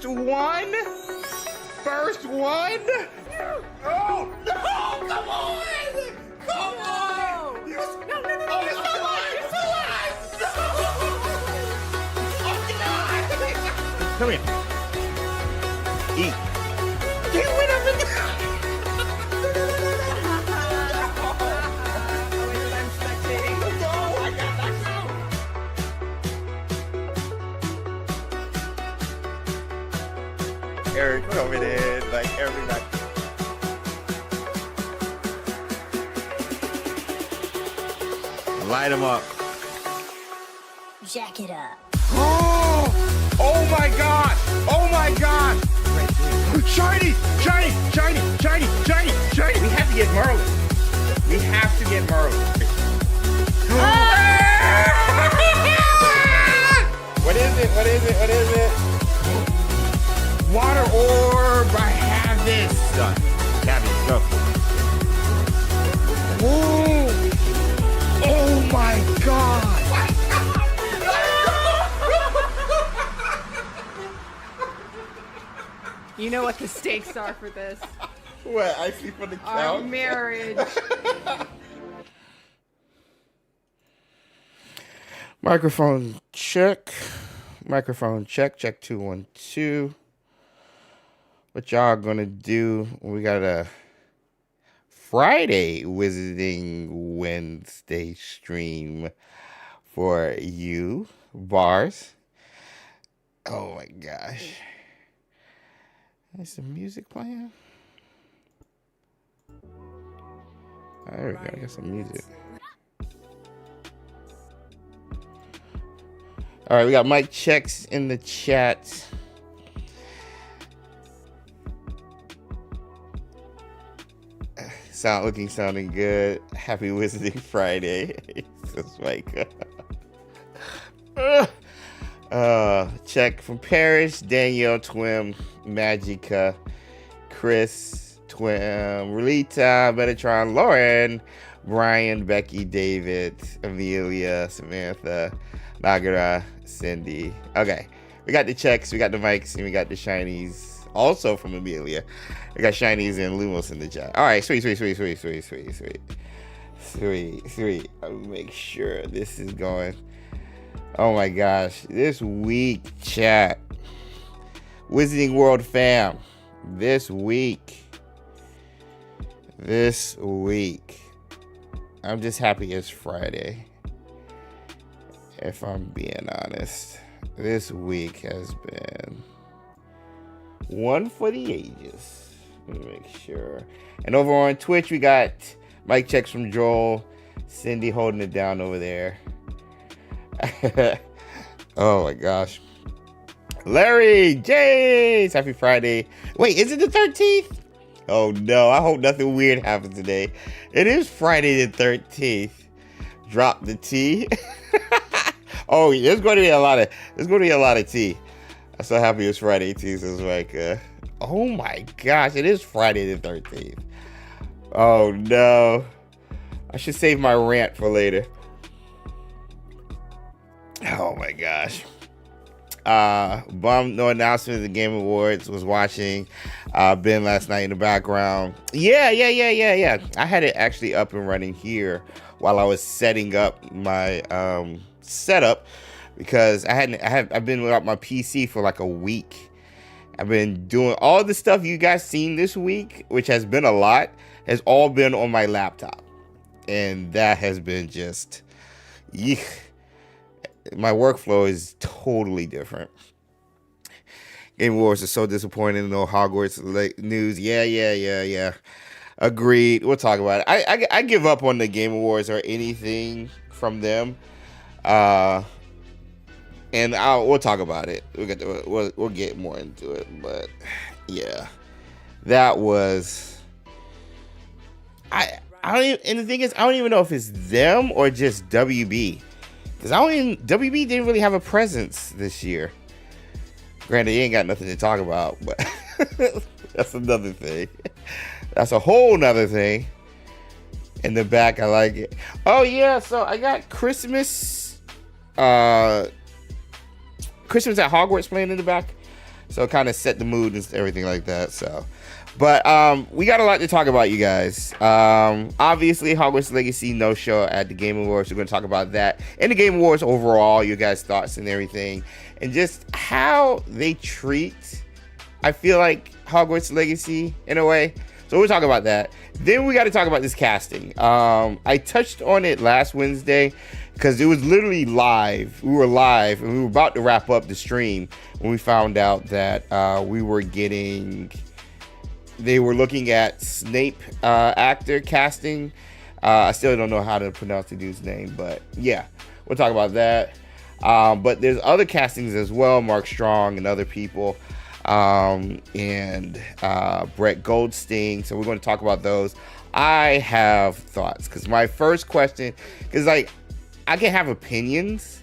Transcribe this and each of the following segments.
First one? First one? Oh, no! Come on! Come on! You're still alive! You're still alive! No! Oh, God! Come here. Eat. Get rid of it! Eric coming in like every night. Light them up. Jack it up. Oh! Oh my God! Oh my God! Shiny! Shiny! Shiny! Shiny! Shiny! Shiny! We have to get Merlin. We have to get Merlin. What is it? What is it? What is it? Water orb. I have this. Done. Gabby, go. Ooh. Oh my God. You know what the stakes are for this. What? I see for the count? Our marriage. Microphone check. Microphone check. Check 2 1 2. What y'all gonna do? We got a Friday Wizarding Wednesday stream for you, Bars. Oh my gosh. Is the music playing? There we go. I got some music. All right, we got mic checks in the chat. Sounding good. Happy Wizarding Friday. That's Mike. Check from Parrish, Danielle, Twim, Magica, Chris, Twim, Relita, Metatron, Lauren, Brian, Becky, David, Amelia, Samantha, Nagara, Cindy. Okay, we got the checks, we got the mics, and we got the shinies. Also from Amelia. We got shinies and Lumos in the chat. All right, sweet. I'll make sure this is going. Oh my gosh, this week, chat. Wizarding World fam. This week. I'm just happy it's Friday. If I'm being honest. This week has been one for the ages. Let me make sure. And over on Twitch, we got mic checks from Joel. Cindy holding it down over there. Oh my gosh. Larry, James, happy Friday. Wait, is it the 13th? Oh no, I hope nothing weird happens today. It is Friday the 13th. Drop the T. Oh, there's going to be a lot of tea. I'm so happy it's Friday too. So it's like, oh my gosh, it is Friday the 13th. Oh no, I should save my rant for later. Oh my gosh. Bum, no announcement of the Game Awards. Was watching Ben last night in the background. Yeah. I had it actually up and running here while I was setting up my setup because I've been without my PC for like a week. I've been doing all the stuff you guys seen this week, which has been a lot, has all been on my laptop. And that has been just, yeek. My workflow is totally different. Game Awards are so disappointing. No Hogwarts news. Yeah. Agreed. We'll talk about it. I give up on the Game Awards or anything from them. And we'll talk about it. We'll get more into it. But yeah, that was. I don't even, and the thing is, I don't even know if it's them or just WB. Because WB didn't really have a presence this year. Granted, he ain't got nothing to talk about, but that's another thing. That's a whole nother thing. In the back, I like it. Oh yeah, so I got Christmas at Hogwarts playing in the back. So kind of set the mood and everything like that. So, but we got a lot to talk about, you guys. Obviously, Hogwarts Legacy no show at the Game Awards. We're going to talk about that and the Game Awards overall, you guys' thoughts and everything, and just how they treat, I feel like, Hogwarts Legacy in a way. So we'll talk about that. Then we got to talk about this casting. I touched on it last Wednesday because it was literally live. We were live and we were about to wrap up the stream when we found out that they were looking at Snape actor casting. I still don't know how to pronounce the dude's name, but yeah, we'll talk about that. But there's other castings as well, Mark Strong and other people. And Brett Goldstein. So we're going to talk about those. I have thoughts because my first question, because like I can have opinions,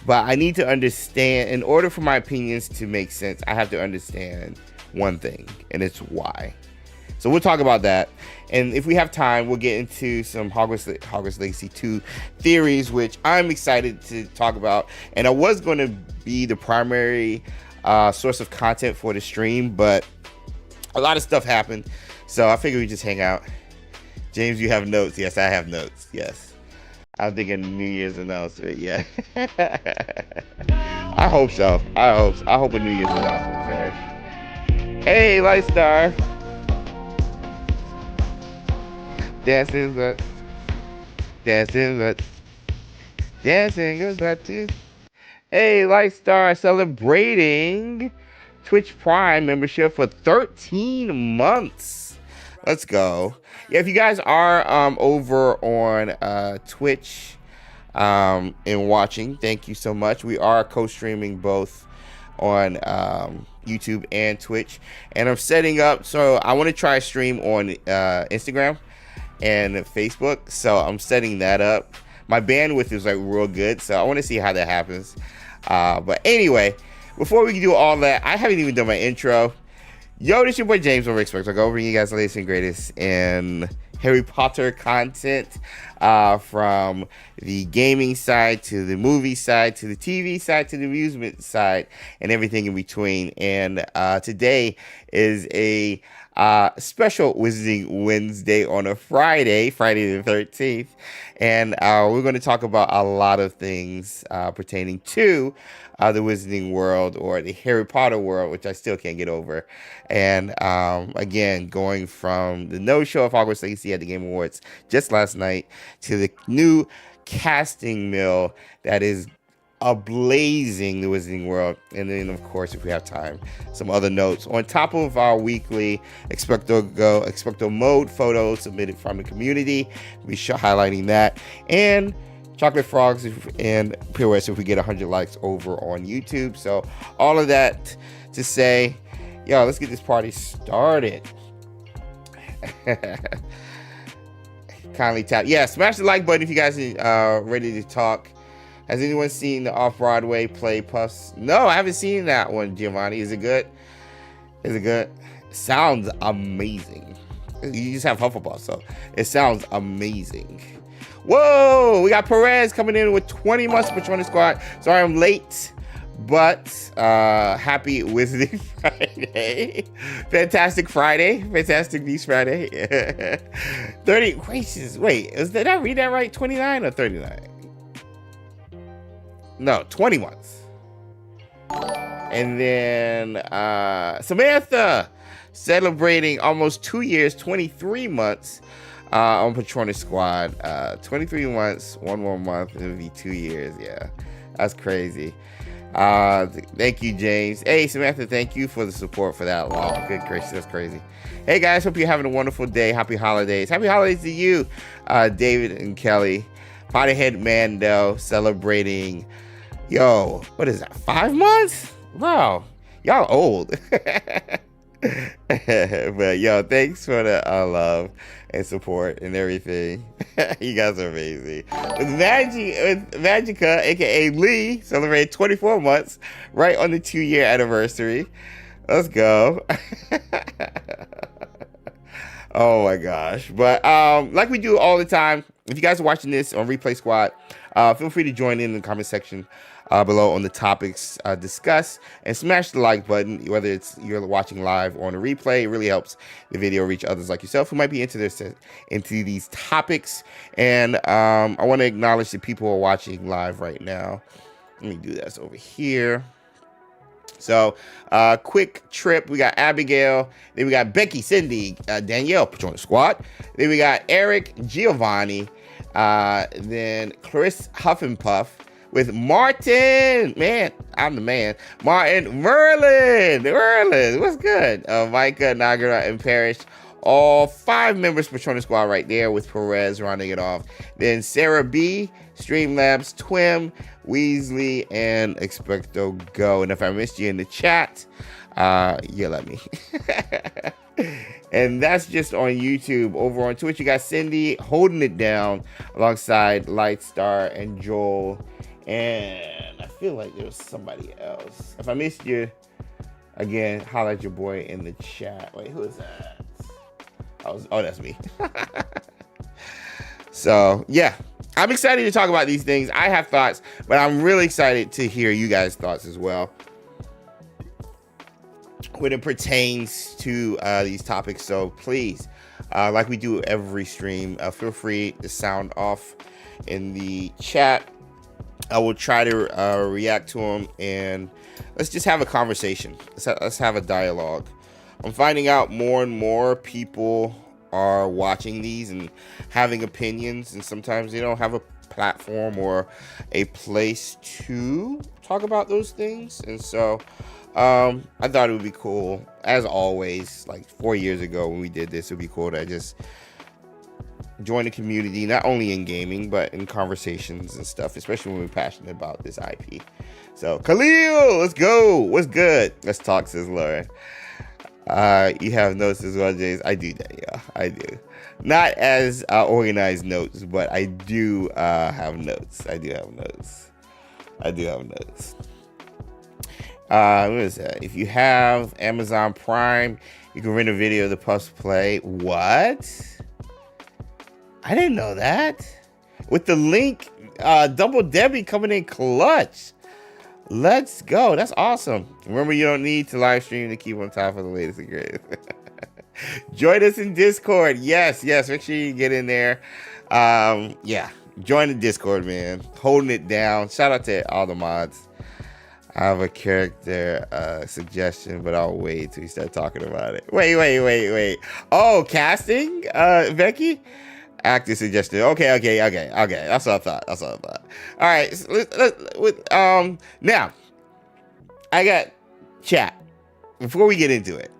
but I need to understand. In order for my opinions to make sense, I have to understand one thing, and it's why. So we'll talk about that, and if we have time, we'll get into some Hogwarts Legacy 2 theories, which I'm excited to talk about. And I was going to be the primary source of content for the stream, but a lot of stuff happened, so I figured we just hang out. James, you have notes? Yes, I have notes. Yes, I'm thinking New Year's announcement. Yeah. I hope so. I hope a New Year's announcement first. Hey, Lightstar. Dancing goes back to. Hey, Lightstar celebrating Twitch Prime membership for 13 months. Let's go. Yeah, if you guys are over on Twitch and watching, thank you so much. We are co-streaming both on YouTube and Twitch. And I'm setting up, so I want to try a stream on Instagram and Facebook. So I'm setting that up. My bandwidth is like real good, so I want to see how that happens. But anyway, before we do all that, I haven't even done my intro. Yo, this your boy James over XpectoGO, bringing you guys the latest and greatest in Harry Potter content, from the gaming side to the movie side to the TV side to the amusement side and everything in between. And today is a special Wizarding Wednesday on a Friday the 13th. And we're going to talk about a lot of things pertaining to the Wizarding world, or the Harry Potter world, which I still can't get over. And again, going from the no-show of Hogwarts Legacy at the Game Awards just last night to the new casting mill that is ablazing the Wizarding world. And then, of course, if we have time, some other notes on top of our weekly XpectoGO, XpectoMODE photos submitted from the community. We'll be highlighting that, and chocolate frogs and pirouettes if we get 100 likes over on YouTube. So all of that to say, yo, let's get this party started. Kindly tap, yeah, smash the like button if you guys are ready to talk. Has anyone seen the off-Broadway play Puffs? No, I haven't seen that one, Giovanni. Is it good? Is it good? Sounds amazing. You just have Hufflepuff, so it sounds amazing. Whoa, we got Perez coming in with 20 months Patrona Squad. Sorry I'm late, but happy Wizarding Friday. Fantastic Friday. Fantastic Beast Friday. 30, gracious, wait, did I read that right? 29 or 39? No, 20 months. And then Samantha celebrating almost 2 years, 23 months on Patronus Squad. 23 months, one more month, it'll be 2 years. Yeah, that's crazy. Thank you, James. Hey, Samantha, thank you for the support for that long. Good gracious, that's crazy. Hey, guys, hope you're having a wonderful day. Happy holidays. Happy holidays to you, David and Kelly. Potterhead Mando celebrating, yo, what is that, 5 months? Wow, y'all old. But yo, thanks for the love and support and everything. You guys are amazing. With Magica, aka Lee, celebrated 24 months right on the 2-year anniversary. Let's go. Oh my gosh. But like we do all the time, if you guys are watching this on Replay Squad, feel free to join in the comment section below on the topics discussed, and smash the like button, whether it's you're watching live or on a replay. It really helps the video reach others like yourself who might be into these topics. And I want to acknowledge the people who are watching live right now. Let me do this over here. So, quick trip. We got Abigail. Then we got Becky, Cindy, Danielle, join the squad. Then we got Eric, Giovanni. Then Chris Huffenpuff with Martin. Man, I'm the man. Martin, Merlin, what's good? Micah, Nagara, and Parrish. All 5 members Patronus Squad right there, with Perez rounding it off. Then Sarah B, Streamlabs, Twim, Weasley, and XpectoGO. And if I missed you in the chat, yell at me. And that's just on YouTube. Over on Twitch, you got Cindy holding it down alongside Lightstar and Joel. And I feel like there was somebody else. If I missed you, again, holla at your boy in the chat. Wait, who is that? Oh, that's me. So, yeah. I'm excited to talk about these things. I have thoughts, but I'm really excited to hear you guys' thoughts as well when it pertains to these topics. So please, like we do every stream, feel free to sound off in the chat. I will try to react to them, and let's just have a conversation. Let's have a dialogue. I'm finding out more and more people are watching these and having opinions, and sometimes they don't have a platform or a place to talk about those things. And so I thought it would be cool, as always, like 4 years ago when we did this, it would be cool to just join the community, not only in gaming, but in conversations and stuff, especially when we're passionate about this IP. So, Khalil, let's go. What's good? Let's talk, says Lauren. You have notes as well, James. I do that, yeah. I do. Not as organized notes, but I do have notes. I do have notes. What is that? If you have Amazon Prime, you can rent a video of the Puffs play. What? I didn't know that. With the link, Double Debbie coming in clutch. Let's go. That's awesome. Remember, you don't need to live stream to keep on top of the latest and greatest. Join us in Discord. Yes. Make sure you get in there. Yeah. Join the Discord, man. Holding it down. Shout out to all the mods. I have a character suggestion, but I'll wait till we start talking about it. Wait. Oh, casting? Becky? Active suggestion. Okay. That's what I thought. All right. So now, I got chat. Before we get into it,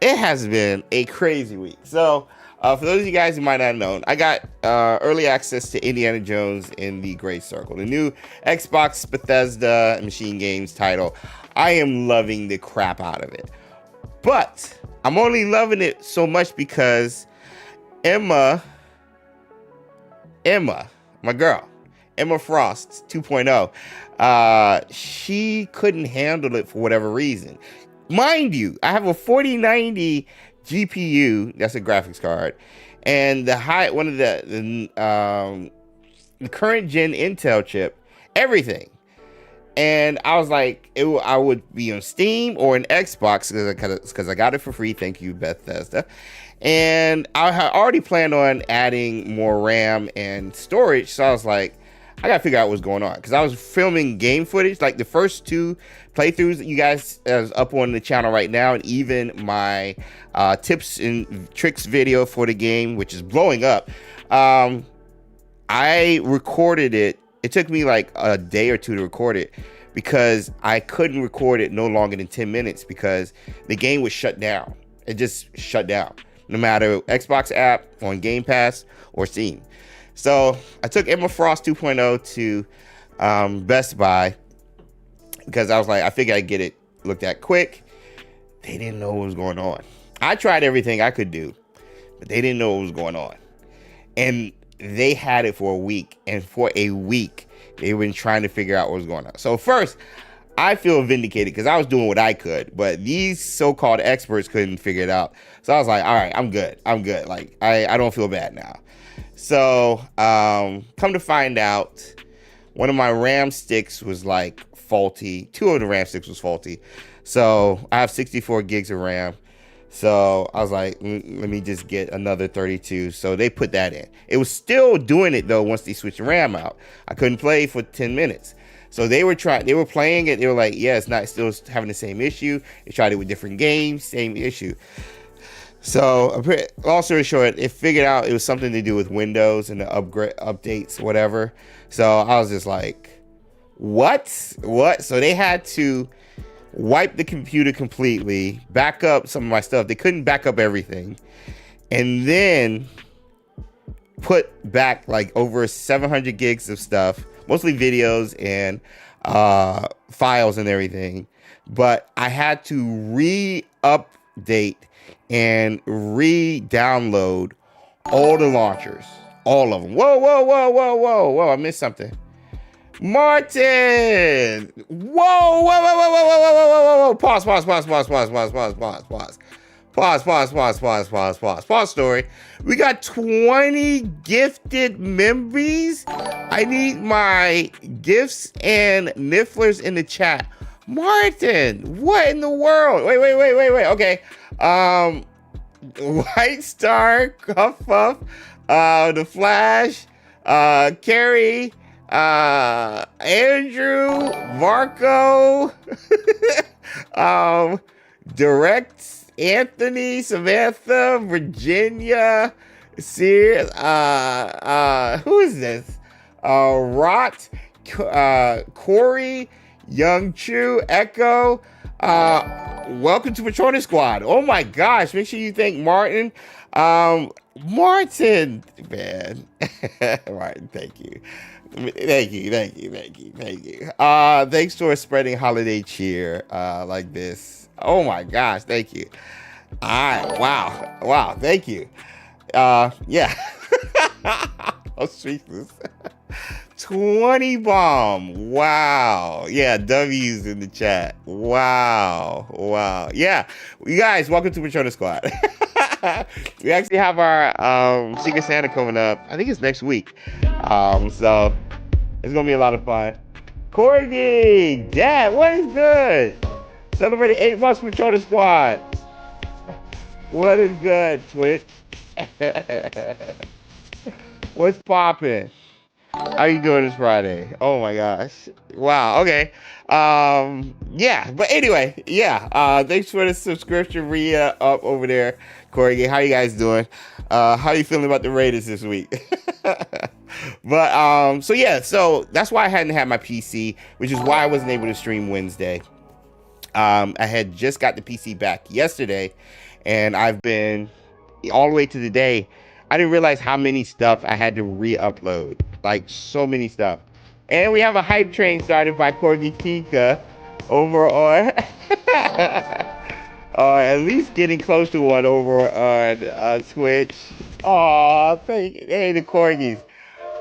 it has been a crazy week. So, for those of you guys who might not have known, I got early access to Indiana Jones in the Great Circle, the new Xbox Bethesda Machine Games title. I am loving the crap out of it. But I'm only loving it so much because Emma, my girl, Emma Frost 2.0, she couldn't handle it for whatever reason. Mind you, I have a 4090 GPU, that's a graphics card, and the current gen Intel chip, everything. And I was like, I would be on Steam or an Xbox because I got it for free. Thank you, Bethesda. And I had already planned on adding more RAM and storage. So I was like, I got to figure out what's going on. Because I was filming game footage. Like the first 2 playthroughs that you guys is up on the channel right now. And even my tips and tricks video for the game, which is blowing up. I recorded it. It took me like a day or 2 to record it. Because I couldn't record it no longer than 10 minutes. Because the game was shut down. It just shut down. No matter Xbox app, on Game Pass, or Steam. So I took Emma Frost 2.0 to Best Buy because I was like, I figured I'd get it looked at quick. They didn't know what was going on. I tried everything I could do, but they didn't know what was going on. And they had it for a week. And for a week, they've been trying to figure out what was going on. So first, I feel vindicated because I was doing what I could, but these so-called experts couldn't figure it out. So I was like, all right, I'm good. Like, I don't feel bad now. So come to find out, one of my RAM sticks was like faulty. 2 of the RAM sticks was faulty. So I have 64 gigs of RAM. So I was like, let me just get another 32. So they put that in. It was still doing it though once they switched the RAM out. I couldn't play for 10 minutes. So they were playing it. They were like, yeah, it's not still having the same issue. They tried it with different games, same issue. So long story short, it figured out it was something to do with Windows and the updates, whatever. So I was just like, what? So they had to wipe the computer completely, back up some of my stuff. They couldn't back up everything, and then put back like over 700 gigs of stuff, mostly videos and files and everything. But I had to re-update and re-download all the launchers, all of them. Whoa, I missed something. Martin! Whoa. Pause story. We got 20 gifted members. I need my gifts and nifflers in the chat. Martin, what in the world? Wait. Okay. White Star, Huff, The Flash, Carrie, Andrew, Marco, Direct, Anthony, Samantha, Virginia, Sears, who is this? Rot, Corey, Young Chu, Echo, welcome to Patronus Squad. Oh my gosh, make sure you thank Martin. Martin, man. Martin, thank you. Thank you. Thanks for spreading holiday cheer like this. Oh my gosh, thank you. Wow, thank you. Yeah. Oh, speechless. 20 bomb. Wow. Yeah, W's in the chat. Wow. Yeah. You guys, welcome to Patronus Squad. We actually have our Secret Santa coming up. I think it's next week. So it's gonna be a lot of fun. Corgi, Dad, what is good? Celebrating 8 months with Patronus Squad. What is good, Twitch? What's poppin'? How you doing this Friday? Oh my gosh. Wow, okay. Yeah, but anyway, yeah. Thanks for the subscription re-up over there, Corey. How you guys doing? How you feeling about the Raiders this week? But so yeah, so that's why I hadn't had my PC, which is why I wasn't able to stream Wednesday. I had just got the PC back yesterday, and I've been all the way to the day. I didn't realize how many stuff I had to re-upload. Like, so many stuff. And we have a hype train started by Corgi Tika over on... at least getting close to one over on Twitch. Aw, thank you. Hey, the Corgis.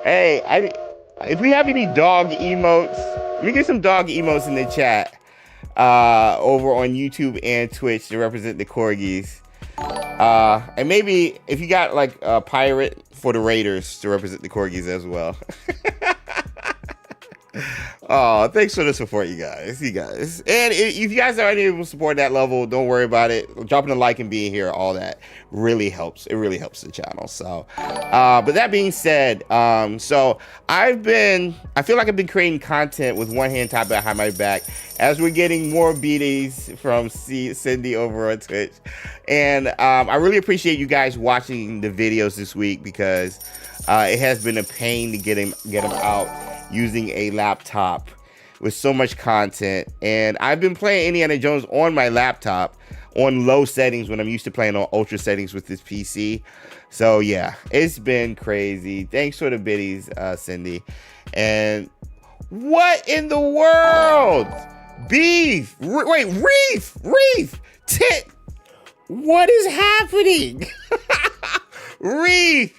Hey, if we have any dog emotes, let me get some dog emotes in the chat over on YouTube and Twitch to represent the Corgis. And maybe if you got like a pirate for the Raiders to represent the Corgis as well. Oh, thanks for the support, you guys. And if you guys are unable to support that level, don't worry about it. Dropping a like and being here, all that really helps. It really helps the channel. So, but that being said, so I feel like I've been creating content with one hand tied behind my back as we're getting more BDs from Cindy over on Twitch. And I really appreciate you guys watching the videos this week because it has been a pain to get them out using a laptop with so much content. And I've been playing Indiana Jones on my laptop on low settings when I'm used to playing on ultra settings with this PC. So yeah, it's been crazy. Thanks for the biddies, Cindy. And what in the world? Beef. Wait, Reef. Tit. What is happening? Reef.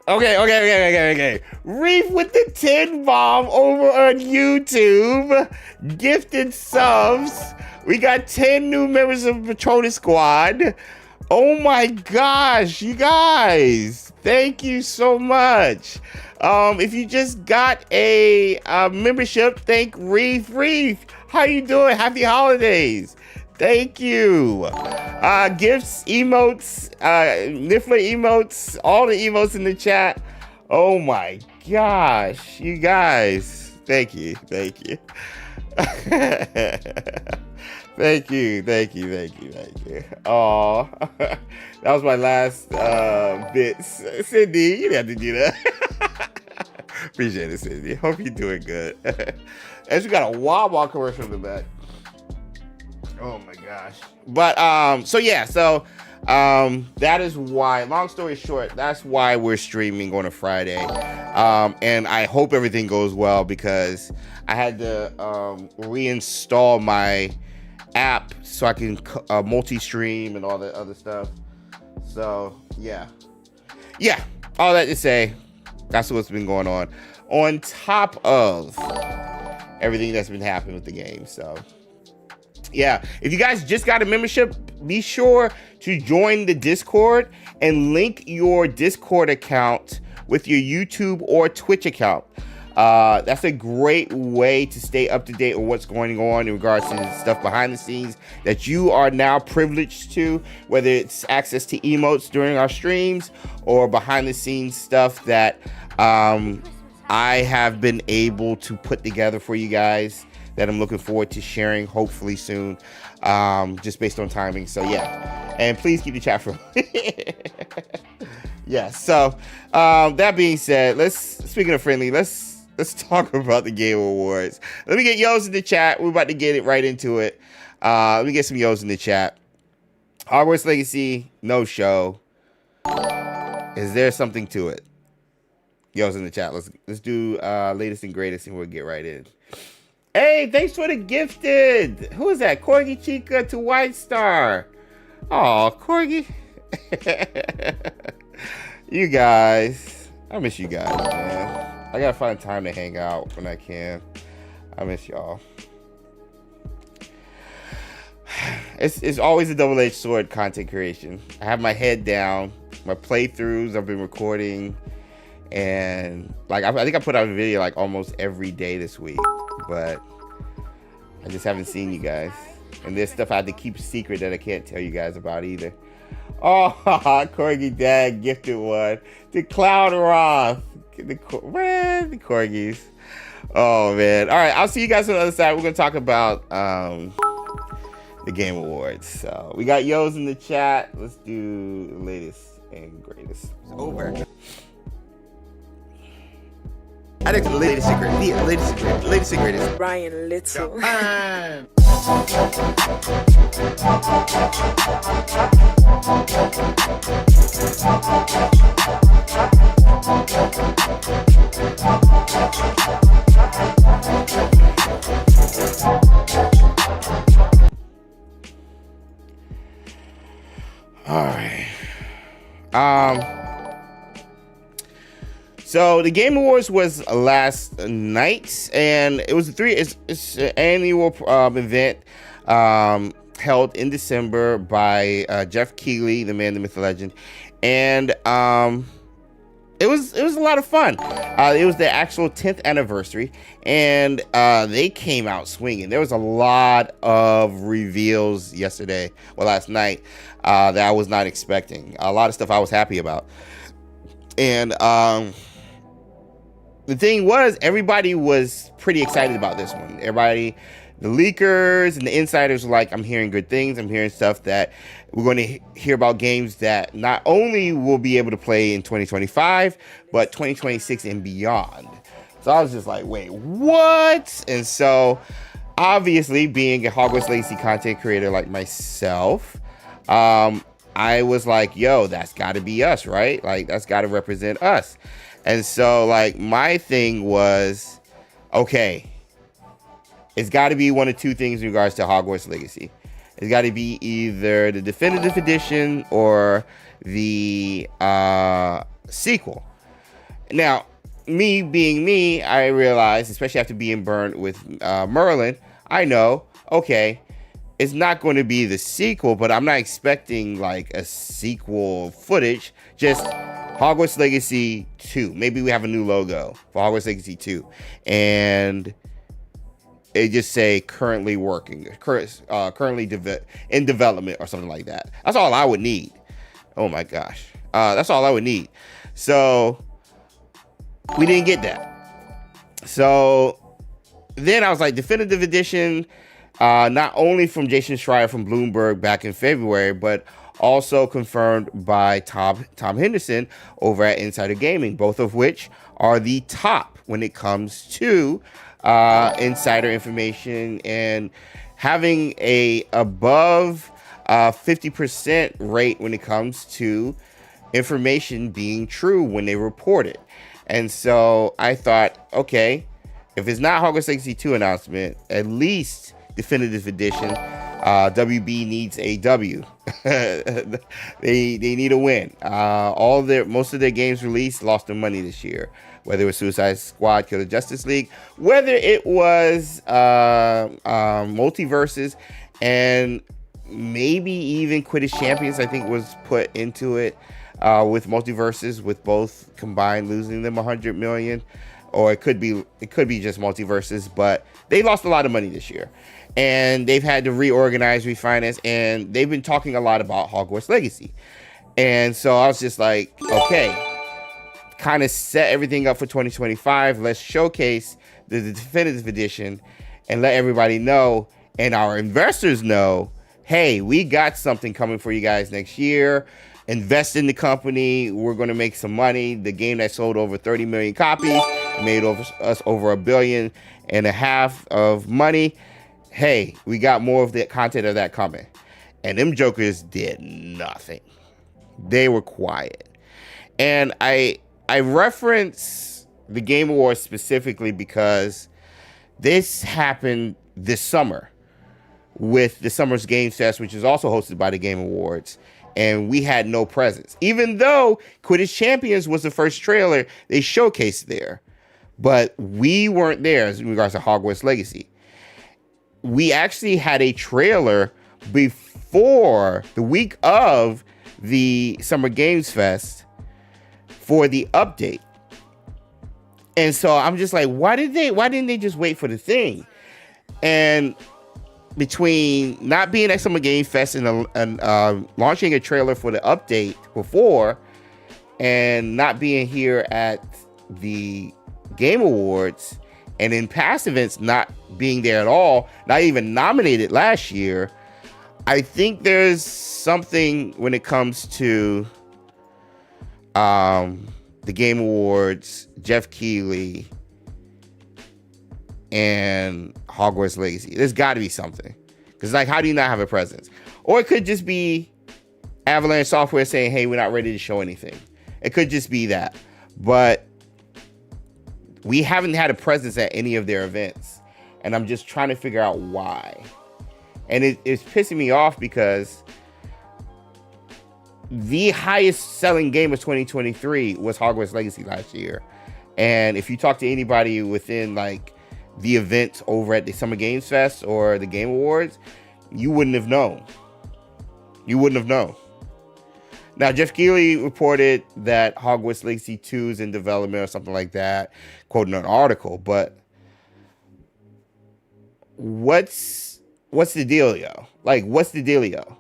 Okay. Reef with the 10 bomb over on YouTube. Gifted subs. We got 10 new members of Patronus Squad. Oh my gosh, you guys. Thank you so much. If you just got a membership, thank Reef. How you doing? Happy holidays. Thank you. Gifts, emotes, Niffler emotes, all the emotes in the chat. Oh my gosh, you guys. Thank you. Thank you. Thank you. Oh, that was my last bit. Cindy, you didn't have to do that. Appreciate it, Cindy. Hope you're doing good. And we got a Wawa commercial in the back. Oh my gosh. But that is why, long story short, that's why we're streaming on a Friday. And I hope everything goes well because I had to reinstall my app so I can multi-stream and all that other stuff. So yeah, all that to say, that's what's been going on top of everything that's been happening with the game. So yeah, if you guys just got a membership, be sure to join the Discord and link your Discord account with your YouTube or Twitch account. That's a great way to stay up to date on what's going on in regards to the stuff behind the scenes that you are now privileged to, whether it's access to emotes during our streams or behind the scenes stuff that I have been able to put together for you guys that I'm looking forward to sharing hopefully soon, just based on timing. So yeah, and please keep the chat from yeah. So that being said, speaking of friendly, let's talk about the Game Awards. Let me get yo's in the chat. We're about to get it right into it. Let me get some yo's in the chat. Hogwarts Legacy, no show. Is there something to it? Yo's in the chat. Let's do latest and greatest, and we'll get right in. Hey, thanks for the gifted. Who is that? Corgi Chica to White Star. Oh, Corgi. You guys. I miss you guys, man. I gotta find time to hang out when I can. I miss y'all. It's always a double-edged sword, content creation. I have my head down. My playthroughs I've been recording. And like I think I put out a video like almost every day this week. But I just haven't seen you guys. And there's stuff I had to keep secret that I can't tell you guys about either. Oh, Corgi Dad gifted one. The Cloud Roth. The Corgis. Oh, man. All right, I'll see you guys on the other side. We're going to talk about the Game Awards. So we got yo's in the chat. Let's do the latest and greatest. It's over. I think the latest and greatest. Yeah, latest and greatest. Ryan Little. All right. So the Game Awards was last night, and it was it's an annual event held in December by Jeff Keighley, the man, the myth, the legend, and it was a lot of fun. It was the actual 10th anniversary, and they came out swinging. There was a lot of reveals last night that I was not expecting. A lot of stuff I was happy about, and the thing was, everybody was pretty excited about this one. Everybody, the leakers and the insiders were like, I'm hearing good things. I'm hearing stuff that we're going to hear about games that not only will be able to play in 2025, but 2026 and beyond. So I was just like, wait, what? And so, obviously, being a Hogwarts Legacy content creator like myself, I was like, yo, that's got to be us, right? Like, that's got to represent us. And so, like, my thing was, okay, it's got to be one of two things in regards to Hogwarts Legacy. It's got to be either the Definitive Edition or the sequel. Now, me being me, I realized, especially after being burned with Merlin, I know, okay, it's not going to be the sequel, but I'm not expecting like a sequel footage. Just Hogwarts Legacy 2. Maybe we have a new logo for Hogwarts Legacy 2. And they just say currently working, currently in development or something like that. That's all I would need. Oh my gosh. That's all I would need. So we didn't get that. So then I was like, Definitive Edition, not only from Jason Schreier from Bloomberg back in February, but also confirmed by Tom Henderson over at Insider Gaming, both of which are the top when it comes to insider information and having a above 50% rate when it comes to information being true when they report it. And so I thought, okay, if it's not Hogwarts Legacy 2 announcement, at least Definitive Edition, WB needs a W. They need a win. Most of their games released lost their money this year, whether it was Suicide Squad, Kill the Justice League, whether it was Multiverses, and maybe even Quidditch Champions, I think was put into it with Multiverses, with both combined losing them 100 million. Or it could be just Multiverses, but they lost a lot of money this year. And they've had to reorganize, refinance, and they've been talking a lot about Hogwarts Legacy. And so I was just like, okay, kind of set everything up for 2025. Let's showcase the Definitive Edition and let everybody know, and our investors know, hey, we got something coming for you guys next year. Invest in the company. We're going to make some money. The game that sold over 30 million copies made us over $1.5 billion of money. Hey, we got more of the content of that coming. And them jokers did nothing. They were quiet. And I reference the Game Awards specifically because this happened this summer with the Summer's Games Fest, which is also hosted by the Game Awards. And we had no presence. Even though Quidditch Champions was the first trailer they showcased there. But we weren't there in regards to Hogwarts Legacy. We actually had a trailer before the week of the Summer Games Fest for the update. And so I'm just like, why didn't they just wait for the thing? And between not being at Summer Game Fest and launching a trailer for the update before, and not being here at the Game Awards, and in past events not being there at all, not even nominated last year, I think there's something when it comes to the Game Awards, Jeff Keighley, and Hogwarts Legacy. There's got to be something. Because, like, how do you not have a presence? Or it could just be Avalanche Software saying, hey, we're not ready to show anything. It could just be that. But we haven't had a presence at any of their events. And I'm just trying to figure out why. And it's pissing me off because the highest selling game of 2023 was Hogwarts Legacy last year. And if you talk to anybody within, like, the events over at the Summer Games Fest or the Game Awards, you wouldn't have known. You wouldn't have known. Now, Jeff Keighley reported that Hogwarts Legacy 2 is in development or something like that, quoting an article. But what's the dealio? Like, what's the dealio?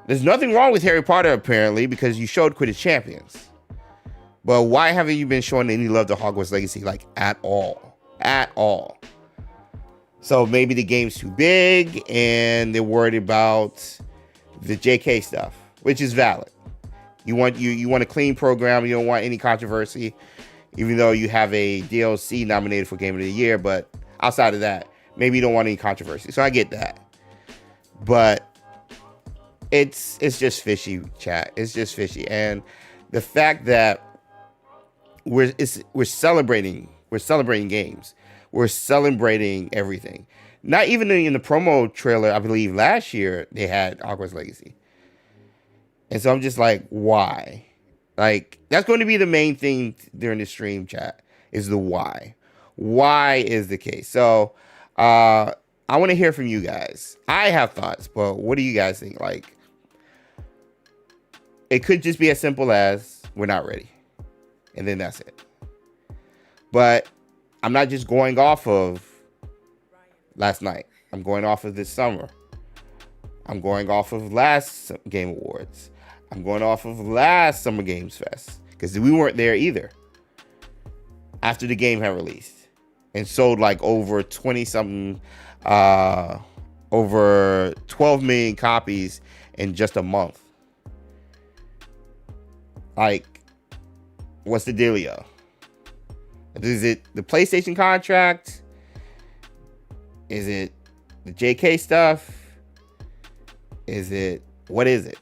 There's nothing wrong with Harry Potter, apparently, because you showed Quidditch Champions. But why haven't you been showing any love to Hogwarts Legacy, like, at all? At all. So maybe the game's too big and they're worried about the JK stuff, which is valid. You want a clean program. You don't want any controversy, even though you have a DLC nominated for Game of the Year. But outside of that, maybe you don't want any controversy. So I get that. But it's just fishy, chat. It's just fishy. And the fact that we're celebrating games. We're celebrating everything. Not even in the promo trailer, I believe last year they had Hogwarts Legacy. And so I'm just like, why? Like, that's going to be the main thing during the stream, chat, is the why. Why is the case? So I want to hear from you guys. I have thoughts, but what do you guys think? Like, it could just be as simple as we're not ready, and then that's it. But I'm not just going off of last night. I'm going off of this summer. I'm going off of last Game Awards. I'm going off of last Summer Games Fest, because we weren't there either. After the game had released and sold like over 20 something, over 12 million copies in just a month. Like, what's the dealio? Is it the PlayStation contract? Is it the JK stuff? What is it?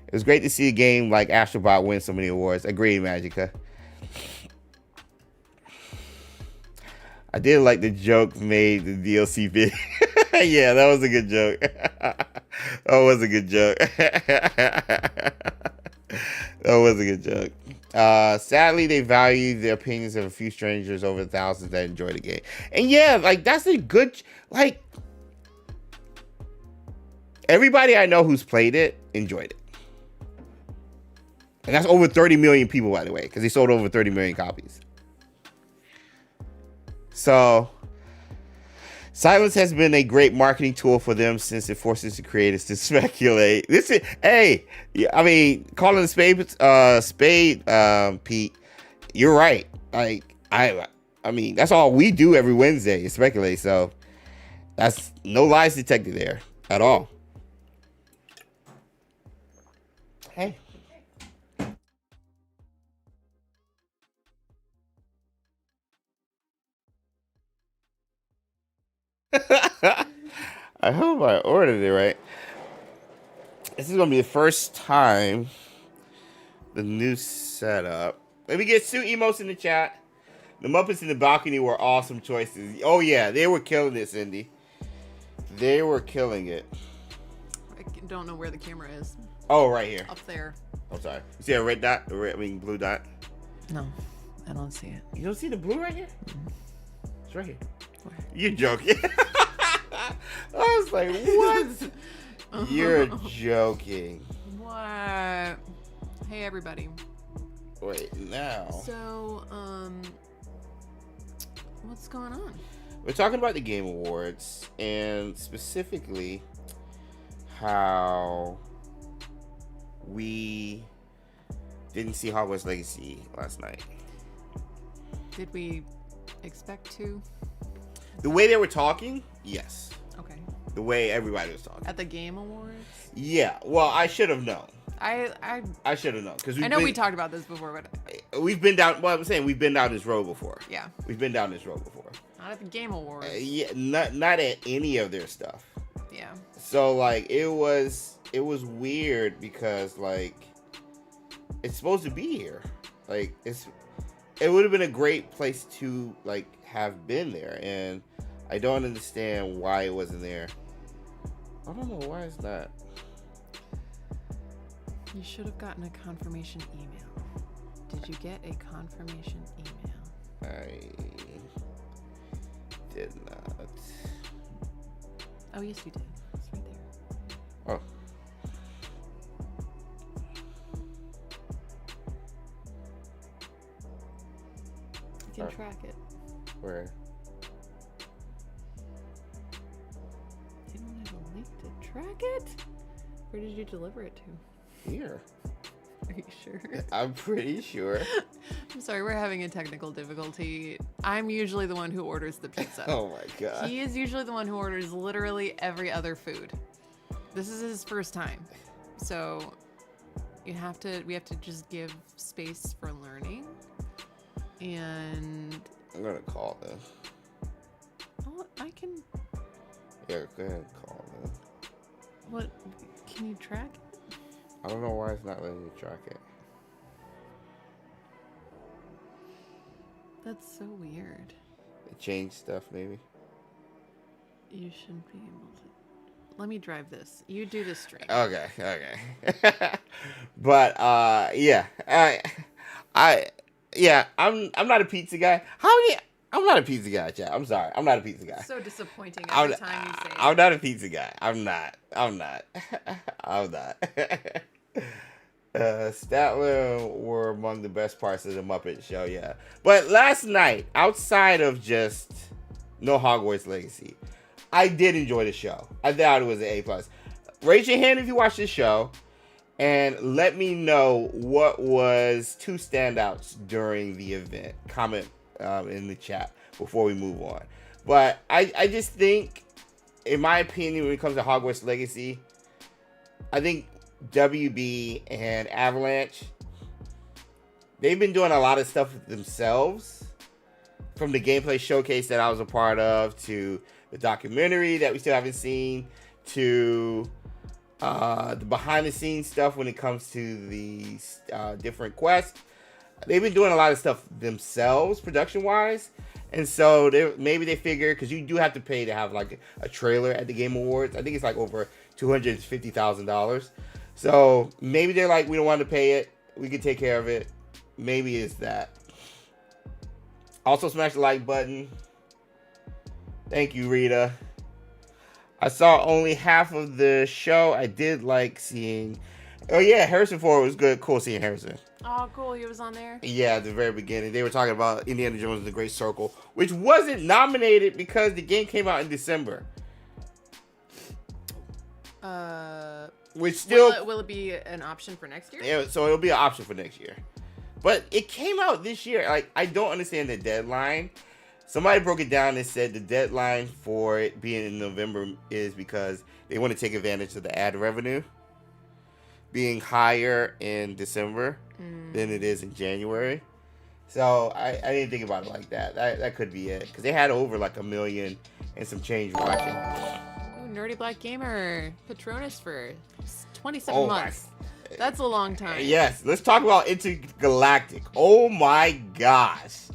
It was great to see a game like Astrobot win so many awards. Agreed, Magica. I did like the joke made the DLC video. Yeah, that was a good joke. That was a good joke. That was a good joke. Sadly, they value the opinions of a few strangers over the thousands that enjoy the game. And yeah, like, that's a good, like, everybody I know who's played it enjoyed it. And that's over 30 million people, by the way, because they sold over 30 million copies. So, silence has been a great marketing tool for them since it forces the creators to speculate. I mean, calling a spade, Pete, you're right. Like, I mean, that's all we do every Wednesday is speculate. So, that's no lies detected there at all. Hey. I hope I ordered it right. This is gonna be the first time the new setup. Let me get suit emotes in the chat. The Muppets in the balcony were awesome choices. Oh yeah, they were killing it, Cindy. They were killing it. I don't know where the camera is. Oh, right here. Up there. I'm sorry. You see a red dot? Blue dot? No, I don't see it. You don't see the blue right here? Mm-hmm. It's right here. Where? You're joking. I was like, what? You're joking. What? Hey, everybody. Wait, now. So, what's going on? We're talking about the Game Awards, and specifically how we didn't see Hogwarts Legacy last night. Did we expect to? The way they were talking, yes. Okay. The way everybody was talking. At the Game Awards? Yeah. Well, I should have known. I should have known, because I know we talked about this before, but we've been down. Well, I'm saying we've been down this road before. Yeah. We've been down this road before. Not at the Game Awards. Yeah, not at any of their stuff. Yeah. So like it was weird because like it's supposed to be here. Like it would have been a great place to like have been there, and I don't understand why it wasn't there. I don't know why it's not. You should have gotten a confirmation email. Did you get a confirmation email? I did not. Oh, yes, you did. It's right there. Oh. You can track it. Where? You don't have a link to track it? Where did you deliver it to? Here. Are you sure? I'm pretty sure. I'm sorry, we're having a technical difficulty. I'm usually the one who orders the pizza. Oh my god. He is usually the one who orders literally every other food. This is his first time. So we have to just give space for learning. And I'm gonna call them. oh, I can. Yeah, go ahead and call them. What? Can you track it? I don't know why it's not letting you track it. That's so weird. They changed stuff, maybe. You shouldn't be able to. Let me drive this. You do this straight. Okay. But yeah, I'm not a pizza guy. I'm not a pizza guy, chat. I'm sorry. I'm not a pizza guy. So disappointing every time you say it. I'm not a pizza guy. I'm not. I'm not. Statler were among the best parts of the Muppet Show, yeah. But last night, outside of just no Hogwarts Legacy, I did enjoy the show. I thought it was an A+. Raise your hand if you watched the show, and let me know what was 2 standouts during the event. Comment in the chat before we move on. But I just think, in my opinion, when it comes to Hogwarts Legacy, I think WB and Avalanche, they've been doing a lot of stuff themselves, from the gameplay showcase that I was a part of, to the documentary that we still haven't seen, to the behind the scenes stuff when it comes to the different quests. They've been doing a lot of stuff themselves production wise, and so maybe they figure, because you do have to pay to have like a trailer at the Game Awards. I think it's like over $250,000. So maybe they're like, we don't want to pay it, we can take care of it. Maybe it's that. Also, smash the like button. Thank you, Rita. I saw only half of the show. I did like seeing... Oh, yeah, Harrison Ford was good. Cool seeing Harrison. Oh, cool. He was on there? Yeah, at the very beginning. They were talking about Indiana Jones and the Great Circle, which wasn't nominated because the game came out in December. Which still... Will it be an option for next year? Yeah, so it'll be an option for next year. But it came out this year. Like, I don't understand the deadline. Somebody broke it down and said the deadline for it being in November is because they want to take advantage of the ad revenue being higher in December than it is in January. So I didn't think about it like that. That could be it. Because they had over like 1 million and some change watching. Ooh, Nerdy Black Gamer. Patronus for 27 months. That's a long time. Yes. Let's talk about Intergalactic. Oh my gosh.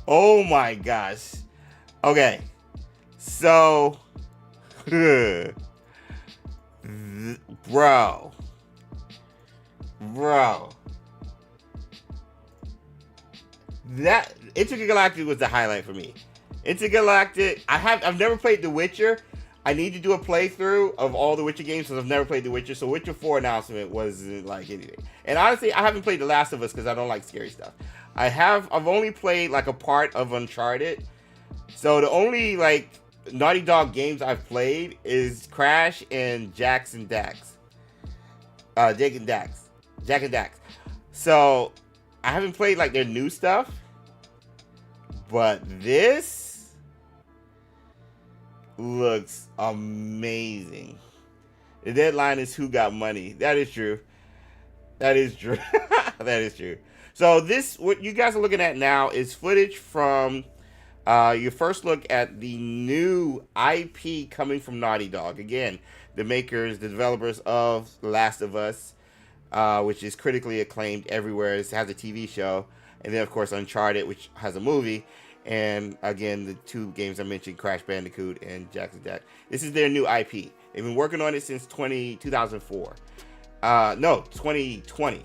Oh my gosh. Okay. So, bro. That Intergalactic was the highlight for me. Intergalactic, I've never played The Witcher. I need to do a playthrough of all the Witcher games because I've never played The Witcher. So Witcher 4 announcement wasn't like anything. And honestly, I haven't played The Last of Us because I don't like scary stuff. I've only played like a part of Uncharted. So the only like Naughty Dog games I've played is Crash and Jak and Dax. Jak and Dax. So I haven't played like their new stuff. But this looks amazing. The deadline is who got money. That is true. That is true. That is true. So this, what you guys are looking at now, is footage from your first look at the new IP coming from Naughty Dog. Again, the makers, the developers of The Last of Us, which is critically acclaimed everywhere. It has a TV show. And then, of course, Uncharted, which has a movie. And, again, the 2 games I mentioned, Crash Bandicoot and Jak and Dax. This is their new IP. They've been working on it since 2004. 2020.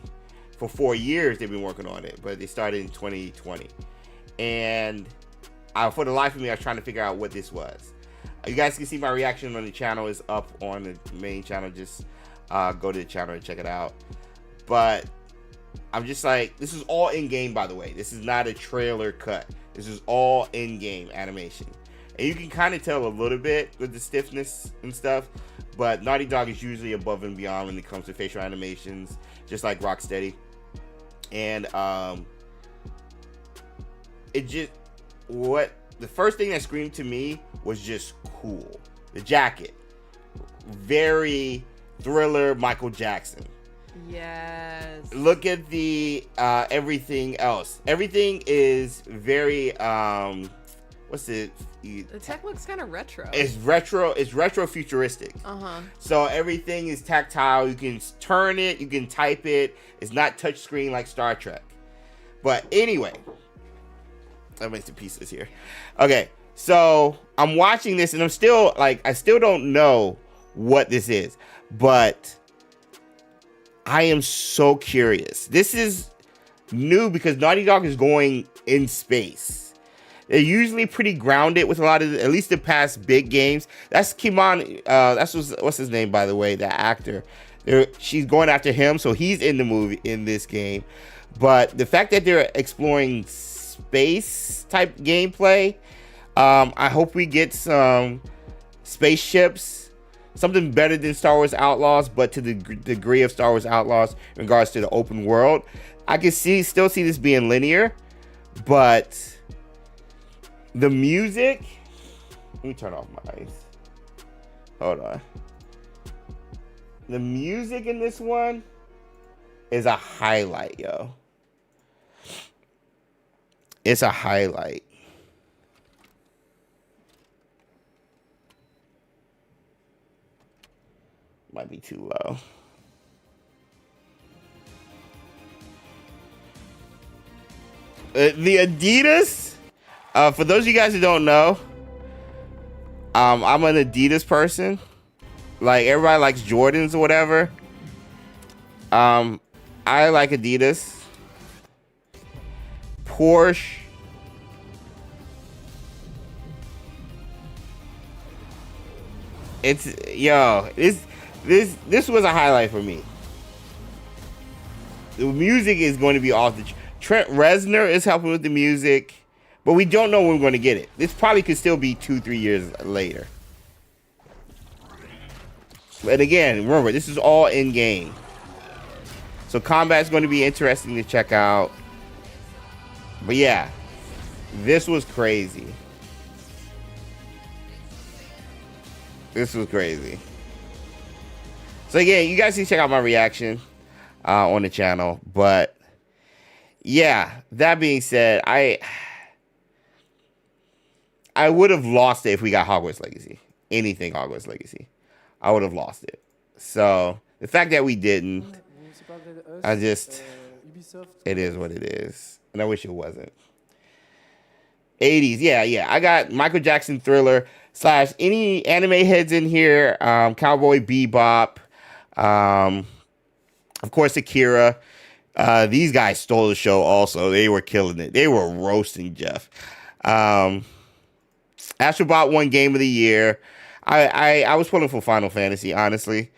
For 4 years, they've been working on it. But they started in 2020. And for the life of me, I was trying to figure out what this was. You guys can see my reaction on the channel is up on the main channel. Just go to the channel and check it out. But I'm just like, this is all in-game, by the way. This is not a trailer cut. This is all in-game animation. And you can kind of tell a little bit with the stiffness and stuff. But Naughty Dog is usually above and beyond when it comes to facial animations, just like Rocksteady. And the first thing that screamed to me was just cool. The jacket. Very Thriller Michael Jackson. Yes. Look at the everything else. Everything is very what's it? The tech looks kind of retro. It's retro. It's retro futuristic. So everything is tactile. You can turn it. You can type it. It's not touchscreen like Star Trek. But anyway, that makes the pieces here. Okay, so I'm watching this and I'm still like, I still don't know what this is, but I am so curious. This is new because Naughty Dog is going in space. They're usually pretty grounded with a lot of, at least the past big games. That's Kimon. What's his name, by the way, the actor. She's going after him, so he's in the movie, in this game. But the fact that they're exploring space type gameplay, I hope we get some spaceships, something better than Star Wars Outlaws, but to the degree of Star Wars Outlaws in regards to the open world. I can still see this being linear, but the music. Let me turn off my eyes. Hold on. The music in this one is a highlight, yo. It's a highlight. Might be too low. The Adidas. For those of you guys who don't know, I'm an Adidas person. Like, everybody likes Jordans or whatever. I like Adidas. Porsche. This was a highlight for me. The music is going to be off the Trent Reznor is helping with the music, but we don't know when we're going to get it. This probably could still be 2-3 years later. But again, remember, this is all in game. So combat's going to be interesting to check out. But yeah, this was crazy. This was crazy. So again, you guys can check out my reaction on the channel. But yeah, that being said, I would have lost it if we got Hogwarts Legacy. Anything Hogwarts Legacy. I would have lost it. So the fact that we didn't, it is what it is. And I wish it wasn't. 80s, yeah. I got Michael Jackson Thriller / any anime heads in here. Cowboy Bebop. Of course, Akira. These guys stole the show also. They were killing it. They were roasting Jeff. Astrobot won Game of the Year. I was pulling for Final Fantasy, honestly.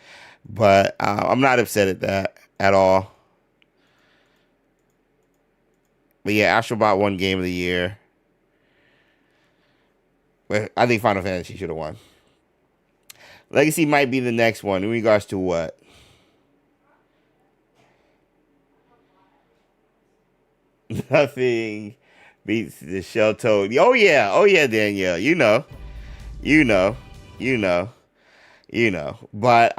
But I'm not upset at that at all. But yeah, Astrobot won Game of the Year. But I think Final Fantasy should have won. Legacy might be the next one. In regards to what? Nothing beats the Shell Toad. Oh yeah, Danielle. You know. But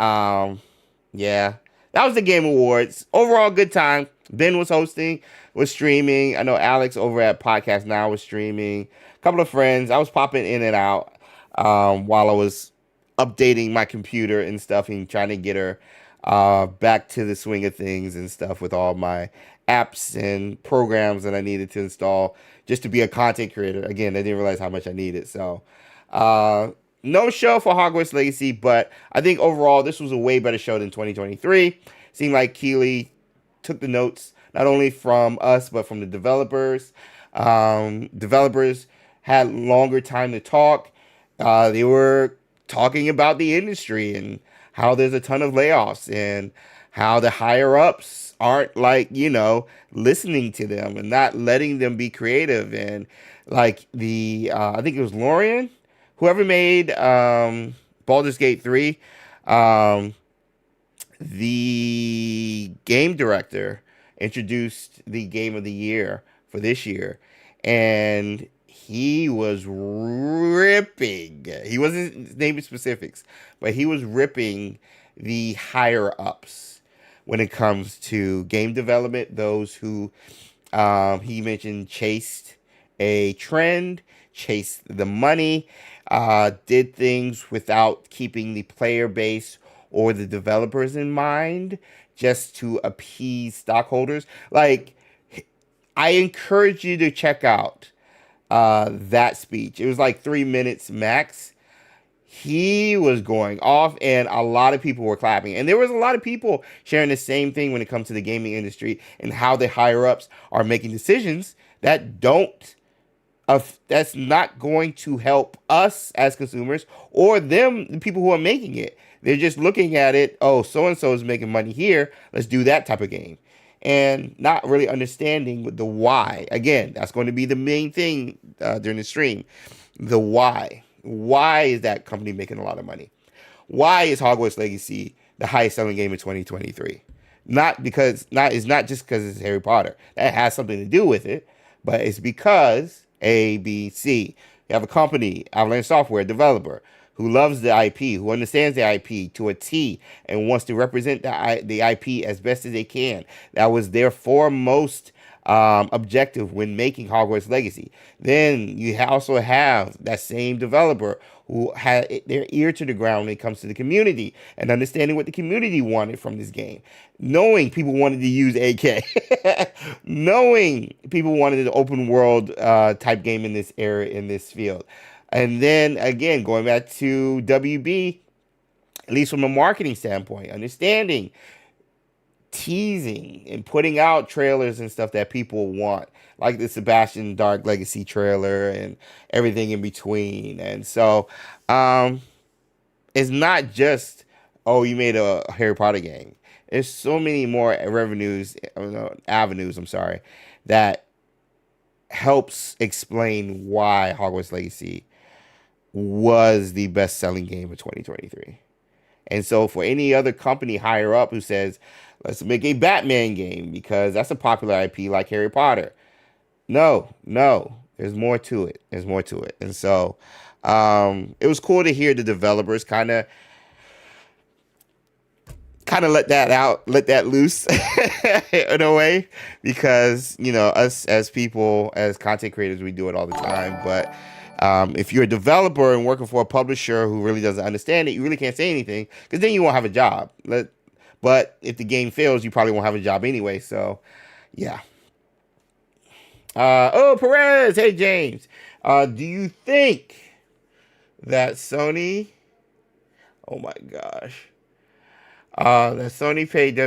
yeah. That was the Game Awards. Overall, good time. Ben was hosting, was streaming. I know Alex over at Podcast Now was streaming. A couple of friends. I was popping in and out while I was updating my computer and stuff and trying to get her back to the swing of things and stuff with all my apps and programs that I needed to install just to be a content creator. Again, I didn't realize how much I needed. So, no show for Hogwarts Legacy, but I think overall this was a way better show than 2023. Seemed like Keeley took the notes not only from us but from the developers. Developers had longer time to talk. They were talking about the industry and how there's a ton of layoffs and how the higher ups aren't listening to them and not letting them be creative. And like I think it was Lorian, whoever made Baldur's Gate 3, the game director introduced the Game of the Year for this year, and he was ripping. He wasn't naming specifics, but he was ripping the higher ups when it comes to game development. Those who he mentioned chased a trend, chased the money, did things without keeping the player base or the developers in mind, just to appease stockholders. Like, I encourage you to check out that speech. It was like 3 minutes max. He was going off, and a lot of people were clapping. And there was a lot of people sharing the same thing when it comes to the gaming industry and how the higher-ups are making decisions that don't that's not going to help us as consumers or them, the people who are making it. They're just looking at it, oh, so and so is making money here, let's do that type of game, and not really understanding the why. Again, that's going to be the main thing during the stream. The why. Why is that company making a lot of money? Why is Hogwarts Legacy the highest selling game in 2023? It's not just because it's Harry Potter. That has something to do with it, but it's because A, B, C. You have a company, Avalanche Software, developer, who loves the IP, who understands the IP to a T, and wants to represent the IP as best as they can. That was their foremost objective when making Hogwarts Legacy. Then you also have that same developer who had their ear to the ground when it comes to the community and understanding what the community wanted from this game. Knowing people wanted to use AK. Knowing people wanted an open world type game in this area, in this field. And then again, going back to WB, at least from a marketing standpoint, understanding, teasing and putting out trailers and stuff that people want, like the Sebastian Dark Legacy trailer and everything in between. And so it's not just, oh, you made a Harry Potter game. There's so many more avenues that helps explain why Hogwarts Legacy was the best-selling game of 2023. And so for any other company higher up who says, let's make a Batman game because that's a popular IP like Harry Potter. No, there's more to it. And so it was cool to hear the developers kind of let that loose in a way, because, you know, us as people, as content creators, we do it all the time. But if you're a developer and working for a publisher who really doesn't understand it, you really can't say anything, because then you won't have a job. But if the game fails, you probably won't have a job anyway. So, yeah. Perez. Hey, James. Do you think that Sony... Oh, my gosh. That Sony paid to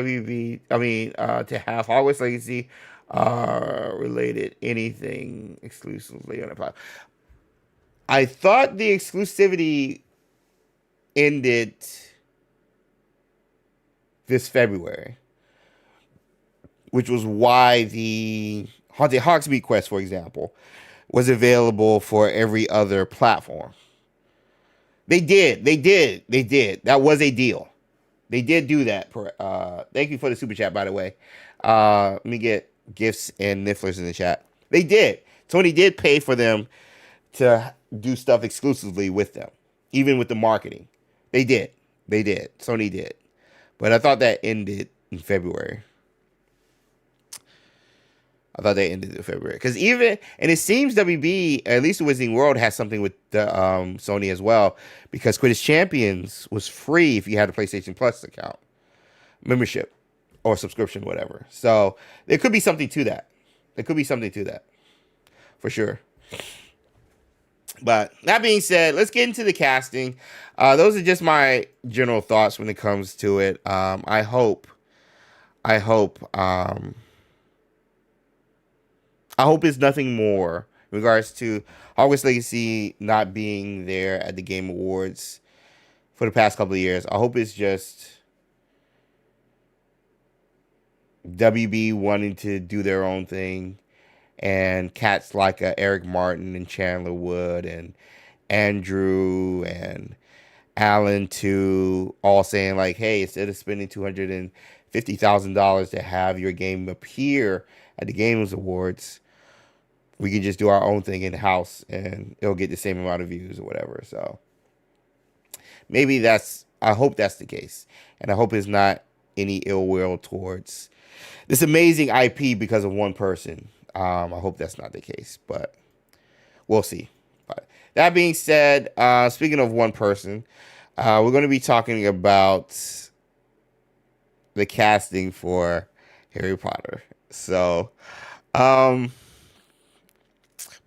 have Hogwarts Legacy related anything exclusively on the platform? I thought the exclusivity ended this February, which was why the Haunted Hogsmeade quest, for example, was available for every other platform. They did. That was a deal. They did do that. Thank you for the super chat, by the way. Let me get gifts and nifflers in the chat. They did. Sony did pay for them to do stuff exclusively with them, even with the marketing. They did. Sony did. But I thought that ended in February. Because and it seems WB, at least the Wizarding World, has something with the Sony as well, because Quidditch Champions was free if you had a PlayStation Plus account, membership, or subscription, whatever. So there could be something to that. For sure. But that being said, let's get into the casting. Those are just my general thoughts when it comes to it. I hope it's nothing more in regards to Hogwarts Legacy not being there at the Game Awards for the past couple of years. I hope it's just WB wanting to do their own thing, and cats like Eric Martin and Chandler Wood and Andrew and Alan too, all saying like, hey, instead of spending $250,000 to have your game appear at the Games Awards, we can just do our own thing in house and it'll get the same amount of views or whatever. So maybe I hope that's the case, and I hope it's not any ill will towards this amazing IP because of one person. I hope that's not the case, but we'll see. But that being said, speaking of one person, we're going to be talking about the casting for Harry Potter. So,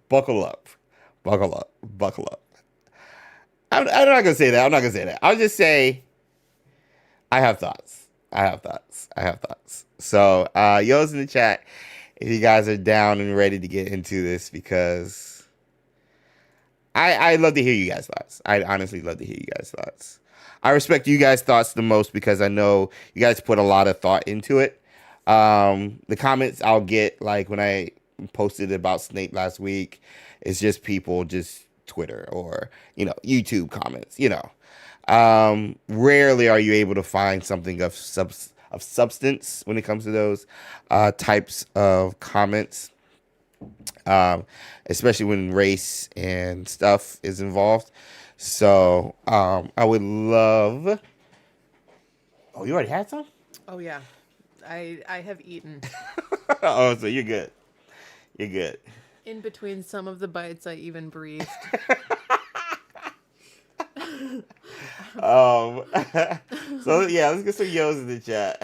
buckle up. I'm not going to say that. I'll just say I have thoughts. So, yo's in the chat if you guys are down and ready to get into this, because I love to hear you guys' thoughts. I honestly love to hear you guys' thoughts. I respect you guys' thoughts the most because I know you guys put a lot of thought into it. The comments I'll get, like when I posted about Snape last week, it's just people just Twitter or YouTube comments. Rarely are you able to find something of substance when it comes to those types of comments, especially when race and stuff is involved. So I would love. Oh, you already had some? Oh yeah, I have eaten. Oh, so you're good. You're good. In between some of the bites, I even breathed. So yeah, let's get some yos in the chat.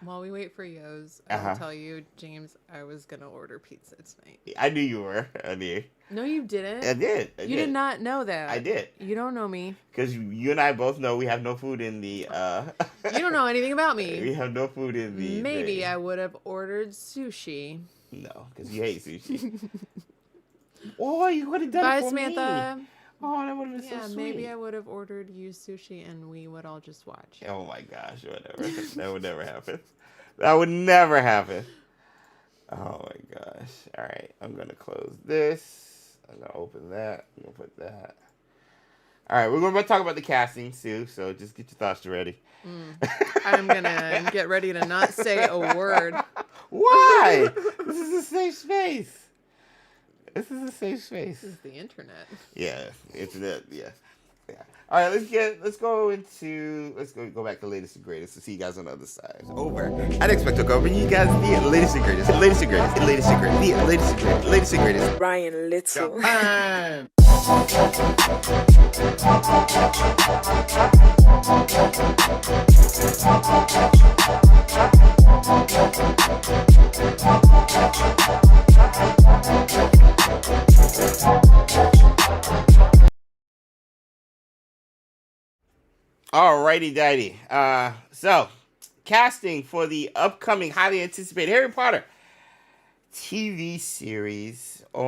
While we wait for Yo's, I will tell you, James, I was gonna order pizza tonight. I knew you were. I knew. No, you didn't. I did. You did not know that. I did. You don't know me. Because you and I both know we have no food in the. You don't know anything about me. We have no food in the. Maybe I would have ordered sushi. No, because you hate sushi. Oh, you would have done it for Samantha. me. Oh, that would have been so sweet. Maybe I would have ordered you sushi and we would all just watch. Oh my gosh, whatever. That would never happen. That would never happen. Oh my gosh. All right, I'm going to close this. I'm going to open that. I'm going to put that. All right, we're going to talk about the casting, Sue, so just get your thoughts ready. I'm going to get ready to not say a word. Why? This is a safe space. This is a safe space. This is the internet. Yeah, internet. Yeah. All right, let's go back to latest and greatest to see you guys on the other side. Over at XpectoGO, bring you guys the latest and greatest, latest and greatest, latest and greatest, the latest and greatest, latest and greatest. Ryan Little. Alrighty, dighty. So casting for the upcoming highly anticipated Harry Potter TV series, a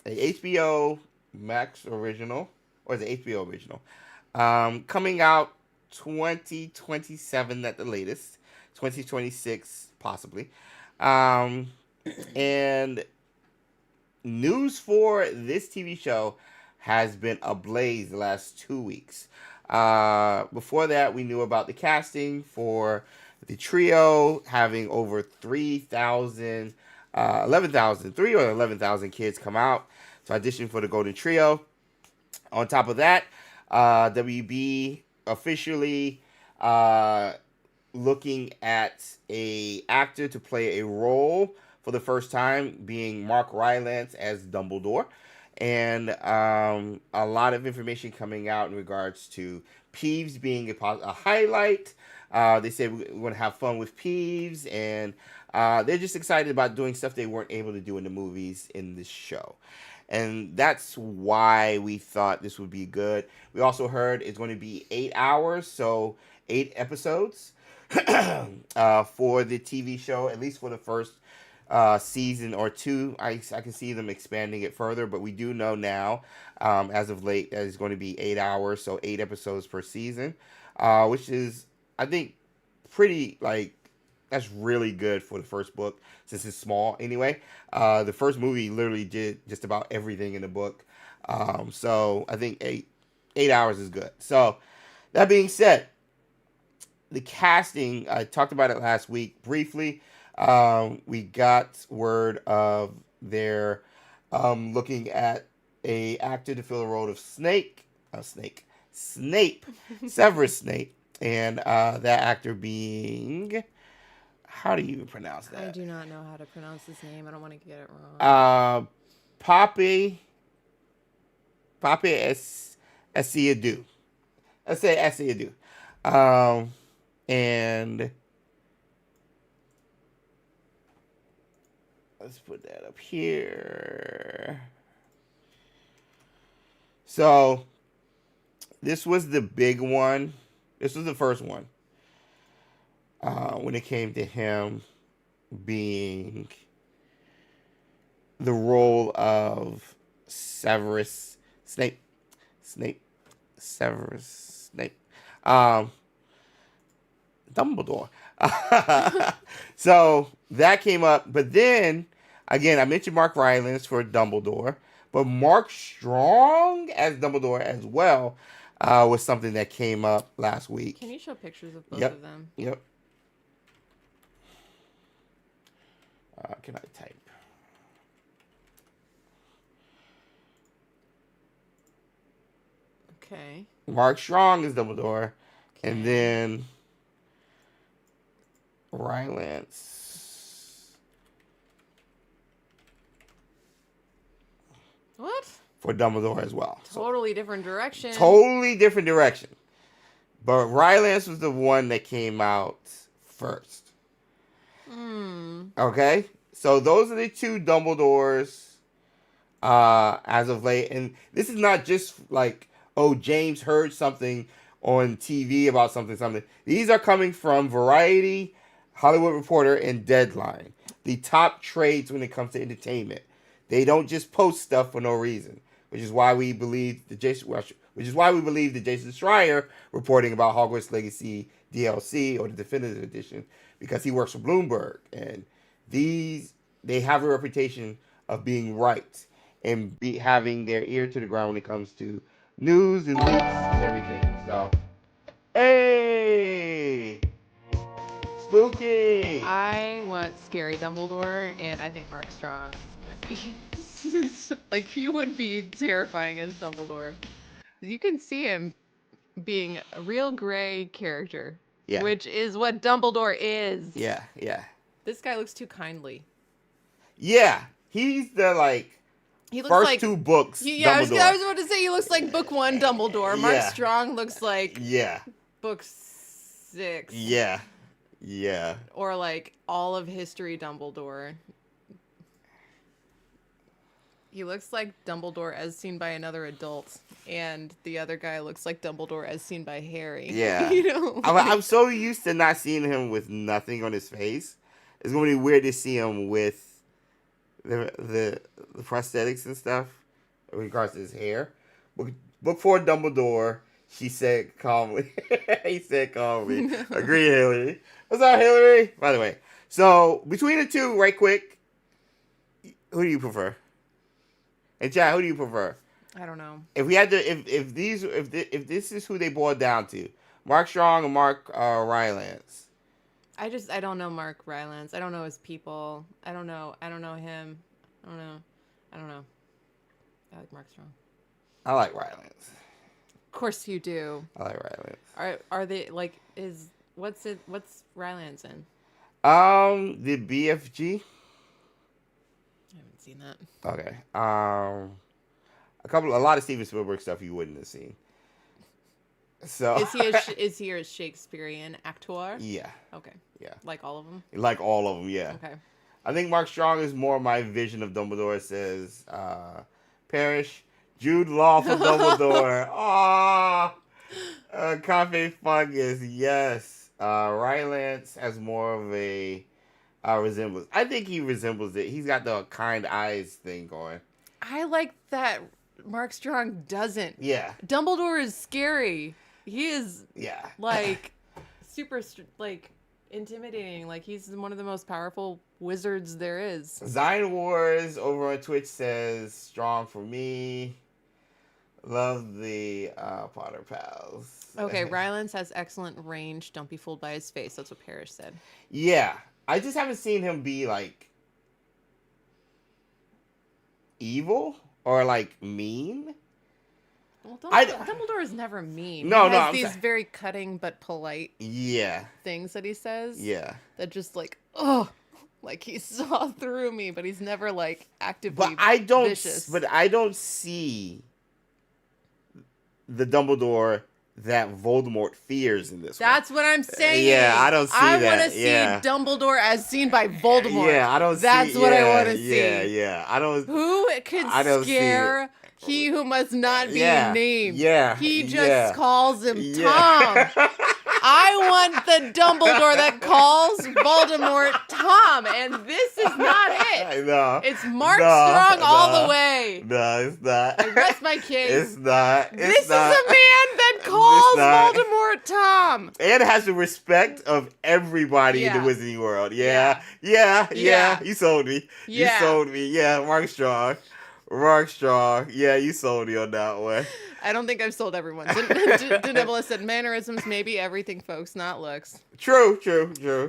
HBO Max original, or is it HBO original? Coming out 2027 at the latest, 2026 possibly. And news for this TV show has been ablaze the last 2 weeks. Before that, we knew about the casting for the trio having over 3,000, 11,000, 3 or 11,000 kids come out to audition for the Golden Trio. On top of that, WB officially looking at a actor to play a role for the first time, being Mark Rylance as Dumbledore. And a lot of information coming out in regards to Peeves being a highlight. They said we're going to have fun with Peeves, and they're just excited about doing stuff they weren't able to do in the movies in this show. And that's why we thought this would be good. We also heard it's going to be 8 hours, so 8 episodes for the TV show, at least for the first season or two. I can see them expanding it further, but we do know now, as of late, that it's going to be 8 hours, so 8 episodes per season, which is, I think, pretty, that's really good for the first book, since it's small anyway. The first movie literally did just about everything in the book, so I think 8 hours is good. So, that being said, the casting, I talked about it last week briefly. We got word of their looking at a actor to fill the role of Snape, Severus Snape, and that actor being, how do you even pronounce that? I do not know how to pronounce his name. I don't want to get it wrong. Pape Essiedu. Let's say Essiedu. And let's put that up here. So, this was the big one. This was the first one. When it came to him being the role of Severus Snape. Severus Snape. Dumbledore. So that came up, but then again, I mentioned Mark Rylance for Dumbledore, but Mark Strong as Dumbledore as well was something that came up last week. Can you show pictures of both Yep. of them? Yep. Can I type? Okay. Mark Strong is Dumbledore, and then Rylance. What? For Dumbledore as well. Totally different direction. Totally different direction. But Rylance was the one that came out first. Okay? So those are the two Dumbledores as of late. And this is not just like, oh, James heard something on TV about something. These are coming from Variety, Hollywood Reporter, and Deadline. The top trades when it comes to entertainment. They don't just post stuff for no reason, which is why we believe the Jason Schreier reporting about Hogwarts Legacy DLC or the Definitive Edition, because he works for Bloomberg, and they have a reputation of being right and having their ear to the ground when it comes to news and leaks and everything. So, hey, spooky. I want scary Dumbledore, and I think Mark Strong. Like, he would be terrifying as Dumbledore. You can see him being a real gray character, which is what Dumbledore is. Yeah. This guy looks too kindly. Yeah, he's the He looks first like two books. I was about to say he looks like book 1 Dumbledore. Mark Strong looks like book 6. Yeah. Or like all of history Dumbledore. He looks like Dumbledore as seen by another adult, and the other guy looks like Dumbledore as seen by Harry. Yeah. You know? I'm so used to not seeing him with nothing on his face. It's going to be weird to see him with the prosthetics and stuff in regards to his hair. Book 4 Dumbledore, he said calmly. He said calmly. Agree, Hillary. What's up, Hillary? By the way, so between the two, right quick, who do you prefer? And chat, who do you prefer? I don't know. If we had to, if this is who they boiled down to, Mark Strong or Mark Rylance. I don't know Mark Rylance. I don't know his people. I don't know him. I don't know. I like Mark Strong. I like Rylance. Of course you do. I like Rylance. Are they like what's Rylance in? The BFG. I haven't seen that. Okay. A lot of Steven Spielberg stuff you wouldn't have seen. So is he a Shakespearean actor? Yeah. Okay. Yeah. Like all of them? Like all of them, yeah. Okay. I think Mark Strong is more my vision of Dumbledore. It says Parrish, Jude Law for Dumbledore. Aww. Cafe Fungus, yes. Rylance has more of a resemblance. I think he resembles it. He's got the kind eyes thing going. I like that Mark Strong doesn't. Yeah. Dumbledore is scary. He is like super intimidating. Like, he's one of the most powerful wizards there is. Zion Wars over on Twitch says Strong for me. Love the Potter pals. Okay, Rylance has excellent range. Don't be fooled by his face. That's what Parrish said. Yeah. I just haven't seen him be like evil or like mean. Well, Dumbledore is never mean. No, he has no, these very cutting but polite things that he says. Yeah. That just like, like he saw through me, but he's never like actively vicious. But I don't see the Dumbledore that Voldemort fears in this That's what I'm saying. Yeah, I don't see that. I want to see Dumbledore as seen by Voldemort. Yeah, I don't That's see. what I want to see. Yeah. I don't. Who could scare he who must not be named? Yeah. He just calls him Tom. I want the Dumbledore that calls Voldemort Tom, and this is not it. No. It's Mark Strong all the way. No, it's not. I rest my case. It's not. This is a man that calls Voldemort Tom. And has the respect of everybody in the Wizarding world. Yeah. You sold me. Yeah. You sold me. Yeah, Mark Strong. Yeah, you sold me on that one. I don't think I've sold everyone. Denibula said mannerisms, maybe everything, folks, not looks. True.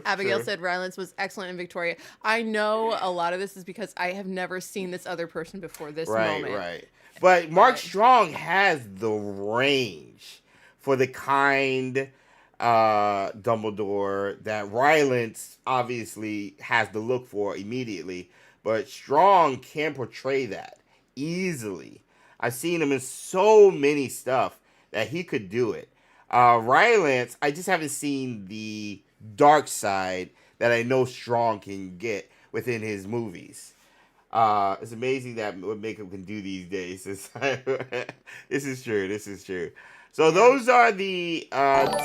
Abigail said Rylance was excellent in Victoria. I know a lot of this is because I have never seen this other person before this moment. Right. But Mark Strong has the range for the kind Dumbledore that Rylance obviously has the look for immediately. But Strong can portray that easily. I've seen him in so many stuff that he could do it. Rylance, I just haven't seen the dark side that I know Strong can get within his movies. It's amazing that what makeup can do these days. This is true. So those are the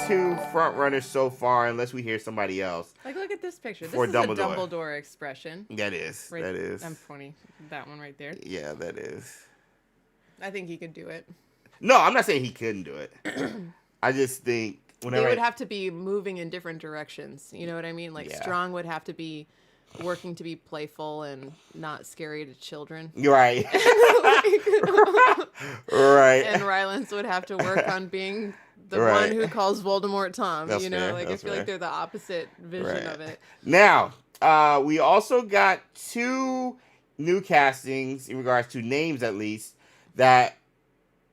two front runners so far, unless we hear somebody else. Like, look at this picture. This for is Dumbledore. a Dumbledore expression. That is. I'm pointing that one right there. Yeah, that is. I think he could do it. No, I'm not saying he couldn't do it. I just think they would have to be moving in different directions. You know what I mean? Like Strong would have to be working to be playful and not scary to children. Right. Right. And Rylance would have to work on being the one who calls Voldemort Tom. That's you know, fair. like I feel like they're the opposite vision of it. Now, we also got two new castings in regards to names, at least, that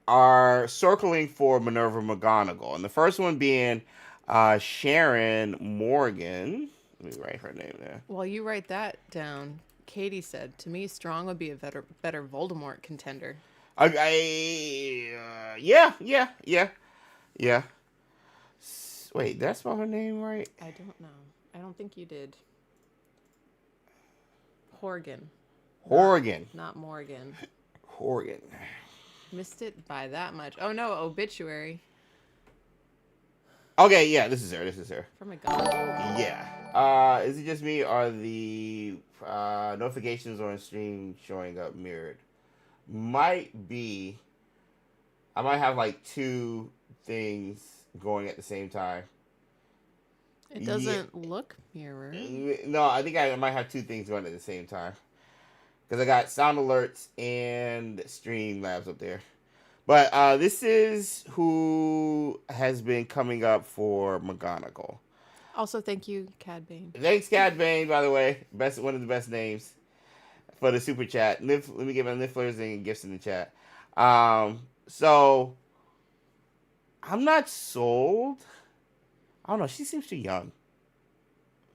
are circling for Minerva McGonagall. And the first one being Sharon Morgan. Let me write her name there. While you write that down, Katie said, to me, Strong would be a better Voldemort contender. Yeah. Wait, did I spell her name right? I don't know. I don't think you did. Horgan. Not Morgan. Horgan. Missed it by that much. Oh, no, Obituary. Okay, yeah, this is her. From McGonagall. Yeah. Is it just me, or are the notifications on stream showing up mirrored? Might be. I might have like two things going at the same time. It doesn't look mirrored. No, I think I might have two things going at the same time. Because I got sound alerts and Streamlabs up there. But this is who has been coming up for McGonagall. Also, thank you, Cad Bane. Thanks, Cad Bane, by the way. One of the best names for the super chat. Let me give my Nifflers and gifts in the chat. So, I'm not sold. I don't know. She seems too young.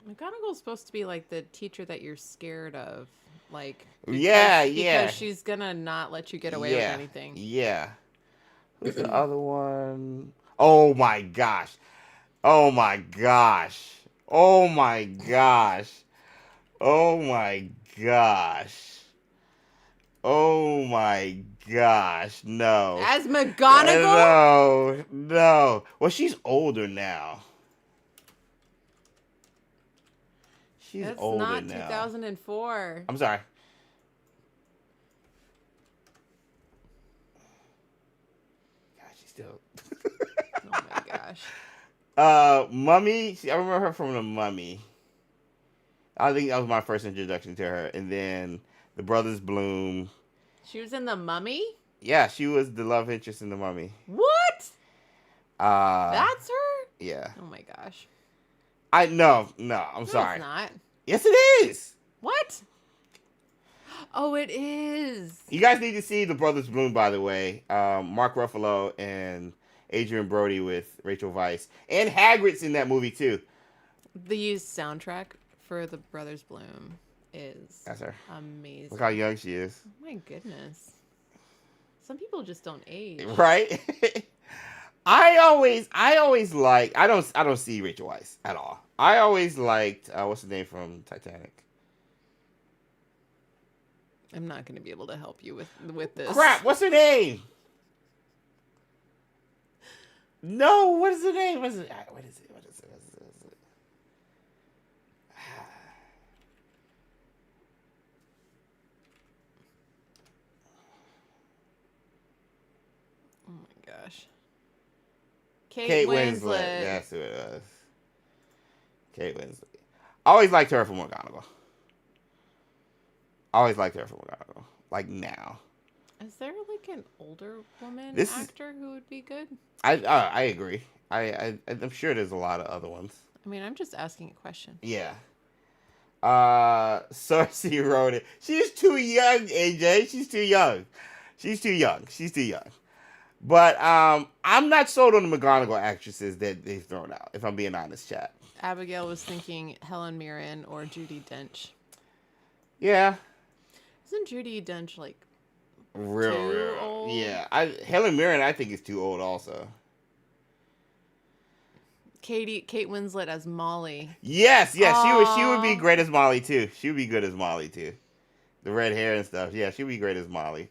McGonagall's supposed to be like the teacher that you're scared of. Like, because she's gonna not let you get away with anything. Yeah. Who's the other one? Oh my gosh. Oh my gosh. No. As McGonagall? No. Well, she's older now. That's not 2004. I'm sorry. God, she's still. Oh my gosh. Mummy. I remember her from The Mummy. I think that was my first introduction to her, and then The Brothers Bloom. She was in The Mummy? Yeah, she was the love interest in The Mummy. What? That's her? Yeah. Oh my gosh. No, I'm sorry. It's not. Yes, it is. What? Oh, it is. You guys need to see The Brothers Bloom, by the way. Mark Ruffalo and Adrian Brody with Rachel Weisz. And Hagrid's in that movie, too. The soundtrack for The Brothers Bloom is That's her. Amazing. Look how young she is. Oh my goodness. Some people just don't age. Right? I always like, I don't see Rachel Weisz at all. I always liked what's the name from Titanic? I'm not going to be able to help you with this. Crap, what's her name? No, what is the name? What is it? What is it? What is it? What is it? What is it? Oh my gosh. Kate Winslet. That's who it was. Kate Winslet. I always liked her from McGonagall. Like now. Is there like an older woman This actor who would be good? I agree. I'm sure there's a lot of other ones. I mean, I'm just asking a question. Yeah. Cersei wrote it. She's too young, AJ. She's too young. But I'm not sold on the McGonagall actresses that they've thrown out, if I'm being honest, chat. Abigail was thinking Helen Mirren or Judi Dench. Yeah. Isn't Judi Dench like Real old? Yeah. Helen Mirren I think is too old also. Kate Winslet as Molly. Yes, she would be great as Molly too. She would be good as Molly too. The red hair and stuff. Yeah, she'd be great as Molly.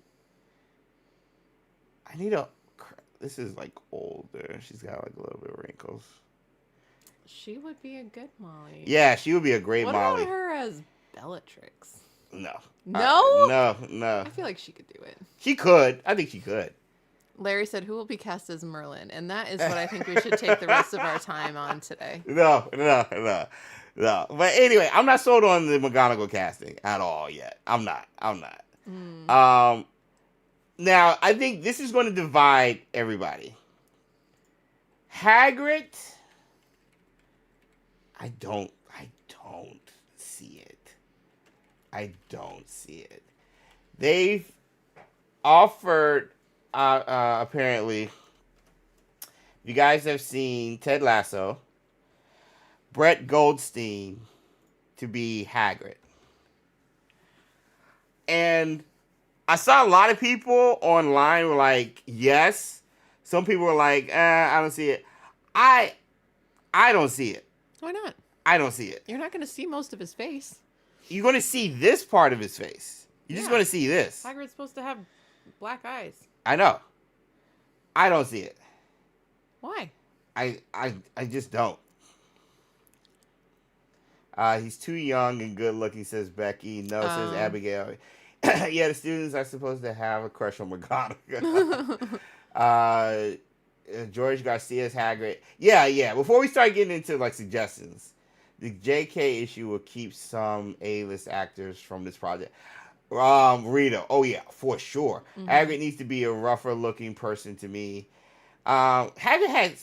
This is like older. She's got like a little bit of wrinkles. She would be a good Molly. Yeah, she would be a great Molly. What about her as Bellatrix? No. No? No. I feel like she could do it. She could. I think she could. Larry said, who will be cast as Merlin? And that is what I think we should take the rest of our time on today. No. But anyway, I'm not sold on the McGonagall casting at all yet. I'm not. Now, I think this is going to divide everybody. Hagrid, I don't see it. They've offered, apparently, if you guys have seen Ted Lasso, Brett Goldstein to be Hagrid. And I saw a lot of people online were like, yes. Some people were like, I don't see it. I don't see it. Why not? I don't see it. You're not going to see most of his face. You're going to see this part of his face. You're just going to see this. Hagrid's supposed to have black eyes. I know. I don't see it. Why? I just don't. He's too young and good looking, says Becky. No, says Abigail. Yeah, the students are supposed to have a crush on McGonagall. George Garcia's Hagrid. Yeah. Before we start getting into like suggestions, the JK issue will keep some A-list actors from this project. Rita. Oh yeah, for sure. Mm-hmm. Hagrid needs to be a rougher looking person to me. Hagrid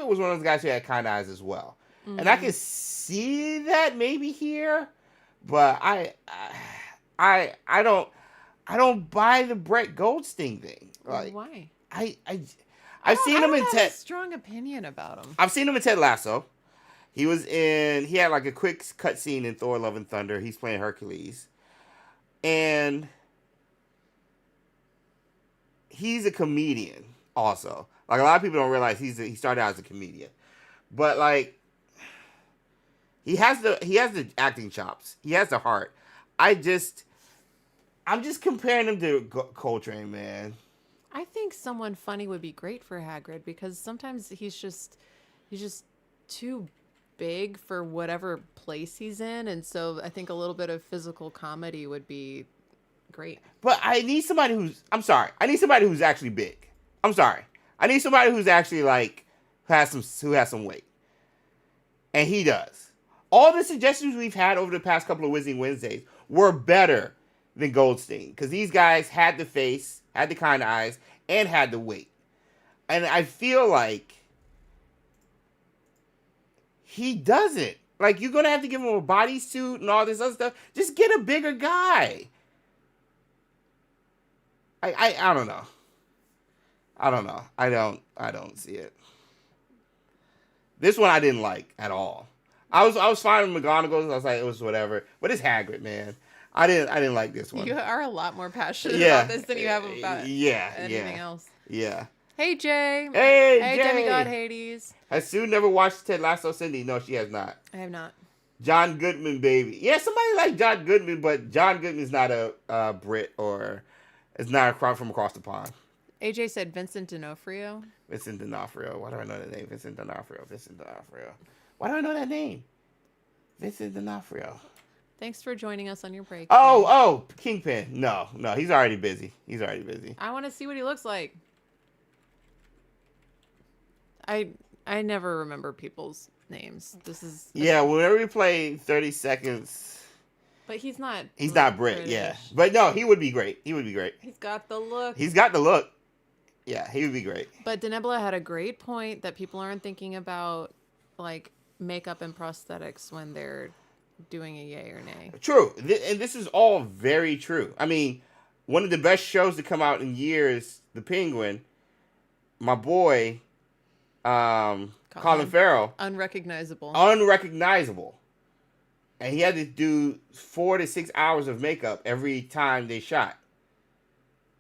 was one of those guys who had kind eyes as well, and I can see that maybe here, but I don't buy the Brett Goldstein thing. Like, why? I've seen him in Ted. I have a strong opinion about him. I've seen him in Ted Lasso. He had like a quick cut scene in Thor: Love and Thunder. He's playing Hercules. And he's a comedian also. Like, a lot of people don't realize he started out as a comedian. But like, he has the acting chops. He has the heart. I'm just comparing him to Coltrane, man. I think someone funny would be great for Hagrid because sometimes he's just too big for whatever place he's in, and so I think a little bit of physical comedy would be great. But I need somebody who's actually big. I'm sorry. I need somebody who's actually like who has some weight. And he does. All the suggestions we've had over the past couple of Whizzing Wednesdays were better than Goldstein, because these guys had the face, had the kind of eyes, and had the weight. And I feel like he doesn't. Like, you're going to have to give him a bodysuit and all this other stuff. Just get a bigger guy. I don't know. I don't see it. This one I didn't like at all. I was fine with McGonagall. I was like, it was whatever. But it's Hagrid, man. I didn't like this one. You are a lot more passionate about this than you have about anything else. Yeah. Hey, Jay. Hey, Jay. Demigod Hades. Has Sue never watched Ted Lasso, Cindy? No, she has not. I have not. John Goodman, baby. Yeah, somebody like John Goodman, but John Goodman's not a Brit or is not from across the pond. AJ said Vincent D'Onofrio. Vincent D'Onofrio. Why do I know that name? Vincent D'Onofrio. Vincent D'Onofrio. Why do I know that name? Vincent D'Onofrio. Thanks for joining us on your break. Oh, Kingpin. No, he's already busy. I want to see what he looks like. I never remember people's names. Yeah, whenever we play 30 Seconds. But he's not. He's not Brit, yeah. But no, he would be great. He's got the look. Yeah, he would be great. But Denebla had a great point that people aren't thinking about, like, makeup and prosthetics when they're doing a yay or nay. True. And this is all very true. I mean, one of the best shows to come out in years, The Penguin, my boy, Colin Farrell. Unrecognizable. And he had to do 4 to 6 hours of makeup every time they shot.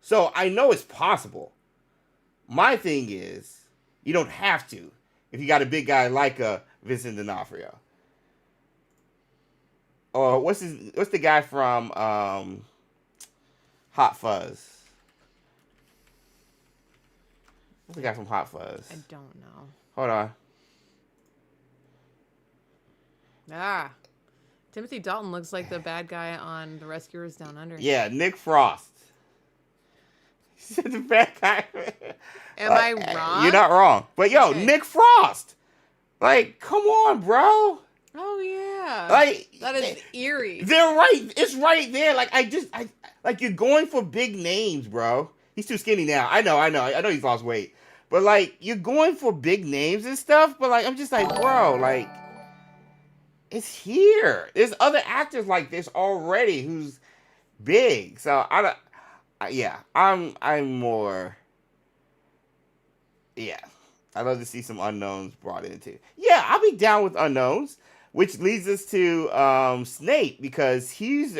So I know it's possible. My thing is, you don't have to if you got a big guy like Vincent D'Onofrio. Or what's the guy from Hot Fuzz? What's the guy from Hot Fuzz? I don't know. Hold on. Timothy Dalton looks like the bad guy on The Rescuers Down Under. Yeah, Nick Frost. He said the bad guy. Am I wrong? You're not wrong. But yo, okay. Nick Frost. Like, come on, bro. Oh yeah. Like that is eerie. They're right. It's right there. Like I like you're going for big names, bro. He's too skinny now. I know he's lost weight. But like you're going for big names and stuff, but like I'm just like, bro, like it's here. There's other actors like this already who's big. So I'm more. Yeah, I'd love to see some unknowns brought into. Yeah, I'll be down with unknowns, which leads us to Snape because he's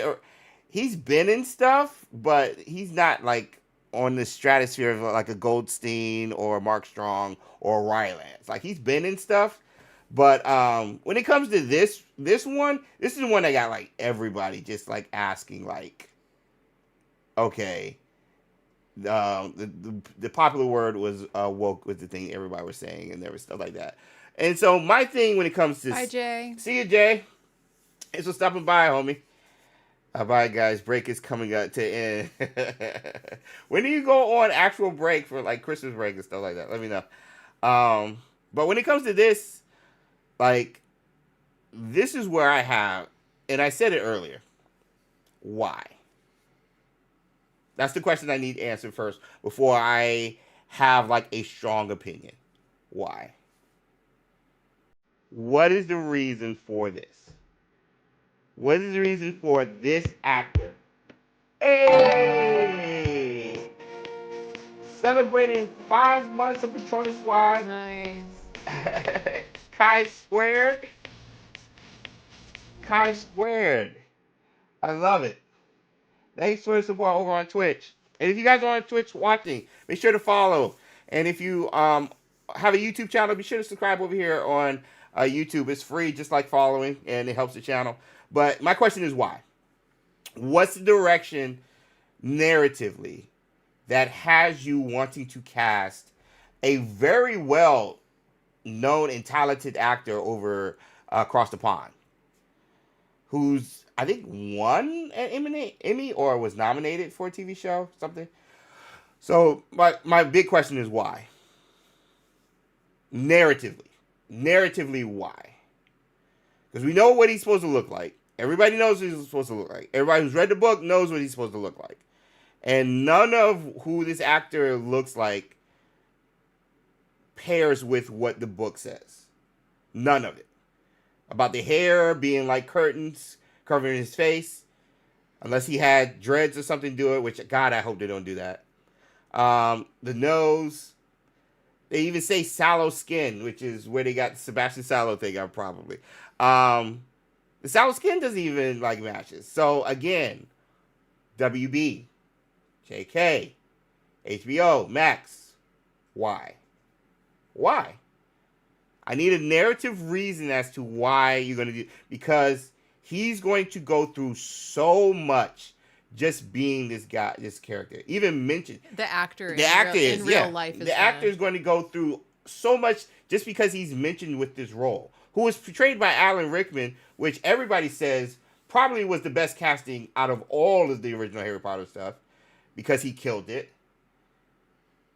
been in stuff, but he's not like on the stratosphere of like a Goldstein or a Mark Strong or a Rylance. Like he's been in stuff, but when it comes to this one, this is the one that got like everybody just like asking like, okay. The popular word was woke was the thing everybody was saying, and there was stuff like that. And so my thing when it comes to Hi Jay, see you Jay, thanks for stopping by, homie. Bye guys, break is coming up to end. When do you go on actual break for like Christmas break and stuff like that? Let me know. But when it comes to this, like this is where I have, and I said it earlier. Why? That's the question I need answered first before I have like a strong opinion. Why? What is the reason for this? What is the reason for this actor? Hey! Celebrating 5 months of Patronus Squad. Nice. Chi Squared. I love it. Thanks for the support over on Twitch. And if you guys are on Twitch watching, make sure to follow. And if you have a YouTube channel, be sure to subscribe over here on YouTube. It's free, just like following, and it helps the channel. But my question is why? What's the direction narratively that has you wanting to cast a very well known and talented actor over across the pond who's I think won an Emmy or was nominated for a TV show, something. So my big question is why? Narratively why? Because we know what he's supposed to look like. Everybody knows what he's supposed to look like. Everybody who's read the book knows what he's supposed to look like. And none of who this actor looks like pairs with what the book says. None of it. About the hair being like curtains covering his face. Unless he had dreads or something to do it, which, God, I hope they don't do that. The nose. They even say sallow skin, which is where they got the Sebastian Sallow thing out, probably. The sallow skin doesn't even, like, matches. So, again, WB, JK, HBO, Max. Why? Why? I need a narrative reason as to why you're going to do, because he's going to go through so much just being this guy, this character. Even mentioned The actor in real life is the actor is going to go through so much just because he's mentioned with this role. Who was portrayed by Alan Rickman, which everybody says probably was the best casting out of all of the original Harry Potter stuff because he killed it.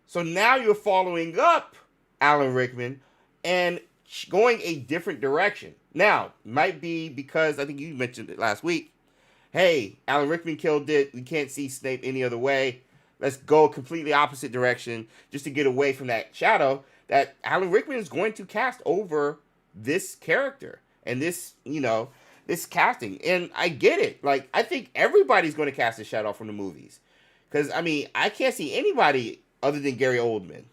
So now you're following up Alan Rickman and going a different direction. Now, might be because I think you mentioned it last week. Hey, Alan Rickman killed it. We can't see Snape any other way. Let's go a completely opposite direction just to get away from that shadow that Alan Rickman is going to cast over this character and this, this casting. And I get it. Like, I think everybody's going to cast a shadow from the movies. Because, I can't see anybody other than Gary Oldman,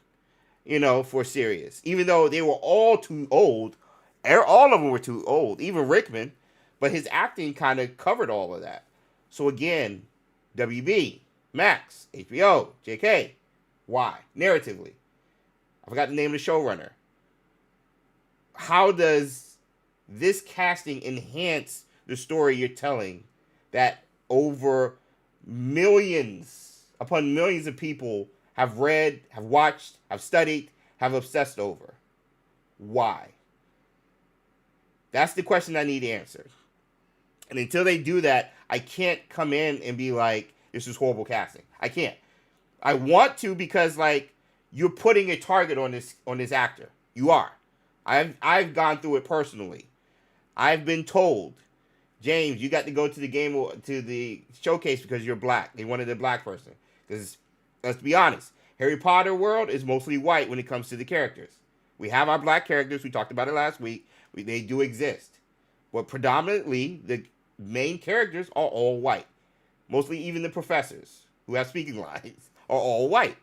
for Sirius. Even though they were all too old. All of them were too old. Even Rickman. But his acting kind of covered all of that. So again, WB, Max, HBO, JK. Why? Narratively. I forgot the name of the showrunner. How does this casting enhance the story you're telling that over millions upon millions of people have read, have watched, have studied, have obsessed over? Why? That's the question I need answered. And until they do that, I can't come in and be like, this is horrible casting. I can't. I want to because, you're putting a target on this actor. You are. I've gone through it personally. I've been told, James, you got to go to the showcase because you're black. They wanted a black person. Because, let's be honest, Harry Potter world is mostly white when it comes to the characters. We have our black characters. We talked about it last week. They do exist. But predominantly, the main characters are all white. Mostly even the professors who have speaking lines are all white.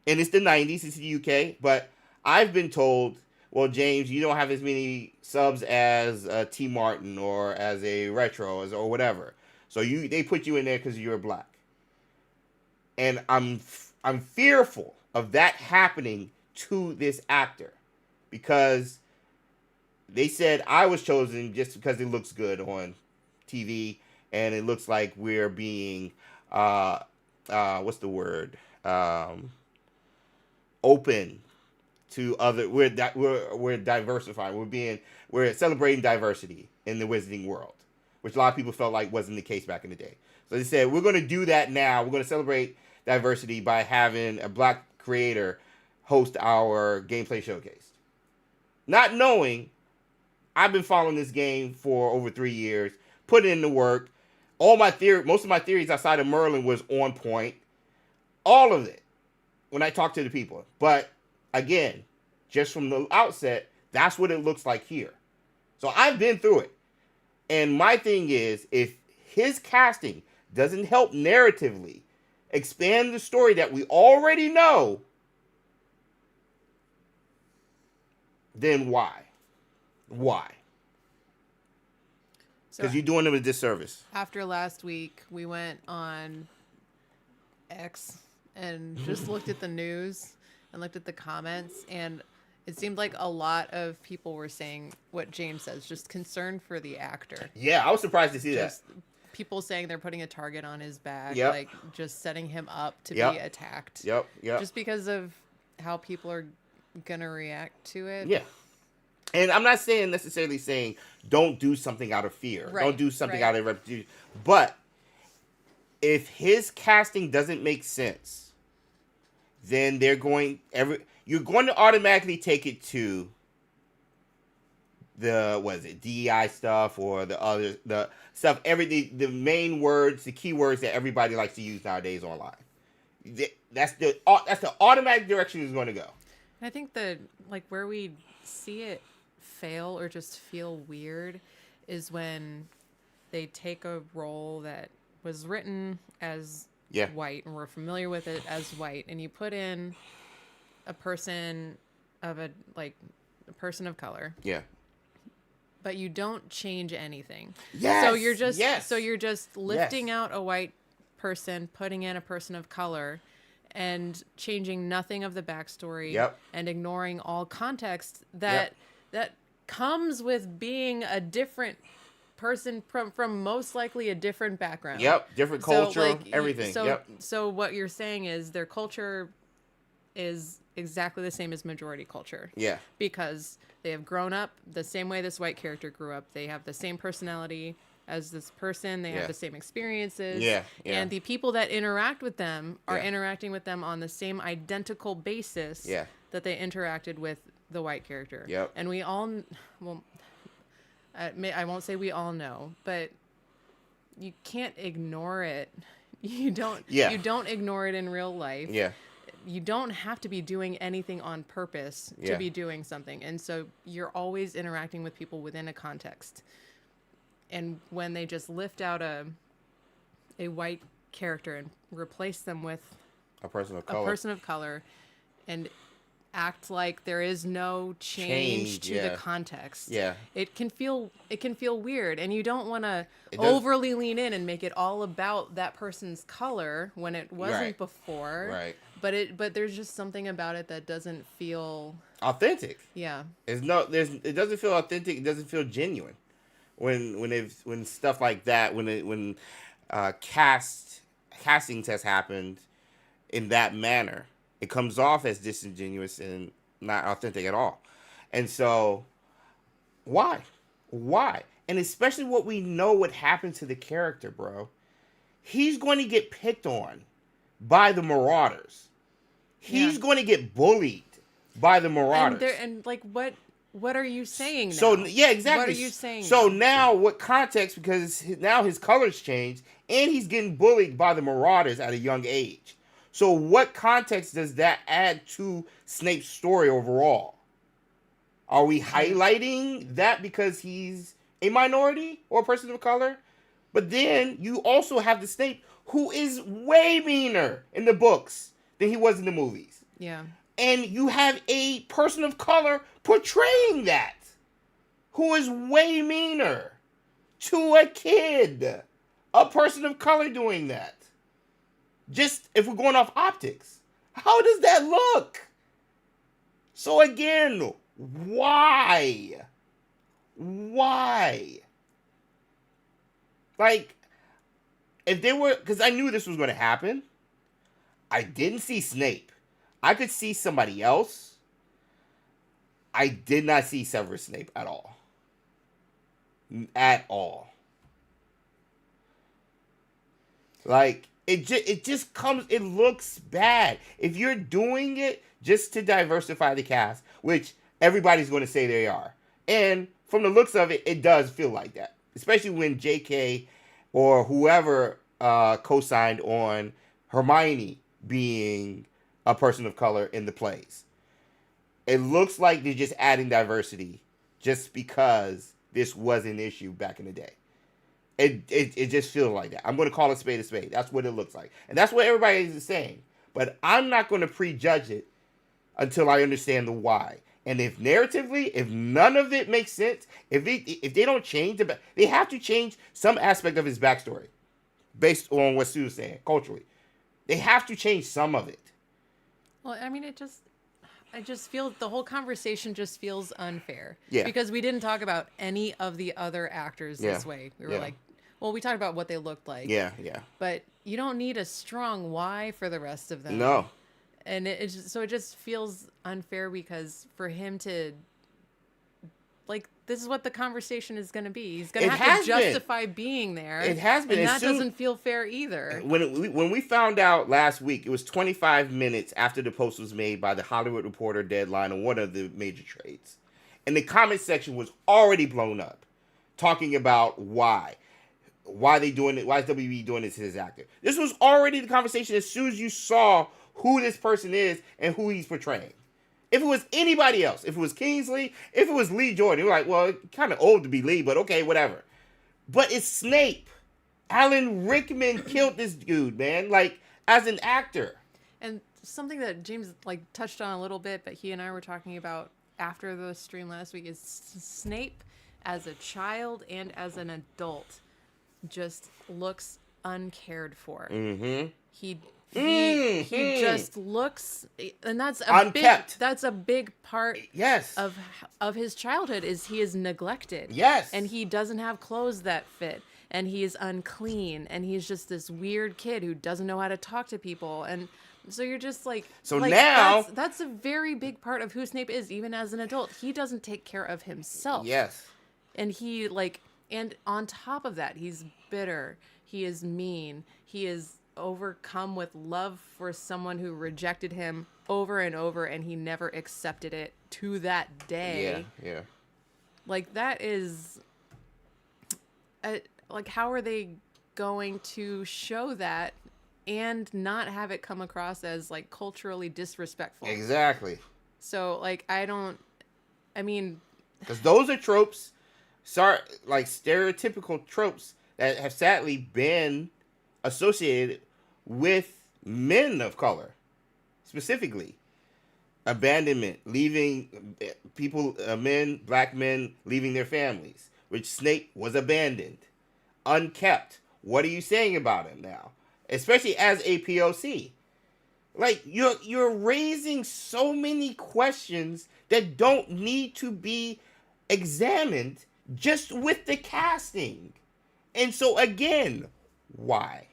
And it's the 90s, it's the UK, but I've been told, well, James, you don't have as many subs as T. Martin or as a Retro or whatever. So they put you in there because you're black. And I'm fearful of that happening to this actor because they said I was chosen just because it looks good on TV and it looks like we're being what's the word? Open to other. We're diversifying. We're celebrating diversity in the wizarding world, which a lot of people felt like wasn't the case back in the day. So they said we're going to do that now. We're going to celebrate diversity by having a black creator host our gameplay showcase. Not knowing, I've been following this game for over 3 years, put in the work. Most of my theories outside of Merlin was on point. All of it when I talked to the people. But again, just from the outset, that's what it looks like here. So I've been through it. And my thing is, if his casting doesn't help narratively expand the story that we already know, then why? Why? Because you're doing them a disservice. After last week, we went on X and just looked at the news and looked at the comments, and it seemed like a lot of people were saying what James says, just concern for the actor. Yeah, I was surprised to see that. People saying they're putting a target on his back, Yep. just setting him up to Yep. be attacked. Yep. Just because of how people are gonna react to it. Yeah. And I'm not necessarily saying don't do something out of fear. Right, Don't do something out of reputation. But if his casting doesn't make sense, then you're going to automatically take it to the DEI stuff or the stuff, the main words, the keywords that everybody likes to use nowadays online. That's the automatic direction it's going to go. And I think where we see it fail or just feel weird is when they take a role that was written as white and we're familiar with it as white, and you put in a person of a person of color. Yeah. But you don't change anything. Yes. So you're just lifting out a white person, putting in a person of color, and changing nothing of the backstory and ignoring all context that comes with being a different person from most likely a different background. Yep, different culture, everything. So, yep. So what you're saying is their culture is exactly the same as majority culture. Yeah. Because they have grown up the same way this white character grew up. They have the same personality as this person. They have the same experiences. Yeah. Yeah. And the people that interact with them are Yeah. interacting with them on the same identical basis that they interacted with the white character. Yep. And we all, well, I won't say we all know, but you can't ignore it. You don't ignore it in real life. Yeah. You don't have to be doing anything on purpose to be doing something. And so you're always interacting with people within a context. And when they just lift out a white character and replace them with a person of color and act like there is no change to the context. Yeah. It can feel weird, and you don't want to overly lean in and make it all about that person's color when it wasn't before. Right. But there's just something about it that doesn't feel authentic. Yeah. It doesn't feel authentic. It doesn't feel genuine. When stuff like that, when castings has happened in that manner, it comes off as disingenuous and not authentic at all. And so, why? And especially what we know what happened to the character, bro. He's going to get picked on by the Marauders. He's going to get bullied by the Marauders. And like, what are you saying now? So, yeah, exactly. What are you saying So now what context, because now his colors changed, and he's getting bullied by the Marauders at a young age. So what context does that add to Snape's story overall? Are we highlighting that because he's a minority or a person of color? But then you also have the Snape who is way meaner in the books than he was in the movies. Yeah. And you have a person of color portraying that, who is way meaner to a kid. A person of color doing that. Just if we're going off optics, how does that look? So again, why? Like, if they were, because I knew this was going to happen. I didn't see Snape. I could see somebody else. I did not see Severus Snape at all. At all. Like, it just comes, it looks bad. If you're doing it just to diversify the cast, which everybody's going to say they are. And from the looks of it, it does feel like that. Especially when JK or whoever co-signed on Hermione being a person of color in the plays. It looks like they're just adding diversity just because this was an issue back in the day. It just feels like that. I'm going to call it spade a spade. That's what it looks like. And that's what everybody is saying. But I'm not going to prejudge it until I understand the why. And if narratively, if none of it makes sense, if they don't change, they have to change some aspect of his backstory based on what Sue was saying, culturally. They have to change some of it. Well, I mean, I just feel the whole conversation just feels unfair. Yeah. Because we didn't talk about any of the other actors this way. We were like, well, we talked about what they looked like. Yeah. But you don't need a strong why for the rest of them. No. And it just feels unfair because for him to, like, this is what the conversation is going to be. He's going to have to justify being there. It has been. And that doesn't feel fair either. When we found out last week, it was 25 minutes after the post was made by the Hollywood Reporter deadline on one of the major trades. And the comment section was already blown up, talking about why they doing it, why is WB doing this to his actor. This was already the conversation as soon as you saw who this person is and who he's portraying. If it was anybody else, if it was Kingsley, if it was Lee Jordan, you're like, well, kind of old to be Lee, but okay, whatever. But it's Snape. Alan Rickman killed this dude, man, like, as an actor. And something that James, like, touched on a little bit, but he and I were talking about after the stream last week is Snape as a child and as an adult just looks uncared for. Mm-hmm. He he just looks, and Unkept. that's a big part Yes. of his childhood is he is neglected. Yes. And he doesn't have clothes that fit, and he is unclean, and he's just this weird kid who doesn't know how to talk to people. And so you're just like, so now that's a very big part of who Snape is, even as an adult. He doesn't take care of himself. Yes. And he and on top of that, he's bitter. He is mean. He is overcome with love for someone who rejected him over and over, and he never accepted it to that day. Yeah. Like, that is like, how are they going to show that and not have it come across as like culturally disrespectful? Exactly. So like, because those are tropes, like stereotypical tropes that have sadly been associated with men of color, specifically abandonment, leaving people, black men leaving their families, which Snape was abandoned, unkept. What are you saying about him now, especially as a POC? Like, you're raising so many questions that don't need to be examined just with the casting. And so again, why?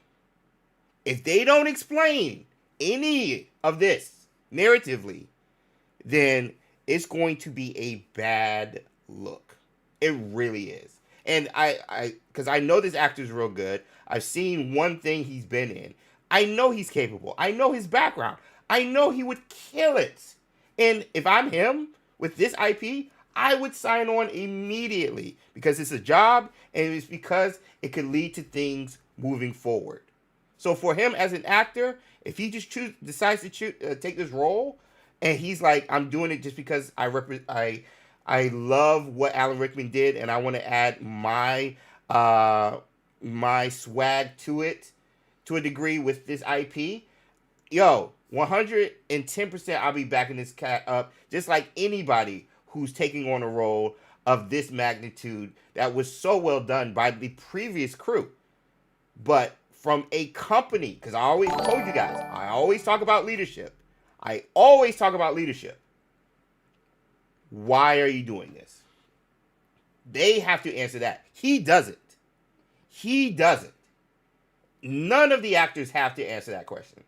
If they don't explain any of this narratively, then it's going to be a bad look. It really is. And because I know this actor's real good. I've seen one thing he's been in. I know he's capable. I know his background. I know he would kill it. And if I'm him with this IP, I would sign on immediately because it's a job and it's because it could lead to things moving forward. So for him as an actor, if he just decides to take this role, and he's like, I'm doing it just because I love what Alan Rickman did, and I want to add my swag to it to a degree with this IP. Yo, 110%, I'll be backing this cat up, just like anybody who's taking on a role of this magnitude that was so well done by the previous crew. But from a company, because I always told you guys, I always talk about leadership. Why are you doing this? They have to answer that. He doesn't. None of the actors have to answer that question.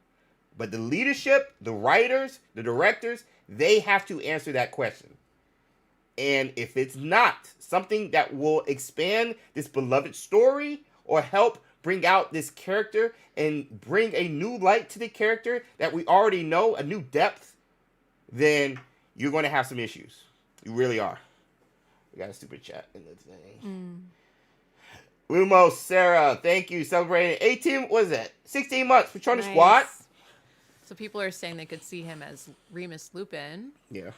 But the leadership, the writers, the directors, they have to answer that question. And if it's not something that will expand this beloved story or help bring out this character and bring a new light to the character that we already know, a new depth, then you're going to have some issues. You really are. We got a stupid chat in the thing. Umo, Sarah, thank you. Celebrating 18, what is that? 16 months. Patronus Squad. So people are saying they could see him as Remus Lupin. Yeah.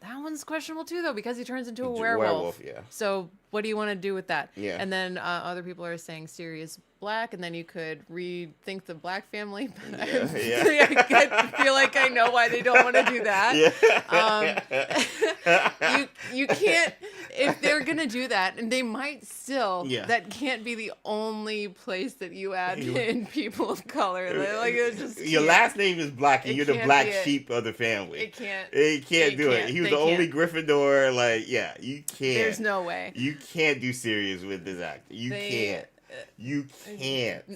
That one's questionable too, though, because he turns into a werewolf. Yeah. So what do you want to do with that? Yeah. And then other people are saying Sirius Black, and then you could rethink the Black family. Yeah. I feel like I know why they don't want to do that. Yeah. You can't, if they're gonna do that, and they might still. Yeah. That can't be the only place that you add in people of color. Like, it just your last name is Black, and you're the black sheep of the family. It can't. It can't do it. He was the only Gryffindor. Like, yeah, you can't. There's no way. You can't do Sirius with this actor. You can't.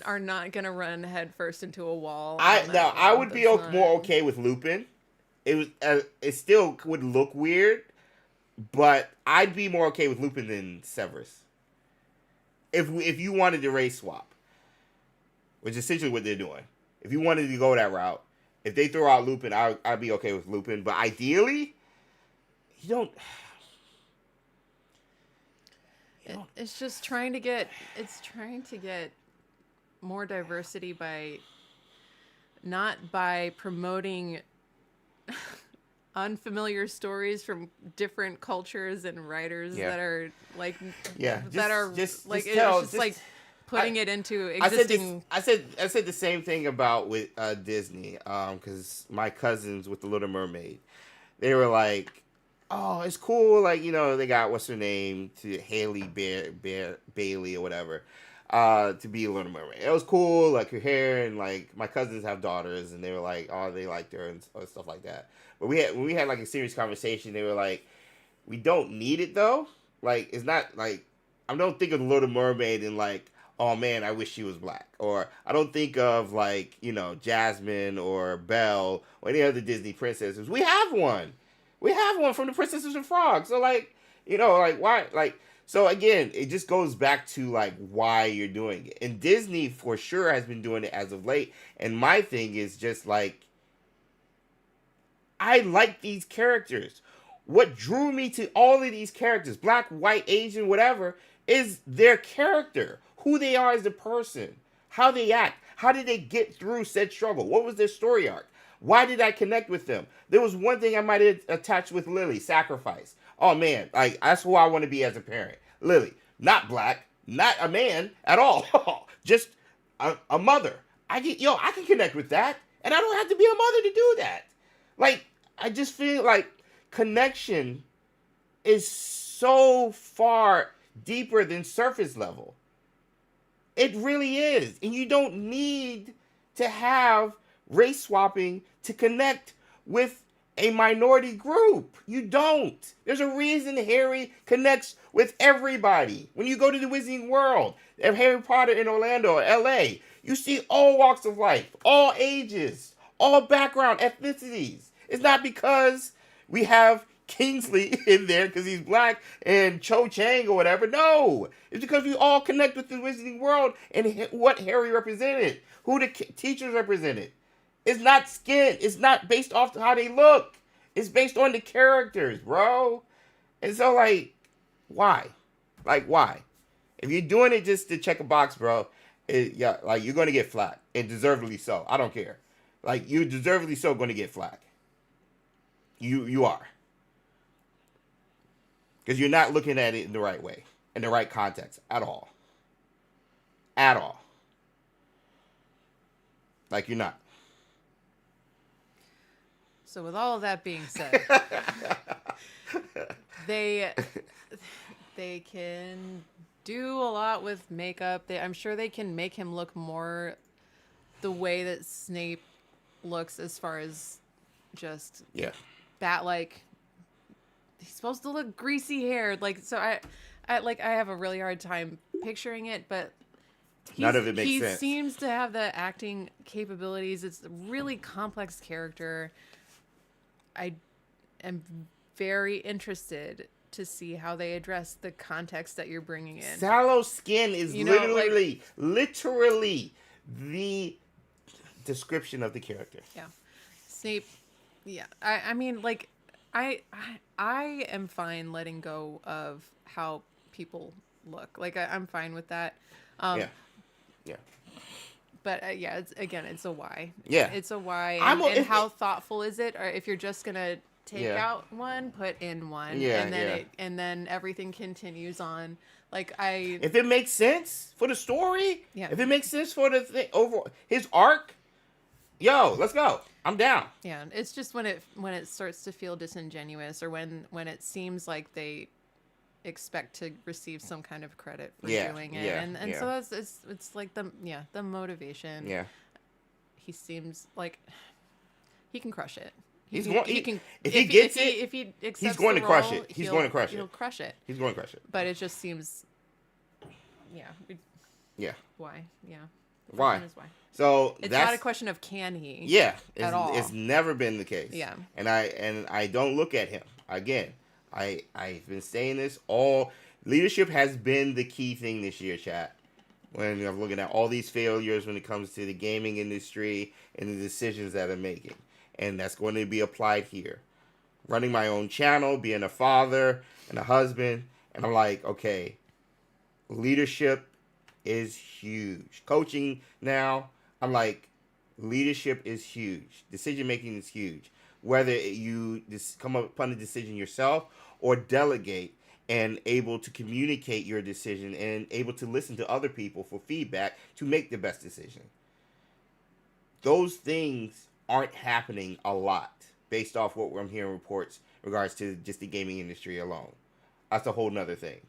Are not gonna run headfirst into a wall. I would be more okay with Lupin. It still would look weird, but I'd be more okay with Lupin than Severus. If you wanted to race swap, which is essentially what they're doing. If you wanted to go that route, if they throw out Lupin, I'd be okay with Lupin. But ideally, you don't. It's just trying to get more diversity not by promoting unfamiliar stories from different cultures and writers that are like putting it into existing. I said the same thing about with Disney because my cousins with the Little Mermaid, they were like, oh, it's cool. Like, they got, what's her name, to Haley Bailey or whatever. to be a Little Mermaid. It was cool, like her hair, and like my cousins have daughters, and they were like, oh, they liked her and stuff like that. But when we had like a serious conversation, they were like, we don't need it though. Like it's not like I don't think of the Little Mermaid and like, oh man, I wish she was black, or I don't think of like Jasmine or Belle or any other Disney princesses. We have one. We have one from the Princesses and Frog. So like like why like. So again, it just goes back to like why you're doing it. And Disney for sure has been doing it as of late. And my thing is just like I like these characters. What drew me to all of these characters, black, white, Asian, whatever, is their character, who they are as a person, how they act, how did they get through said struggle, what was their story arc, why did I connect with them? There was one thing I might have attached with Lily, sacrifice. Oh man, like that's who I want to be as a parent. Lily, not black, not a man at all, just a mother. I can connect with that, and I don't have to be a mother to do that. Like I just feel like connection is so far deeper than surface level. It really is, and you don't need to have race swapping to connect with a minority group. You don't. There's a reason Harry connects with everybody. When you go to the Wizarding World of Harry Potter in Orlando or LA, you see all walks of life, all ages, all background, ethnicities. It's not because we have Kingsley in there because he's black and Cho Chang or whatever. No. It's because we all connect with the Wizarding World and what Harry represented, who the teachers represented. It's not skin. It's not based off how they look. It's based on the characters, bro. And so, like, why? Like, why? If you're doing it just to check a box, bro, like, you're going to get flack. And deservedly so. I don't care. Like, you're deservedly so going to get flack. You are. Because you're not looking at it in the right way. In the right context. At all. At all. Like, you're not. So with all of that being said, they can do a lot with makeup. I'm sure they can make him look more the way that Snape looks as far as just bat-like. He's supposed to look greasy haired. Like, so I have a really hard time picturing it, but none of it makes sense. He seems to have the acting capabilities. It's a really complex character. I am very interested to see how they address the context that you're bringing in. Sallow skin is literally the description of the character. Yeah. Snape, yeah. I mean, like, I am fine letting go of how people look. Like, I'm fine with that. Yeah. But it's a why. Yeah, it's a why. And how thoughtful is it? Or if you're just gonna take out one, put in one, and then everything continues on. Like if it makes sense for the story, if it makes sense for the thing over his arc, let's go. I'm down. Yeah, it's just when it starts to feel disingenuous, or when it seems like they expect to receive some kind of credit for doing it, and so it's like the motivation. Yeah, he seems like he can crush it. If he accepts he's going the to crush role, it. He's going to crush it. He'll crush it. He's going to crush it. But it just seems, why? Yeah. Why? Why? So it's not a question of can he? Yeah, at all. It's never been the case. Yeah. And I don't look at him again. I've been saying this leadership has been the key thing this year, chat. When I'm looking at all these failures when it comes to the gaming industry and the decisions that I'm making. And that's going to be applied here. Running my own channel, being a father and a husband. And I'm like, okay, leadership is huge. Coaching now, I'm like, leadership is huge. Decision making is huge. Whether you just come up upon a decision yourself or delegate and able to communicate your decision and able to listen to other people for feedback to make the best decision. Those things aren't happening a lot based off what I'm hearing reports in regards to just the gaming industry alone. That's a whole nother thing.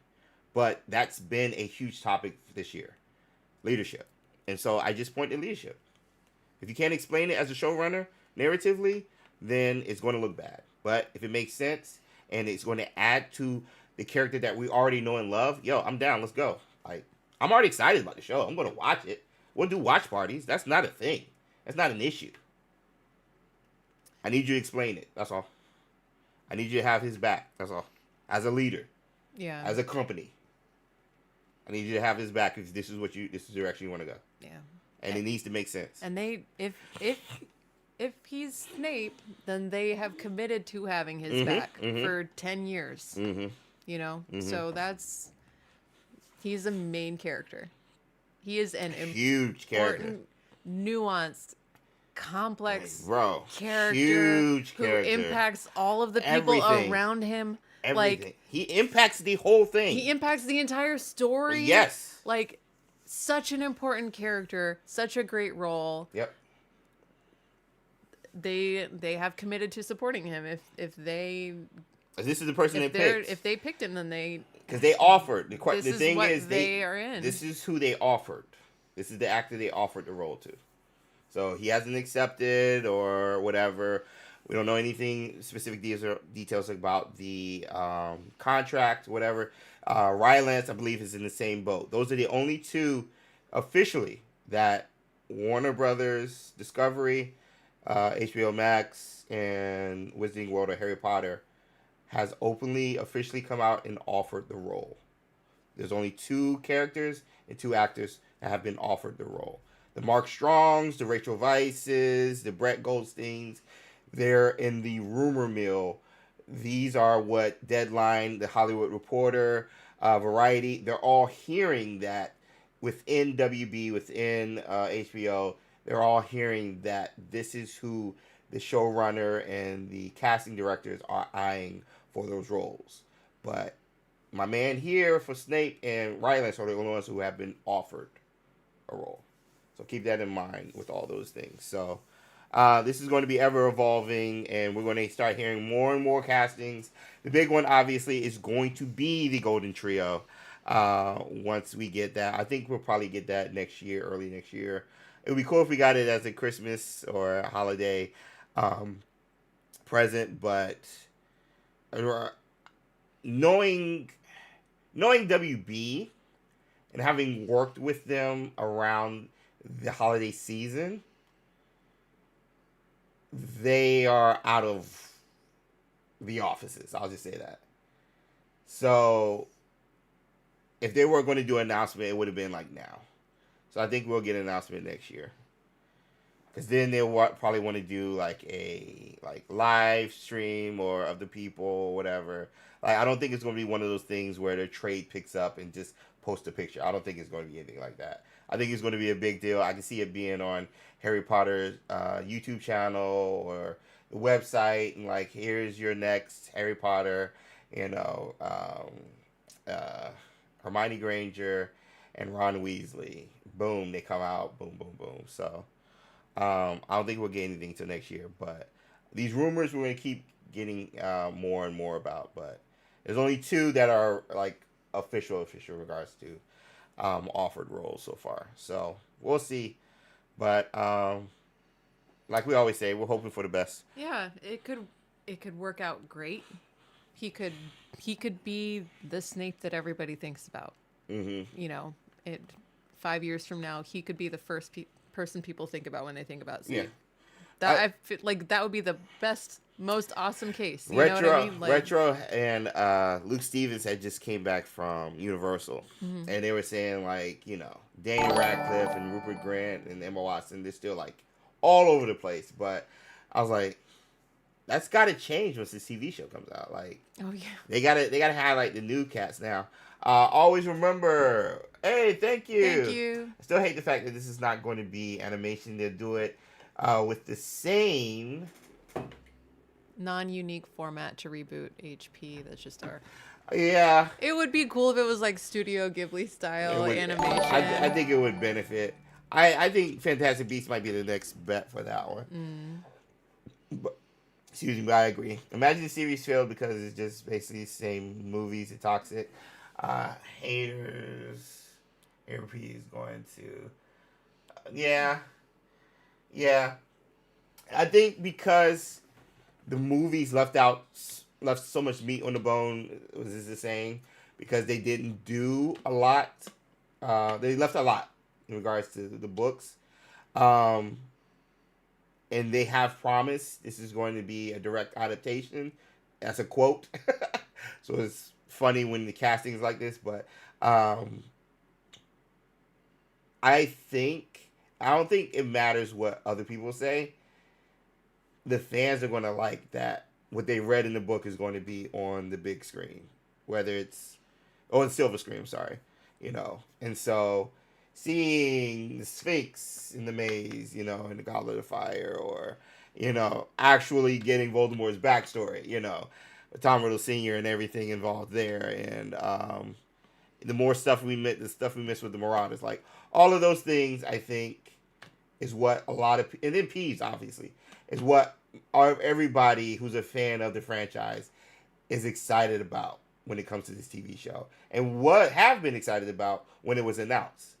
But that's been a huge topic this year. leadership. And so I just point to leadership. If you can't explain it as a showrunner narratively, then it's going to look bad. But if it makes sense and it's going to add to the character that we already know and love, yo, I'm down. Let's go. Like, I'm already excited about the show. I'm going to watch it. We'll do watch parties. That's not a thing. That's not an issue. I need you to explain it. That's all. I need you to have his back. That's all. As a leader. Yeah. As a company. I need you to have his back if this is the direction you want to go. Yeah. And it needs to make sense. And if he's Snape, then they have committed to having his back for 10 years. You know? So he's a main character. He is an huge character. Nuanced, complex character huge who character. Impacts all of the people around him. Everything. Like, he impacts the whole thing. He impacts the entire story. Yes. Like, such an important character, such a great role. Yep. They have committed to supporting him. If this is the person they picked. If they picked him, then because they offered. The this thing what is they are in. This is who they offered. This is the actor they offered the role to. So he hasn't accepted or whatever. We don't know anything specific details about the contract, whatever. Rylance, I believe, is in the same boat. Those are the only two officially that Warner Brothers, Discovery, HBO Max, and Wizarding World of Harry Potter has openly, officially come out and offered the role. There's only 2 characters and 2 actors that have been offered the role. The Mark Strongs, the Rachel Weisz's, the Brett Goldsteins, they're in the rumor mill. These are what Deadline, The Hollywood Reporter, Variety, they're all hearing that within WB, within HBO, they're all hearing that this is who the showrunner and the casting directors are eyeing for those roles. But my man here for Snape and Rylance are the only ones who have been offered a role. So keep that in mind with all those things. So this is going to be ever evolving, and we're going to start hearing more and more castings. The big one, obviously, is going to be the Golden Trio. Once we get that, I think we'll probably get that next year, early next year. It would be cool if we got it as a Christmas or a holiday present, but knowing WB and having worked with them around the holiday season, they are out of the offices. I'll just say that. So if they were going to do an announcement, it would have been like now. So I think we'll get an announcement next year. Because then they'll probably want to do like a live stream or of the people or whatever. Like, I don't think it's going to be one of those things where the trade picks up and just post a picture. I don't think it's going to be anything like that. I think it's going to be a big deal. I can see it being on Harry Potter's YouTube channel or the website. And like, here's your next Harry Potter, Hermione Granger and Ron Weasley. Boom, they come out. Boom, boom, boom. So I don't think we'll get anything until next year. But these rumors we're going to keep getting more and more about. But there's only 2 that are like official regards to offered roles so far. So we'll see. But like we always say, we're hoping for the best. Yeah, it could work out great. He could be the Snape that everybody thinks about. Mm-hmm. You know, 5 years from now, he could be the first person people think about when they think about Snape. Yeah. I feel like that would be the best, most awesome case. You know what I mean? Like, Retro and Luke Stevens had just came back from Universal, and they were saying like, you know, Daniel Radcliffe and Rupert Grint and Emma Watson, they're still like all over the place. But I was like, that's got to change once the TV show comes out. Like, oh yeah, they gotta highlight the new cats now. Always remember, hey, thank you. Thank you. I still hate the fact that this is not going to be animation. They'll do it with the same non-unique format to reboot HP. That's just our. Yeah. It would be cool if it was like Studio Ghibli style animation. I think it would benefit. I think Fantastic Beasts might be the next bet for that one. But, excuse me, but I agree. Imagine the series failed because it's just basically the same movies. It's toxic. Haters Harry P is going to. Yeah, yeah. I think because the movies left so much meat on the bone. Was this the saying? Because they didn't do a lot. They left a lot in regards to the books. Um, and they have promised this is going to be a direct adaptation. That's a quote. So it's funny when the casting is like this, but I don't think it matters what other people say. The fans are going to like that. What they read in the book is going to be on the big screen, whether it's on silver screen. I'm sorry, and so seeing the Sphinx in the maze, in the Goblet of Fire, or actually getting Voldemort's backstory, Tom Riddle Sr. and everything involved there, and the more stuff the stuff we miss with the Marauders, like all of those things, I think is what a lot of, and then Peeves obviously is what everybody who's a fan of the franchise is excited about when it comes to this TV show, and what have been excited about when it was announced.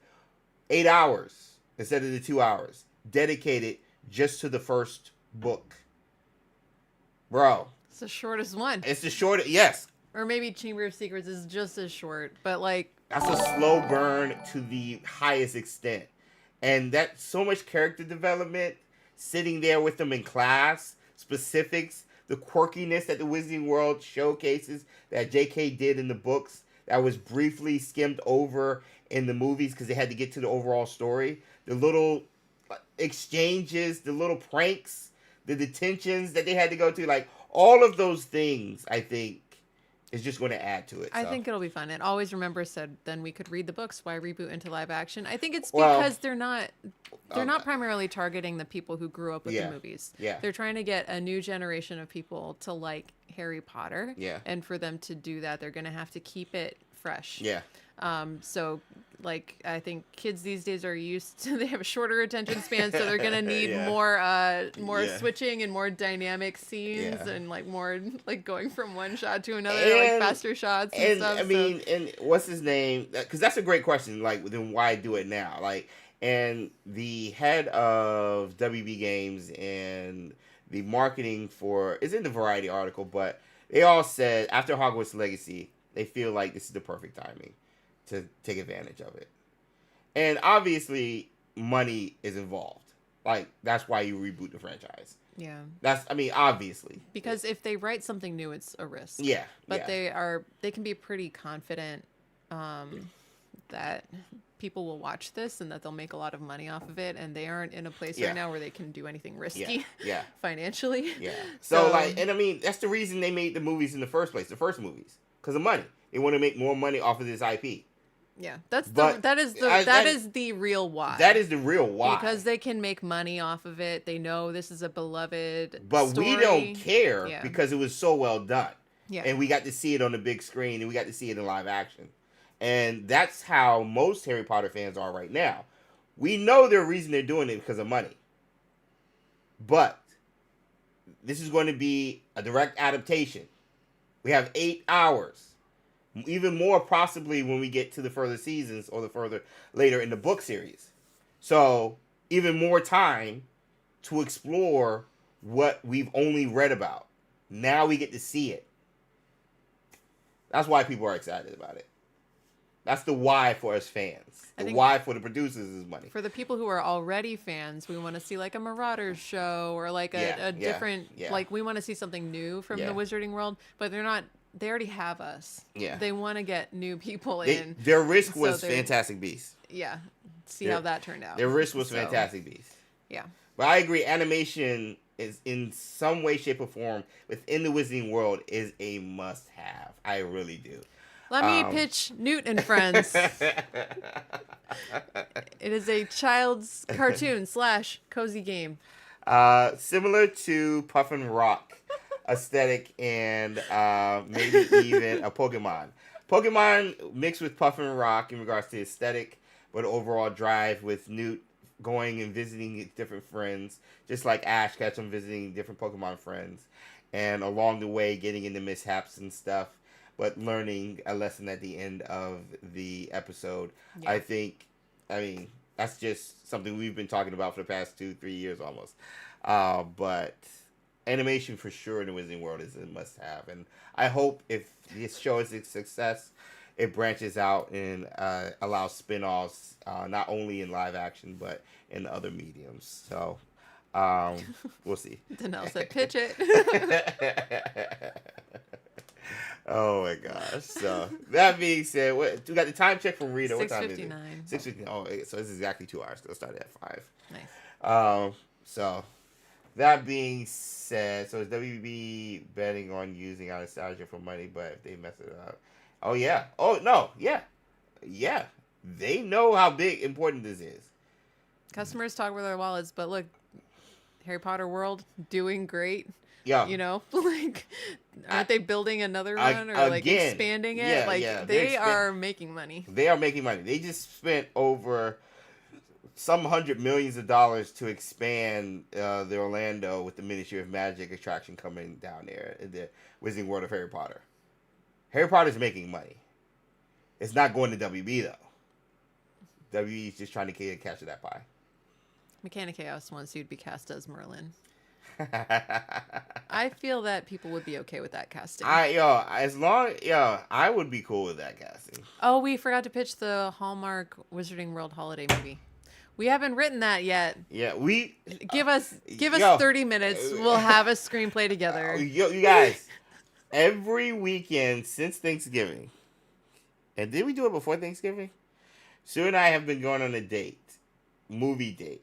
8 hours instead of the 2 hours dedicated just to the first book, bro. It's the shortest one. It's the shortest, yes. Or maybe Chamber of Secrets is just as short, but like that's a slow burn to the highest extent, and that's so much character development. Sitting there with them in class, specifics, the quirkiness that the Wizarding World showcases that J.K. did in the books that was briefly skimmed over in the movies because they had to get to the overall story. The little exchanges, the little pranks, the detentions that they had to go to, like all of those things, I think, is just going to add to it. I think it'll be fun. And Always Remember said, then we could read the books. Why reboot into live action? I think it's because they're not primarily targeting the people who grew up with the movies. Yeah. They're trying to get a new generation of people to like Harry Potter. Yeah. And for them to do that, they're going to have to keep it fresh. Yeah. So like I think kids these days are used to, they have a shorter attention span, so they're gonna need more switching and more dynamic scenes and like more like going from one shot to another, like faster shots and stuff. I mean, and what's his name? Because that's a great question. Like, then why do it now? Like, and the head of WB Games and the marketing for is in the Variety article, but they all said after Hogwarts Legacy, they feel like this is the perfect timing to take advantage of it. And obviously money is involved. Like, that's why you reboot the franchise. Yeah. Obviously. Because if they write something new, it's a risk. Yeah. But they can be pretty confident that people will watch this and that they'll make a lot of money off of it, and they aren't in a place right now where they can do anything risky financially. Yeah. So like, and I mean, that's the reason they made the movies in the first place, the first movies. Because of money. They want to make more money off of this IP. Yeah, that is the real why. That is the real why. Because they can make money off of it. They know this is a beloved But story. We don't care because it was so well done. Yeah. And we got to see it on the big screen, and we got to see it in live action. And that's how most Harry Potter fans are right now. We know the reason they're doing it because of money. But this is going to be a direct adaptation. We have 8 hours. Even more possibly when we get to the further seasons or the further later in the book series. So even more time to explore what we've only read about. Now we get to see it. That's why people are excited about it. That's the why for us fans. The why for the producers is money. For the people who are already fans, we want to see like a Marauders show or like a different, like we want to see something new from the Wizarding World, but they already have us. Yeah. They want to get new people in. Their risk was Fantastic Beasts. Yeah. See how that turned out. Their risk was Fantastic Beasts. Yeah. But I agree, animation is in some way, shape, or form within the Wizarding World is a must-have. I really do. Let me pitch Newt and Friends. It is a child's cartoon / cozy game. Similar to Puffin Rock aesthetic and maybe even a Pokemon. Pokemon mixed with Puffin Rock in regards to aesthetic, but overall drive with Newt going and visiting different friends, just like Ash Ketchum visiting different Pokemon friends, and along the way getting into mishaps and stuff. but learning a lesson at the end of the episode. Yeah. I mean, that's just something we've been talking about for the past 2-3 years almost. But animation for sure in the Wizarding World is a must-have, and I hope if this show is a success, it branches out and allows spin-offs, not only in live action but in other mediums. So we'll see. Danelle said, pitch it. Oh my gosh. So that being said, we got the time check from Rita. What time is it? 6:59. 6:59. Oh, so it's exactly 2 hours. It'll start at 5. Nice. So that being said, so is WB betting on using Anastasia for money, but if they mess it up. Oh yeah. Oh no. Yeah. Yeah. They know how important this is. Customers talk with their wallets, but look, Harry Potter World doing great. Yeah. You know, like, aren't they building another one or like expanding it? Yeah, like yeah. they are making money. They are making money. They just spent over some $100 million to expand the Orlando with the Ministry of Magic attraction coming down there in the Wizarding World of Harry Potter. Harry Potter's making money. It's not going to WB though. WB is just trying to catch that pie. Mechanic Chaos wants you to be cast as Merlin. I feel that people would be okay with that casting. I would be cool with that casting. Oh, we forgot to pitch the Hallmark Wizarding World holiday movie. We haven't written that yet. Yeah, give us 30 minutes. We'll have a screenplay together. You guys, every weekend since Thanksgiving, and did we do it before Thanksgiving? Sue and I have been going on a movie date.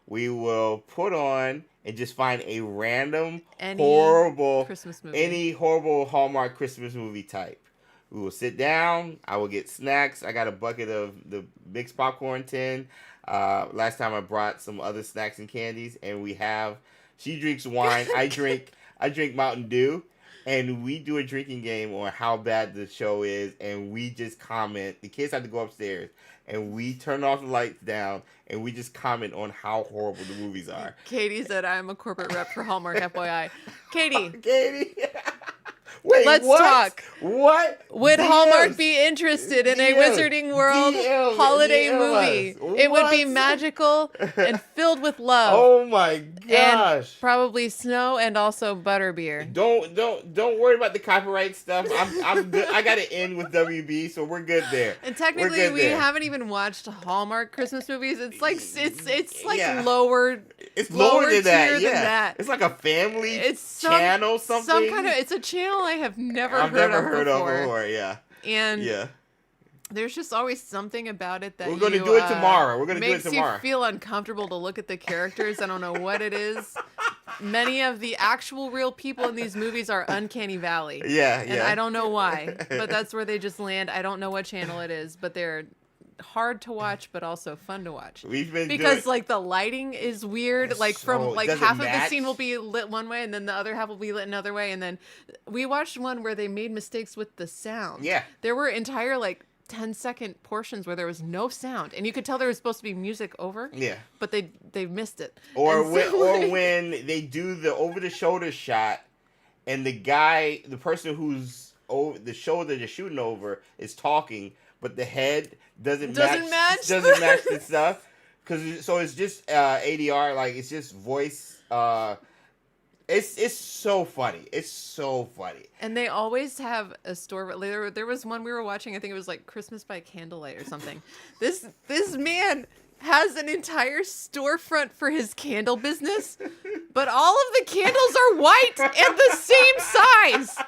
We will put on and just find a random horrible Christmas movie. Any horrible Hallmark Christmas movie type. We will sit down. I will get snacks. I got a bucket of the mixed popcorn tin. Last time I brought some other snacks and candies, and she drinks wine. I drink Mountain Dew, and we do a drinking game on how bad the show is, and we just comment. The kids have to go upstairs, and we turn off the lights down, and we just comment on how horrible the movies are. Katie said, I'm a corporate rep for Hallmark, FYI. Katie. Wait, let's talk. What? Would Hallmark be interested in a Wizarding World holiday movie? It would be magical and filled with love. Oh my gosh. And probably snow and also butterbeer. Don't worry about the copyright stuff. I'm good. I got to end with WB, so we're good there. And technically, we haven't even watched Hallmark Christmas movies. It's like lower. It's lower than that. Than that. It's like a family channel, something. Some kind of. It's a channel I have never heard of before. Yeah. And there's just always something about it that we're going to do it tomorrow. We're going to do it tomorrow. Makes you feel uncomfortable to look at the characters. I don't know what it is. Many of the actual real people in these movies are Uncanny Valley. Yeah. And I don't know why, but that's where they just land. I don't know what channel it is, but they're hard to watch but also fun to watch because like the lighting is weird, like from like half of the scene will be lit one way and then the other half will be lit another way, and then we watched one where they made mistakes with the sound. There were entire like 10-second portions where there was no sound and you could tell there was supposed to be music over, but they missed it. Or when they do the over the shoulder shot and the person who's over the shoulder they're shooting over is talking, but the head doesn't match the stuff, so it's just ADR, like it's just voice. It's so funny. It's so funny. And they always have a store. There was one we were watching. I think it was like Christmas by Candlelight or something. This man has an entire storefront for his candle business, but all of the candles are white and the same size.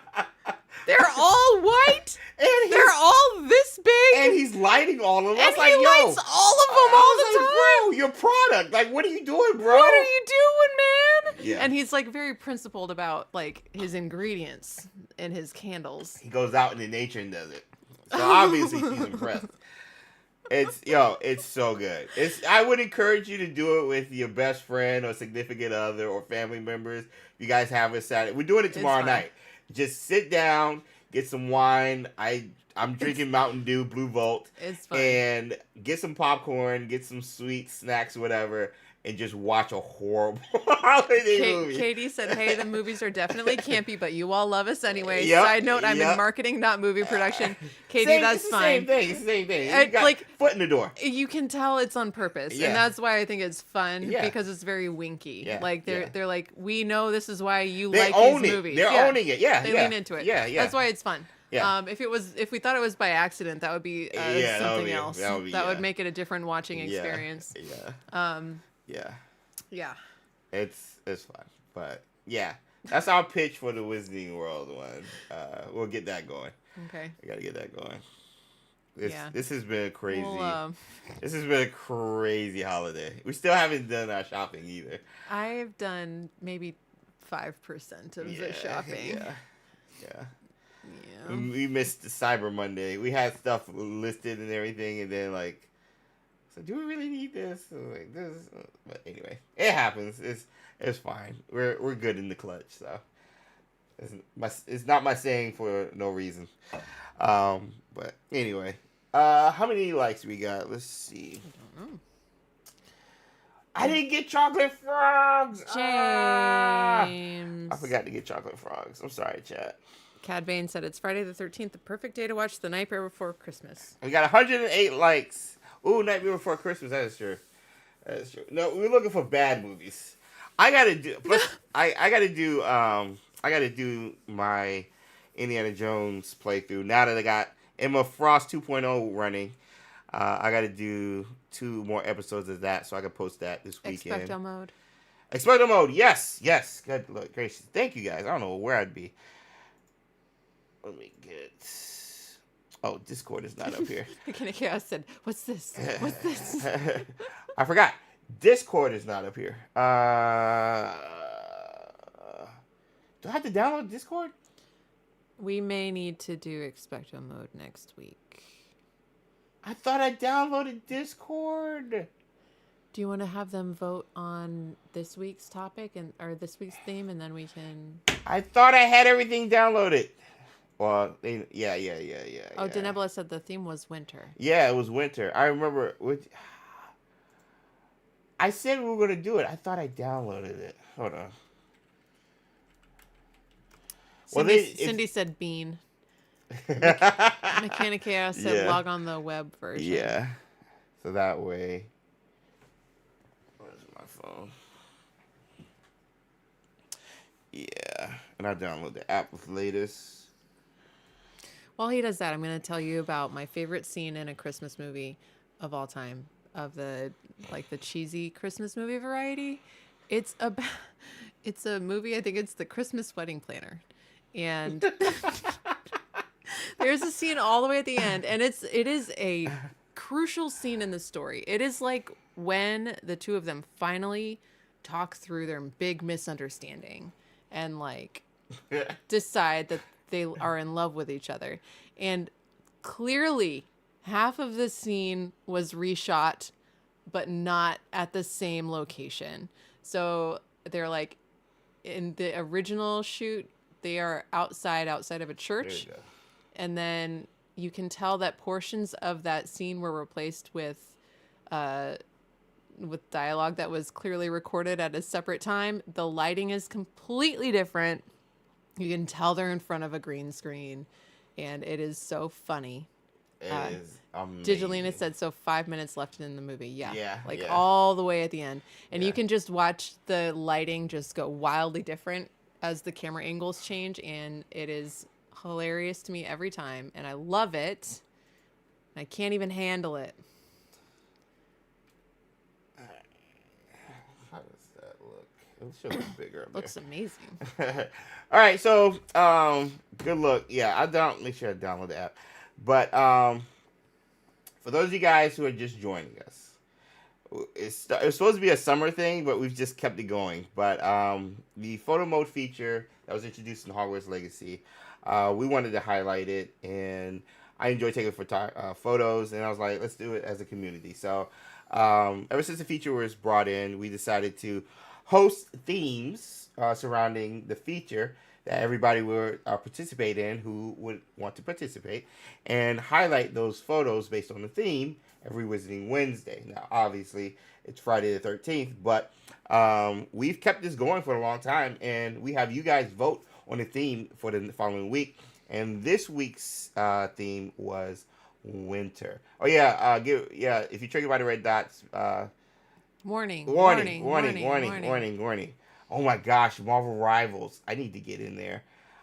They're all white. And they're all this big. And he's lighting all of them. And he lights all of them all the time. Bro, your product. Like, what are you doing, bro? What are you doing, man? Yeah. And he's like very principled about like his ingredients and his candles. He goes out into nature and does it. So obviously he's impressed. It's so good. I would encourage you to do it with your best friend or significant other or family members. If you guys have a Saturday. We're doing it tomorrow night. Just sit down, get some wine. I'm drinking Mountain Dew Blue Volt. It's fun. And get some popcorn, get some sweet snacks, whatever, and just watch a horrible holiday movie. Katie said, "Hey, the movies are definitely campy, but you all love us anyway." Yep, Side note: I'm yep. in marketing, not movie production. Katie, that's It's the fine. Same thing. It's the same thing. You got Like, foot in the door. you can tell it's on purpose, Yeah. and that's why I think it's fun Yeah. because it's very winky. Yeah, Like they're like, we know this is why you They like own these it. movies. They're owning it. Yeah, they yeah. lean into it. Yeah, yeah. That's why it's fun. Yeah. If we thought it was by accident, that would be something else. That would make it a different watching experience. Yeah. Yeah. Yeah. It's fun, but yeah, that's our pitch for the Wizarding World one. We'll get that going. Okay. We gotta get that going. Yeah. This has been crazy. Well, this has been a crazy holiday. We still haven't done our shopping either. I've done maybe 5% of the shopping. Yeah. Yeah. We missed Cyber Monday. We had stuff listed and everything, and then like, so do we really need this? So, like, but anyway, it happens. It's fine. We're good in the clutch. So it's not my saying for no reason. But anyway, how many likes we got? Let's see. I don't know. I didn't get chocolate frogs. James. I forgot to get chocolate frogs. I'm sorry, chat. Cad Bane said it's Friday the 13th, the perfect day to watch The Nightmare Before Christmas. We got 108 likes. Ooh, Nightmare Before Christmas. That is true. That is true. No, we're looking for bad movies. I gotta do my Indiana Jones playthrough. Now that I got Emma Frost 2.0 running, I gotta do 2 more episodes of that so I can post that this weekend. XpectoMODE. XpectoMODE. Yes. Good look, gracious. Thank you guys. I don't know where I'd be. Let me get. Oh, Discord is not up here. I said, "What's this? What's this?" I forgot. Discord is not up here. Do I have to download Discord? We may need to do XpectoMODE next week. I thought I downloaded Discord. Do you want to have them vote on this week's topic or this week's theme, and then we can? I thought I had everything downloaded. Well, yeah. Oh, Denebula said the theme was winter. Yeah, it was winter. I remember. I said we were going to do it. I thought I downloaded it. Hold on. Cindy said bean. Mechanic Chaos said log on the web version. Yeah. So that way. Where's my phone? Yeah. And I download the app with latest. While he does that, I'm going to tell you about my favorite scene in a Christmas movie of all time, of the cheesy Christmas movie variety. It's a movie, I think it's The Christmas Wedding Planner. And there's a scene all the way at the end, and it is a crucial scene in the story. It is like when the two of them finally talk through their big misunderstanding and like decide that they are in love with each other. And clearly half of the scene was reshot, but not at the same location. So they're like, in the original shoot, they are outside of a church. And then you can tell that portions of that scene were replaced with dialogue that was clearly recorded at a separate time. The lighting is completely different. You can tell they're in front of a green screen, and it is so funny. It is amazing. Digitalina said, so 5 minutes left in the movie. Yeah. Yeah. All the way at the end. And you can just watch the lighting just go wildly different as the camera angles change, and it is hilarious to me every time, and I love it. I can't even handle it. How does that look? It should look bigger. Looks amazing. All right, so good look. Yeah, make sure I download the app. But for those of you guys who are just joining us, it's supposed to be a summer thing, but we've just kept it going. But the photo mode feature that was introduced in Hogwarts Legacy, we wanted to highlight it, and I enjoy taking photos, and I was like, let's do it as a community. So ever since the feature was brought in, we decided to host themes surrounding the feature, that everybody would participate in who would want to participate, and highlight those photos based on the theme every Wizarding Wednesday. Now, obviously, it's Friday the 13th, but we've kept this going for a long time, and we have you guys vote on the theme for the following week. And this week's theme was winter. Oh yeah, if you're triggered by the red dots, Warning. Warning. Oh my gosh, Marvel Rivals. I need to get in there.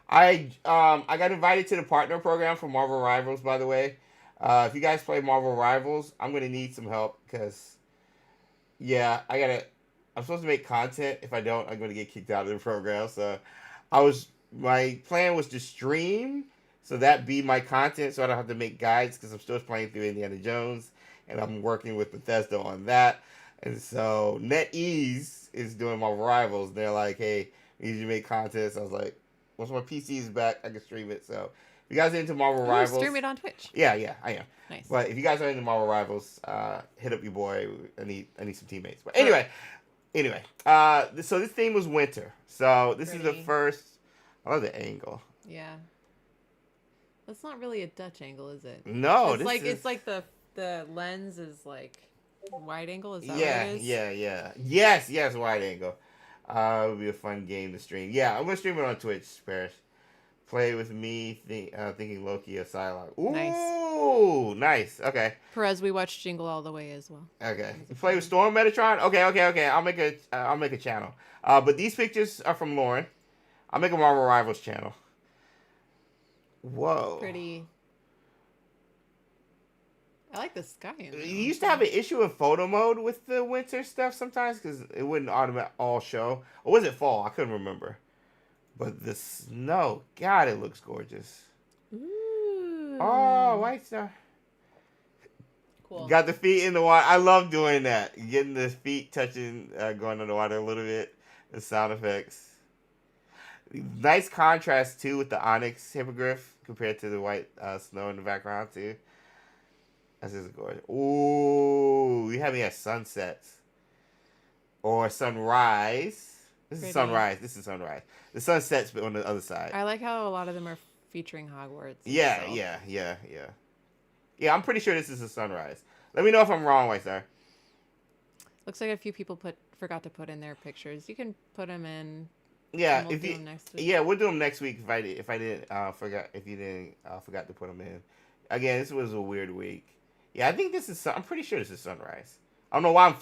I got invited to the partner program for Marvel Rivals, by the way. If you guys play Marvel Rivals, I'm gonna need some help because I'm supposed to make content. If I don't, I'm gonna get kicked out of the program. So my plan was to stream, so that be my content, so I don't have to make guides because I'm still playing through Indiana Jones, and I'm working with Bethesda on that. And so NetEase is doing my Rivals. They're like, hey, we need you to make content. So I was like, once my PC is back, I can stream it. So if you guys are into Marvel Rivals, stream it on Twitch. Yeah, I am. Nice. But if you guys are into Marvel Rivals, hit up your boy. I need some teammates. But anyway, so this theme was winter. So this is the first. I love the angle. Yeah. That's not really a Dutch angle, is it? No, it's like the lens is like wide angle. Is that what yeah, it is? yeah. Yes, wide angle. It would be a fun game to stream. Yeah, I'm gonna stream it on Twitch, Parrish. Play with me, thinking Loki or Psylocke. Ooh, nice. Okay. Perez, we watched Jingle All the Way as well. Okay. Play with Storm Metatron. Okay. I'll make a channel. But these pictures are from Lauren. I'll make a Marvel Rivals channel. Whoa. Pretty. I like the sky. You used to have an issue in photo mode with the winter stuff sometimes because it wouldn't automatically all show. Or was it fall? I couldn't remember. But the snow, God, it looks gorgeous. Ooh. Oh, white star. Cool. Got the feet in the water. I love doing that. Getting the feet touching, going underwater a little bit. The sound effects. Nice contrast, too, with the onyx hippogriff compared to the white snow in the background, too. That's just gorgeous. Ooh, we haven't had sunsets. Or sunrise. This is sunrise. The sun sets on the other side. I like how a lot of them are featuring Hogwarts. Yeah. Yeah, I'm pretty sure this is a sunrise. Let me know if I'm wrong, White Star. Looks like a few people forgot to put in their pictures. You can put them in. Yeah, we'll do them next week. Yeah, we'll do them next week if I didn't forgot to put them in. Again, this was a weird week. Yeah, I think I'm pretty sure this is sunrise. I don't know why I'm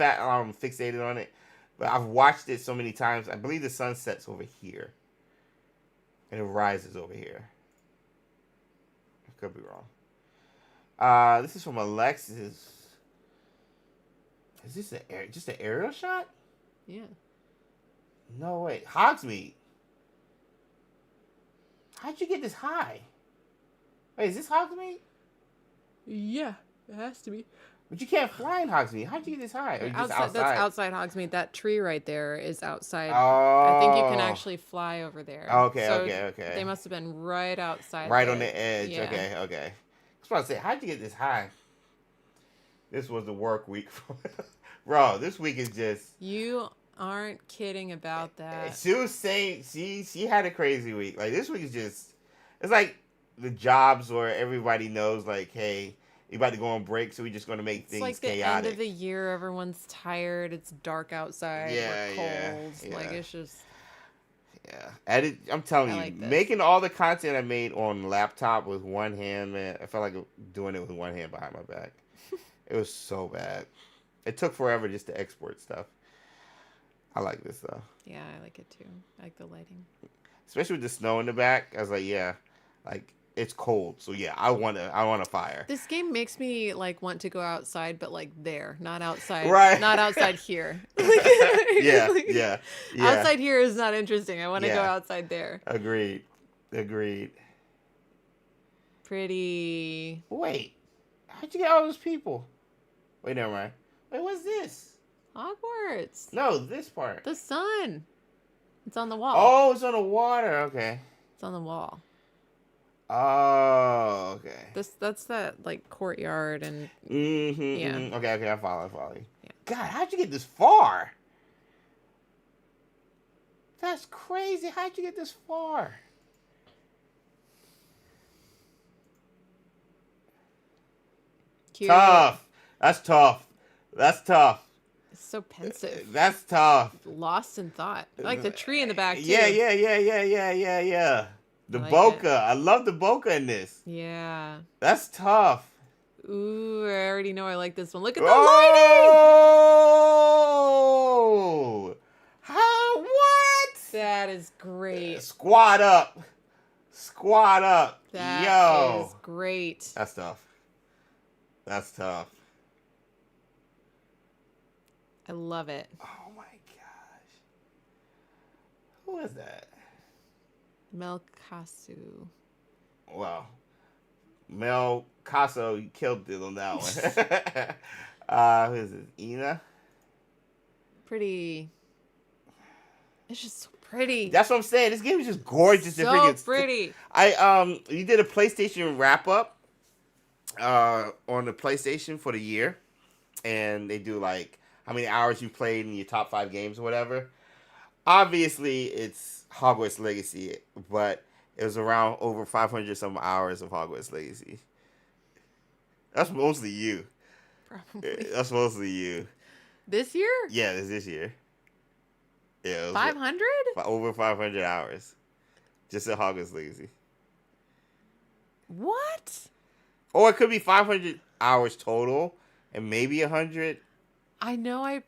fixated on it, but I've watched it so many times. I believe the sun sets over here, and it rises over here. I could be wrong. This is from Alexis. Is this just an aerial shot? Yeah. No way. Hogsmeade. How'd you get this high? Wait, is this Hogsmeade? Yeah, it has to be. But you can't fly in Hogsmeade. How'd you get this high? Or outside? That's outside Hogsmeade. That tree right there is outside. Oh. I think you can actually fly over there. Okay. They must have been right outside. Right on the edge. Yeah. Okay. I was about to say, how'd you get this high? This was the work week. Bro, this week is just... You aren't kidding about that. She was saying she had a crazy week. Like, this week is just... It's like the jobs where everybody knows, like, hey... You're about to go on break, so we're just going to make things chaotic. It's like the end of the year, everyone's tired, it's dark outside, we're cold. Yeah. Like, it's just... Yeah. I'm telling you, making all the content I made on laptop with one hand, man, I felt like doing it with one hand behind my back. It was so bad. It took forever just to export stuff. I like this, though. Yeah, I like it, too. I like the lighting. Especially with the snow in the back. I was like, yeah, like... It's cold, so yeah, I want a fire. This game makes me like want to go outside, but like there, not outside, right? Not outside here. Yeah. Outside here is not interesting. I want to go outside there. Agreed. Pretty. Wait, how'd you get all those people? Wait, never mind. Wait, what's this? Hogwarts. No, this part. The sun. It's on the wall. Oh, it's on the water. Okay. It's on the wall. Oh, okay. That's that like courtyard and yeah. Okay, I follow you. Yeah. God, how'd you get this far? That's crazy. How'd you get this far? Cute. Tough. That's tough. That's tough. It's so pensive. That's tough. Lost in thought. I like the tree in the back, too. Yeah. The I like bokeh. it. I love the bokeh in this. Yeah. That's tough. Ooh, I already know I like this one. Look at the Oh! How? What? lighting! That is great. Squat up. Squat up. That is great. That's tough. That's tough. I love it. Oh my gosh. Who is that? Melkasu. Well, Mel Caso, you killed it on that one. Who is it? Ina? Pretty. It's just so pretty. That's what I'm saying. This game is just gorgeous. So pretty. You did a PlayStation wrap up on the PlayStation for the year, and they do like how many hours you played in your top 5 games or whatever. Obviously, it's Hogwarts Legacy, but it was around over 500 some hours of Hogwarts Legacy. That's mostly you. Probably. That's mostly you. This year? Yeah, this year. Yeah, 500? Over 500 hours. Just at Hogwarts Legacy. What? Or it could be 500 hours total and maybe 100. I know I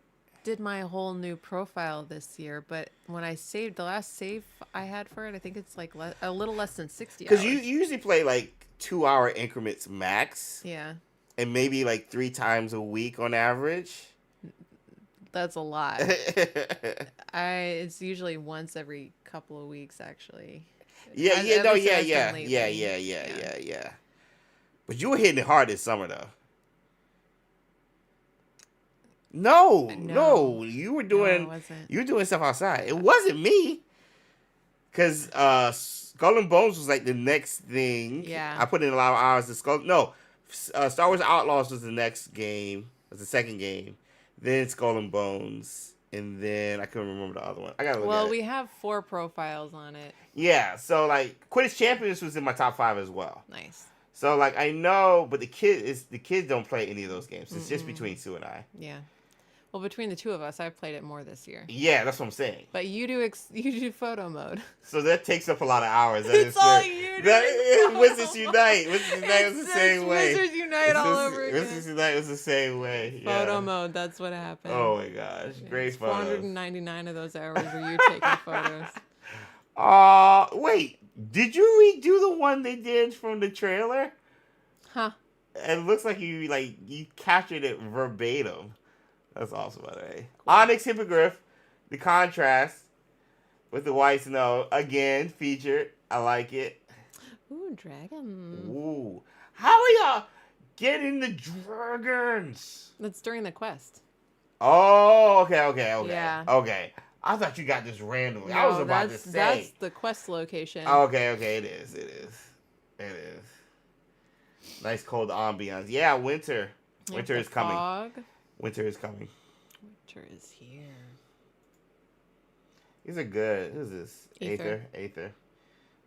did my whole new profile this year, but when I saved, the last save I had for it, I think it's like a little less than 60 hours. Because you usually play like 2-hour increments max. Yeah. And maybe like 3 times a week on average. That's a lot. It's usually once every couple of weeks, actually. Yeah. But you were hitting it hard this summer, though. No, you were doing. No, it wasn't. You were doing stuff outside. It wasn't me. Cause Skull and Bones was like the next thing. Yeah. I put in a lot of hours to Star Wars Outlaws was the next game. Was the second game. Then Skull and Bones, and then I couldn't remember the other one. I gotta look at it. Well, we have 4 profiles on it. Yeah, so like Quidditch Champions was in my top 5 as well. Nice. So like I know, but the kids don't play any of those games. It's just between Sue and I. Yeah. Well, between the two of us, I've played it more this year. Yeah, that's what I'm saying. But you do photo mode. So that takes up a lot of hours. It's all you do. Wizards Unite. Wizards Unite was the same way. Wizards Unite all over again. Wizards Unite was the same way. Photo mode. That's what happened. Oh my gosh, great photos. 499 of those hours were you taking photos. Wait. Did you redo the one they did from the trailer? Huh. It looks like you captured it verbatim. That's awesome, by the way. Cool. Onyx Hippogriff, the contrast with the white snow, again, featured. I like it. Ooh, dragon. Ooh. How are y'all getting the dragons? That's during the quest. Oh, okay. Yeah. Okay. I thought you got this randomly. No, I was about to say. That's the quest location. Okay. It is. Nice cold ambiance. Yeah, winter. Winter is coming. Fog. Winter is coming. Winter is here. These are good. Who's this? Aether. Aether.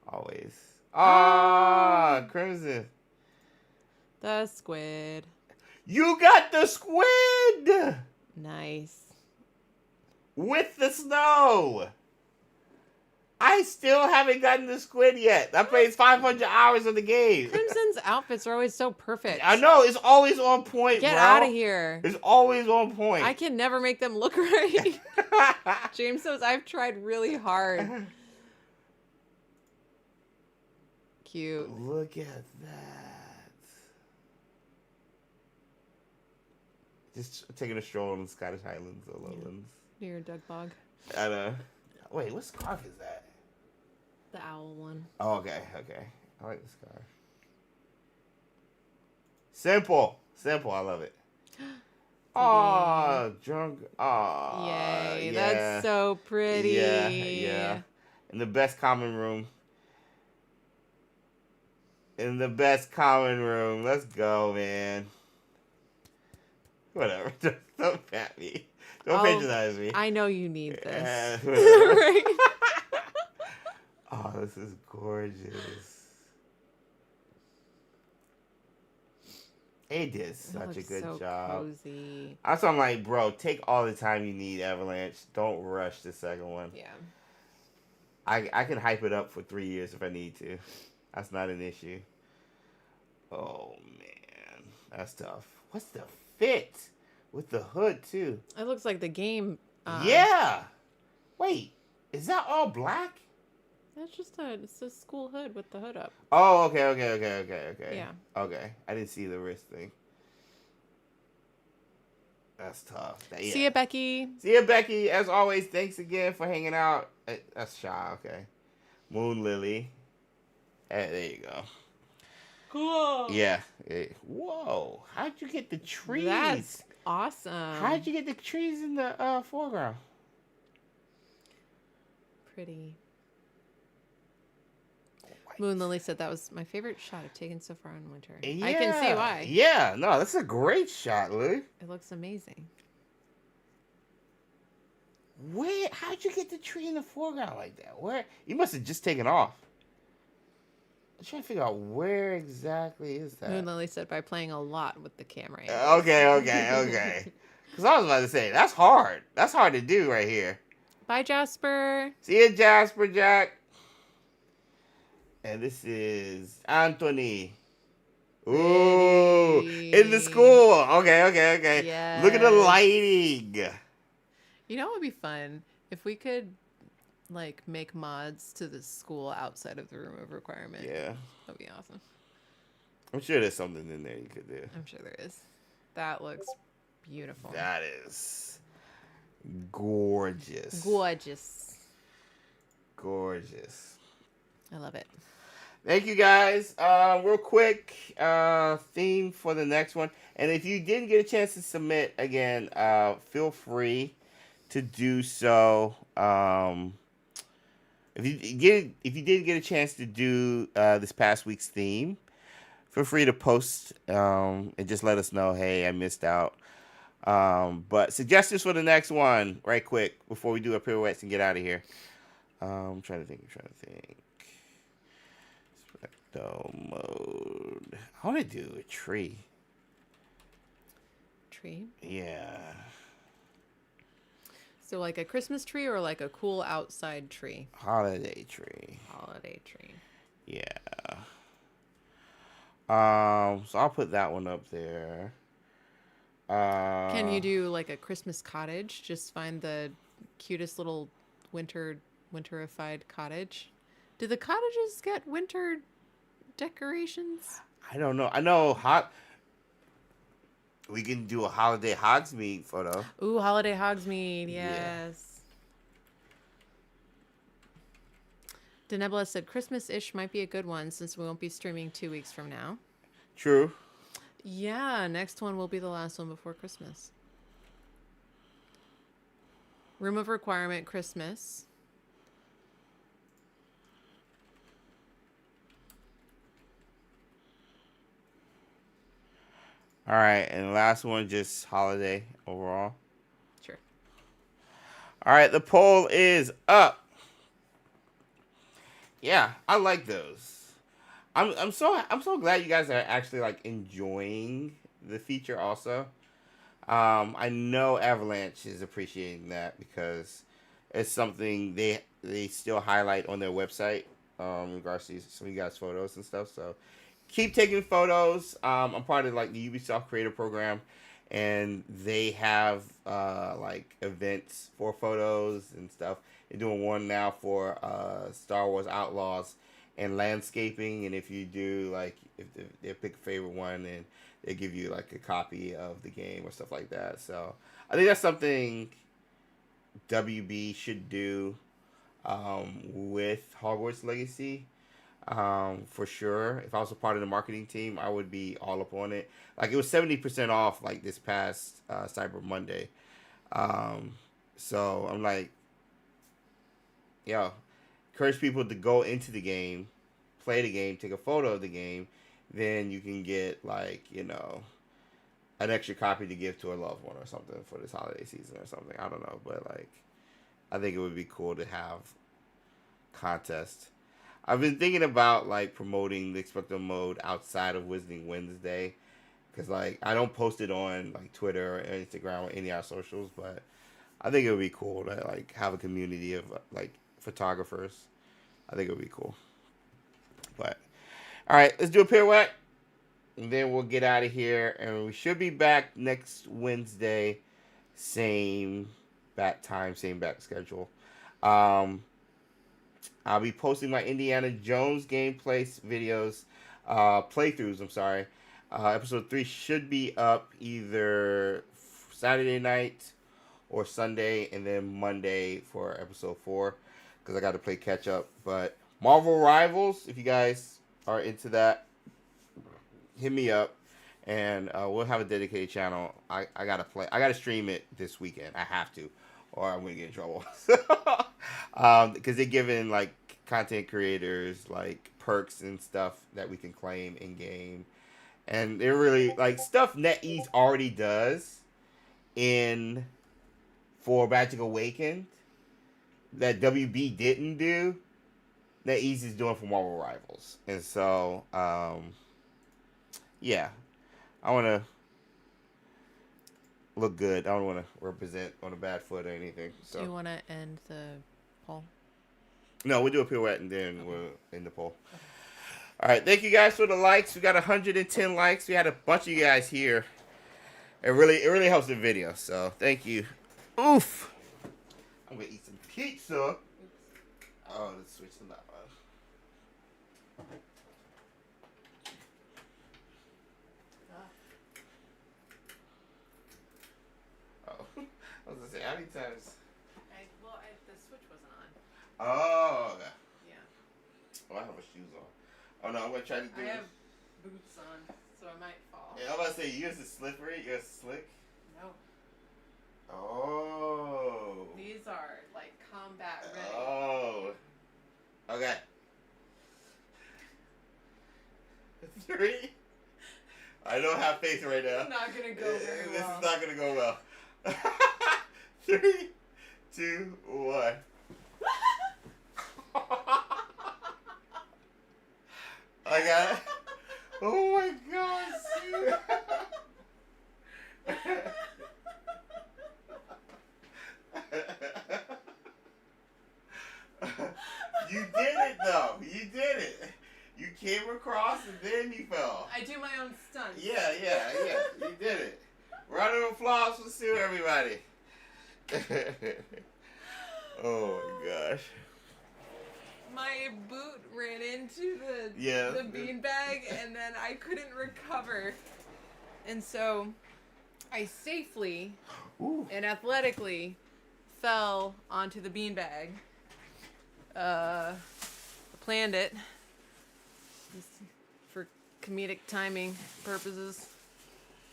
Always. Ah, Crimson. The squid. You got the squid! Nice. With the snow. I still haven't gotten the squid yet. I played 500 hours of the game. Crimson's outfits are always so perfect. I know. It's always on point, Get bro. out of here. It's always on point. I can never make them look right. James says, I've tried really hard. Cute. Look at that. Just taking a stroll in the Scottish Highlands or Lowlands. Near Doug Bog. I know. Wait, what scarf is that? The owl one. Oh, okay. I like the scarf. Simple. I love it. Oh, drunk. Oh, yay. Yeah. That's so pretty. Yeah. In the best common room. Let's go, man. Whatever. Don't pat me. Don't patronize me. I know you need this. Right? Oh, this is gorgeous. They did It such a looks good so job. cozy. Also, I'm like, bro, take all the time you need, Avalanche. Don't rush the second one. Yeah. I can hype it up for 3 years if I need to. That's not an issue. Oh man, that's tough. What's the fit with the hood too? It looks like the game. Yeah. Wait, is that all black? That's just it's a school hood with the hood up. Oh, okay. Yeah. Okay, I didn't see the wrist thing. That's tough. Yeah. See ya, Becky. See ya, Becky. As always, thanks again for hanging out. That's Shy, okay. Moon Lily. There you go. Cool. Yeah. Whoa. How'd you get the trees? That's awesome. How'd you get the trees in the foreground? Pretty. Moon Lily said that was my favorite shot I've taken so far in winter. Yeah. I can see why. Yeah. No, that's a great shot, Lily. It looks amazing. How'd you get the tree in the foreground like that? Where? You must have just taken off. I'm trying to figure out where exactly is that. Moon Lily said by playing a lot with the camera. Okay. Because I was about to say, that's hard. That's hard to do right here. Bye, Jasper. See you, Jasper Jack. And this is Anthony. Ooh, in the school. Okay. Yes. Look at the lighting. You know what would be fun? If we could, like, make mods to the school outside of the room of requirement. Yeah. That'd be awesome. I'm sure there's something in there you could do. I'm sure there is. That looks beautiful. That is gorgeous. Gorgeous. I love it. Thank you, guys. Real quick, theme for the next one. And if you didn't get a chance to submit, again, feel free to do so. If you didn't get a chance to do this past week's theme, feel free to post and just let us know, hey, I missed out. But suggestions for the next one, right quick, before we do our pirouettes and get out of here. I'm trying to think. XpectoMODE. I want to do a tree. Tree? Yeah. So like a Christmas tree or like a cool outside tree? Holiday tree. Holiday tree. Yeah. So I'll put that one up there. Can you do like a Christmas cottage? Just find the cutest little winterified cottage. Do the cottages get winter decorations? I don't know. I know we can do a holiday Hogsmeade photo. Ooh, holiday Hogsmeade, yes. Yeah. Denebula said Christmas-ish might be a good one since we won't be streaming 2 weeks from now. True. Yeah, next one will be the last one before Christmas. Room of Requirement Christmas. All right, and the last one, just holiday overall. Sure. All right, the poll is up. Yeah, I like those. I'm so glad you guys are actually like enjoying the feature. Also, I know Avalanche is appreciating that because it's something they still highlight on their website in regards to some of you guys' photos and stuff. So keep taking photos. I'm part of like the Ubisoft Creator Program, and they have like events for photos and stuff. They're doing one now for Star Wars Outlaws and landscaping. And if you do like, if they pick a favorite one, and they give you like a copy of the game or stuff like that. So I think that's something WB should do with Hogwarts Legacy. For sure. If I was a part of the marketing team, I would be all up on it. Like, it was 70% off like this past Cyber Monday. So I'm like, yo, encourage people to go into the game, play the game, take a photo of the game, then you can get like, you know, an extra copy to give to a loved one or something for this holiday season or something. I don't know, but like, I think it would be cool to have contests. I've been thinking about like promoting the XpectoMODE outside of Wizarding Wednesday, because like I don't post it on like Twitter or Instagram or any of our socials, but I think it would be cool to like have a community of like photographers. I think it would be cool. But all right, let's do a pirouette, and then we'll get out of here, and we should be back next Wednesday, same bat time, same back schedule. I'll be posting my Indiana Jones gameplay videos, playthroughs. I'm sorry. Episode 3 should be up either Saturday night or Sunday, and then Monday for episode 4, because I got to play catch up. But Marvel Rivals, if you guys are into that, hit me up, and we'll have a dedicated channel. I gotta play. I gotta stream it this weekend. I have to, or I'm gonna get in trouble. Because they're giving like content creators like perks and stuff that we can claim in game, and they're really like stuff NetEase already does for Magic Awakened that WB didn't do. NetEase is doing for Marvel Rivals, and so yeah, I want to look good. I don't want to represent on a bad foot or anything. So. Do you want to end the poll? No, we'll do a pirouette and then we'll end the poll. Okay. All right, thank you guys for the likes. We got 110 likes. We had a bunch of you guys here. It really helps the video. So thank you. Oof. I'm gonna eat some pizza. Oops. Oh, let's switch to that one. I was gonna say, how many times? The switch wasn't on. Oh, okay. Yeah. Oh, I have my shoes on. Oh no, I'm gonna try to do I this. have boots on, so I might fall. Yeah, I'm about to say, yours is slippery, yours is slick. No. Oh. These are like combat ready. Oh. Okay. 3. I don't have faith right now. It's not gonna go very well. This is not gonna go well. 3, 2, 1. I got it. Oh my gosh. You did it though. You did it. You came across and then you fell. I do my own stunts. Yeah. You did it. Round of applause for Sue, everybody. Oh my gosh. My boot ran into the beanbag, and then I couldn't recover. And so I safely and athletically fell onto the beanbag. Planned it just for comedic timing purposes.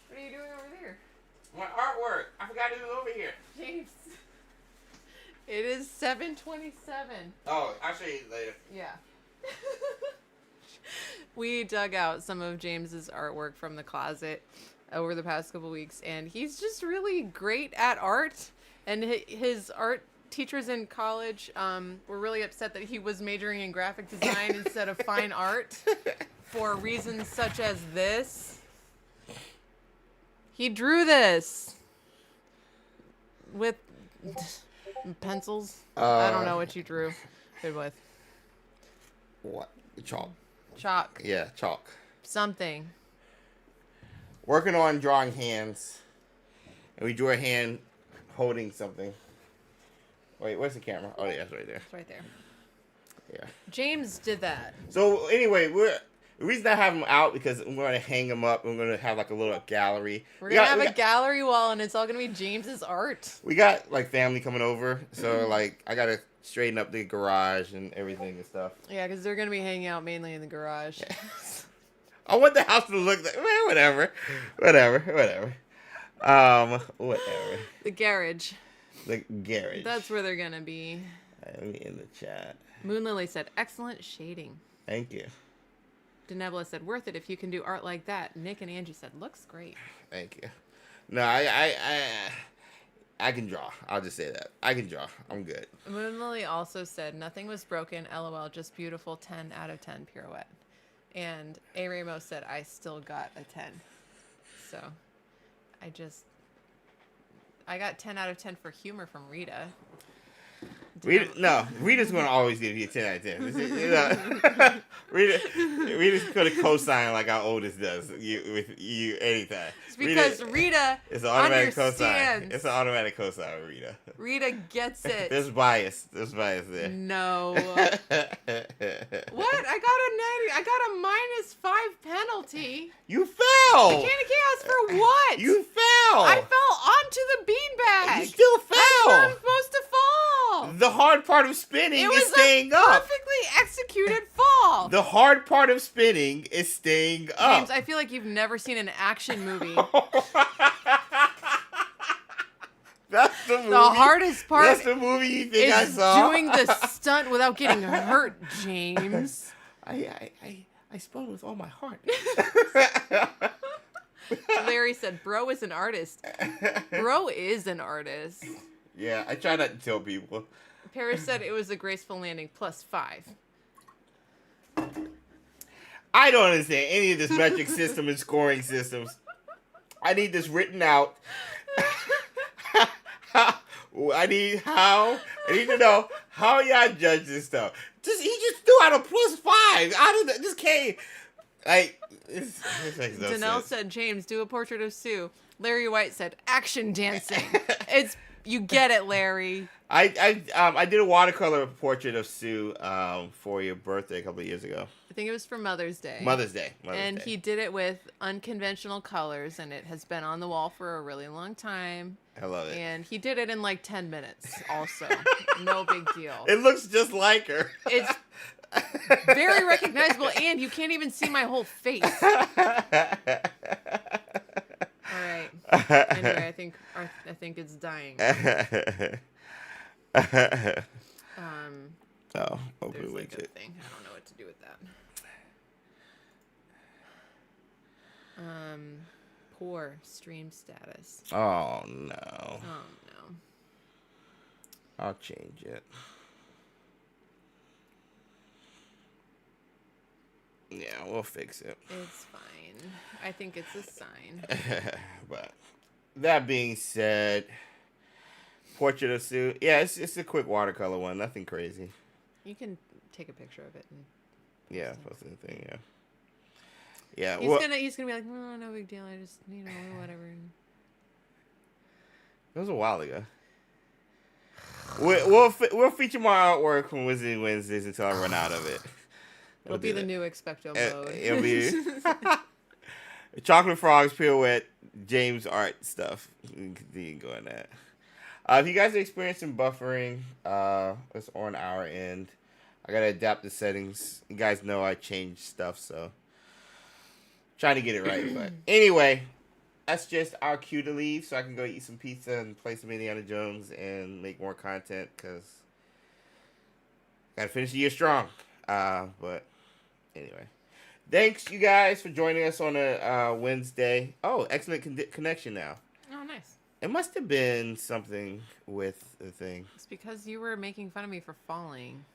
What are you doing over there? My artwork. I forgot it was over here. James. It is 7:27. Oh, I'll show you later. Yeah. We dug out some of James's artwork from the closet over the past couple weeks, and he's just really great at art. And his art teachers in college were really upset that he was majoring in graphic design instead of fine art for reasons such as this. He drew this with pencils. I don't know what you drew it with. What? Chalk. Chalk. Yeah, chalk. Something. Working on drawing hands. And we drew a hand holding something. Wait, where's the camera? Oh, yeah, it's right there. It's right there. Yeah. James did that. So, anyway, the reason I have him out because I'm going to hang him up. I'm going to have like a little gallery. We're going to have a gallery wall, and it's all going to be James's art. We got like family coming over. So, like, I got to straighten up the garage and everything and stuff. Yeah, because they're going to be hanging out mainly in the garage. Yeah. I want the house to look like, whatever. Whatever. The garage. The garage. That's where they're going to be. Let me in the chat. Moon Lily said, excellent shading. Thank you. Denebula said, worth it if you can do art like that. Nick and Angie said, looks great. Thank you. No, I can draw. I'll just say that. I can draw. I'm good. Moon Lily also said, nothing was broken. LOL, just beautiful. 10 out of 10 pirouette. And A. Ramos said, I still got a 10. So I got 10 out of 10 for humor from Rita. Rita's gonna always give you a 10 out of 10. Rita's gonna co-sign like our oldest does with you anytime. It's because Rita it's an automatic understands. co-sign. It's an automatic co-sign with Rita. Rita gets it. There's bias there. No. What? I got a -5 penalty. You fell. Mechanic chaos for what? You fell. I fell onto the beanbag. You still fell. That's where I'm supposed to fall. The hard part of spinning is staying up. Perfectly executed fall. The hard part of spinning is staying up. James, I feel like you've never seen an action movie. That's the movie. The hardest part That's the movie you think I saw. doing the stunt without getting hurt, James. I spun with all my heart. Larry said, bro is an artist. Bro is an artist. Yeah, I try not to tell people. Paris said it was a graceful landing +5. I don't understand any of this metric system and scoring systems. I need this written out. I need to know how y'all judge this stuff. He just threw out a +5. I don't just can't. Like, this makes no Danelle sense. said, James, do a portrait of Sue. Larry White said, action dancing. You get it, Larry. I did a watercolor portrait of Sue for your birthday a couple of years ago. I think it was for Mother's Day. Mother's Day. He did it with unconventional colors, and it has been on the wall for a really long time. I love it. And he did it in like 10 minutes also. No big deal. It looks just like her. It's very recognizable, and you can't even see my whole face. All right. Anyway, I think it's dying. Open There's like a widget. thing. I don't know what to do with that. Poor stream status. Oh no. Oh no. I'll change it. Yeah, we'll fix it. It's fine. I think it's a sign. But that being said, portrait of Sue. Yeah, it's a quick watercolor one. Nothing crazy. You can take a picture of it. Yeah, post the thing. Yeah. Yeah. He's gonna be like, no big deal. I just whatever. It was a while ago. We'll feature more artwork from Wizarding Wednesdays until I run out of it. It'll be the new XpectoMODE. It'll be Chocolate Frogs, Pirouetee, James art stuff. You can continue going that. If you guys are experiencing buffering, it's on our end. I gotta adapt the settings. You guys know I changed stuff, so trying to get it right. But anyway, that's just our cue to leave, so I can go eat some pizza and play some Indiana Jones and make more content because gotta finish the year strong. But anyway, thanks you guys for joining us on a Wednesday. Oh, excellent connection now. Oh, nice. It must have been something with the thing. It's because you were making fun of me for falling.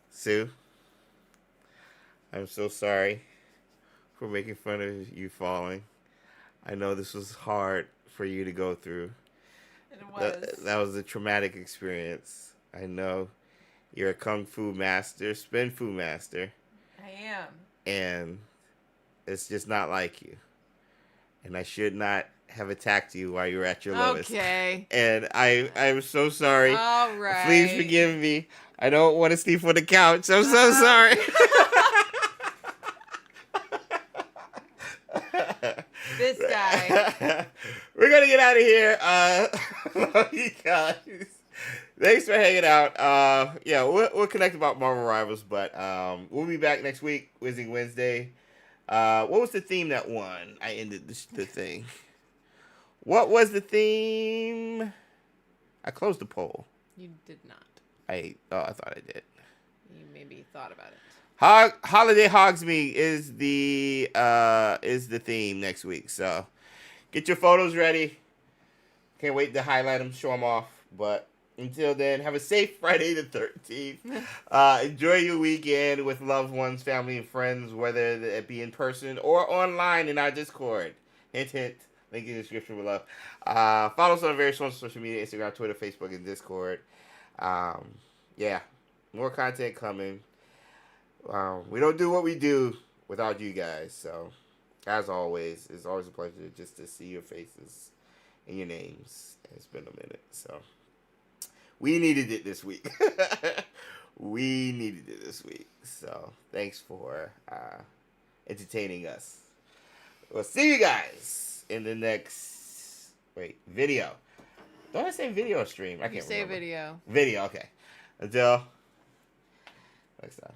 Sue, I'm so sorry for making fun of you falling. I know this was hard for you to go through. It was. That was a traumatic experience. I know you're a kung fu master, spin fu master. I am. And it's just not like you. And I should not have attacked you while you were at your lowest. Okay. And I'm so sorry. All right. Please forgive me. I don't want to sleep on the couch. I'm so sorry. This guy. We're going to get out of here. Love you guys. Thanks for hanging out. Yeah, we'll connect about Marvel Rivals, but we'll be back next week, Wizarding Wednesday. What was the theme that won? I ended the thing. What was the theme? I closed the poll. You did not. I thought I did. You maybe thought about it. Holiday Hogsmeade is the theme next week. So get your photos ready. Can't wait to highlight them, show them off. But Until then, have a safe Friday the 13th. Enjoy your weekend with loved ones, family, and friends, whether it be in person or online in our Discord. Hint, hint. Link in the description below. Follow us on various social media, Instagram, Twitter, Facebook, and Discord. Yeah, more content coming. We don't do what we do without you guys. So, as always, it's always a pleasure just to see your faces and your names. It's been a minute, so we needed it this week. So, thanks for entertaining us. We'll see you guys in the next video. Don't I say video or stream? I can't remember. Video. Video, okay. Until next time.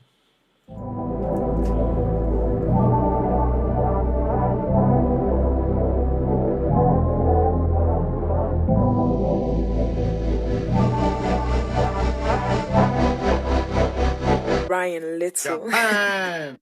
Ryan Little. Japan.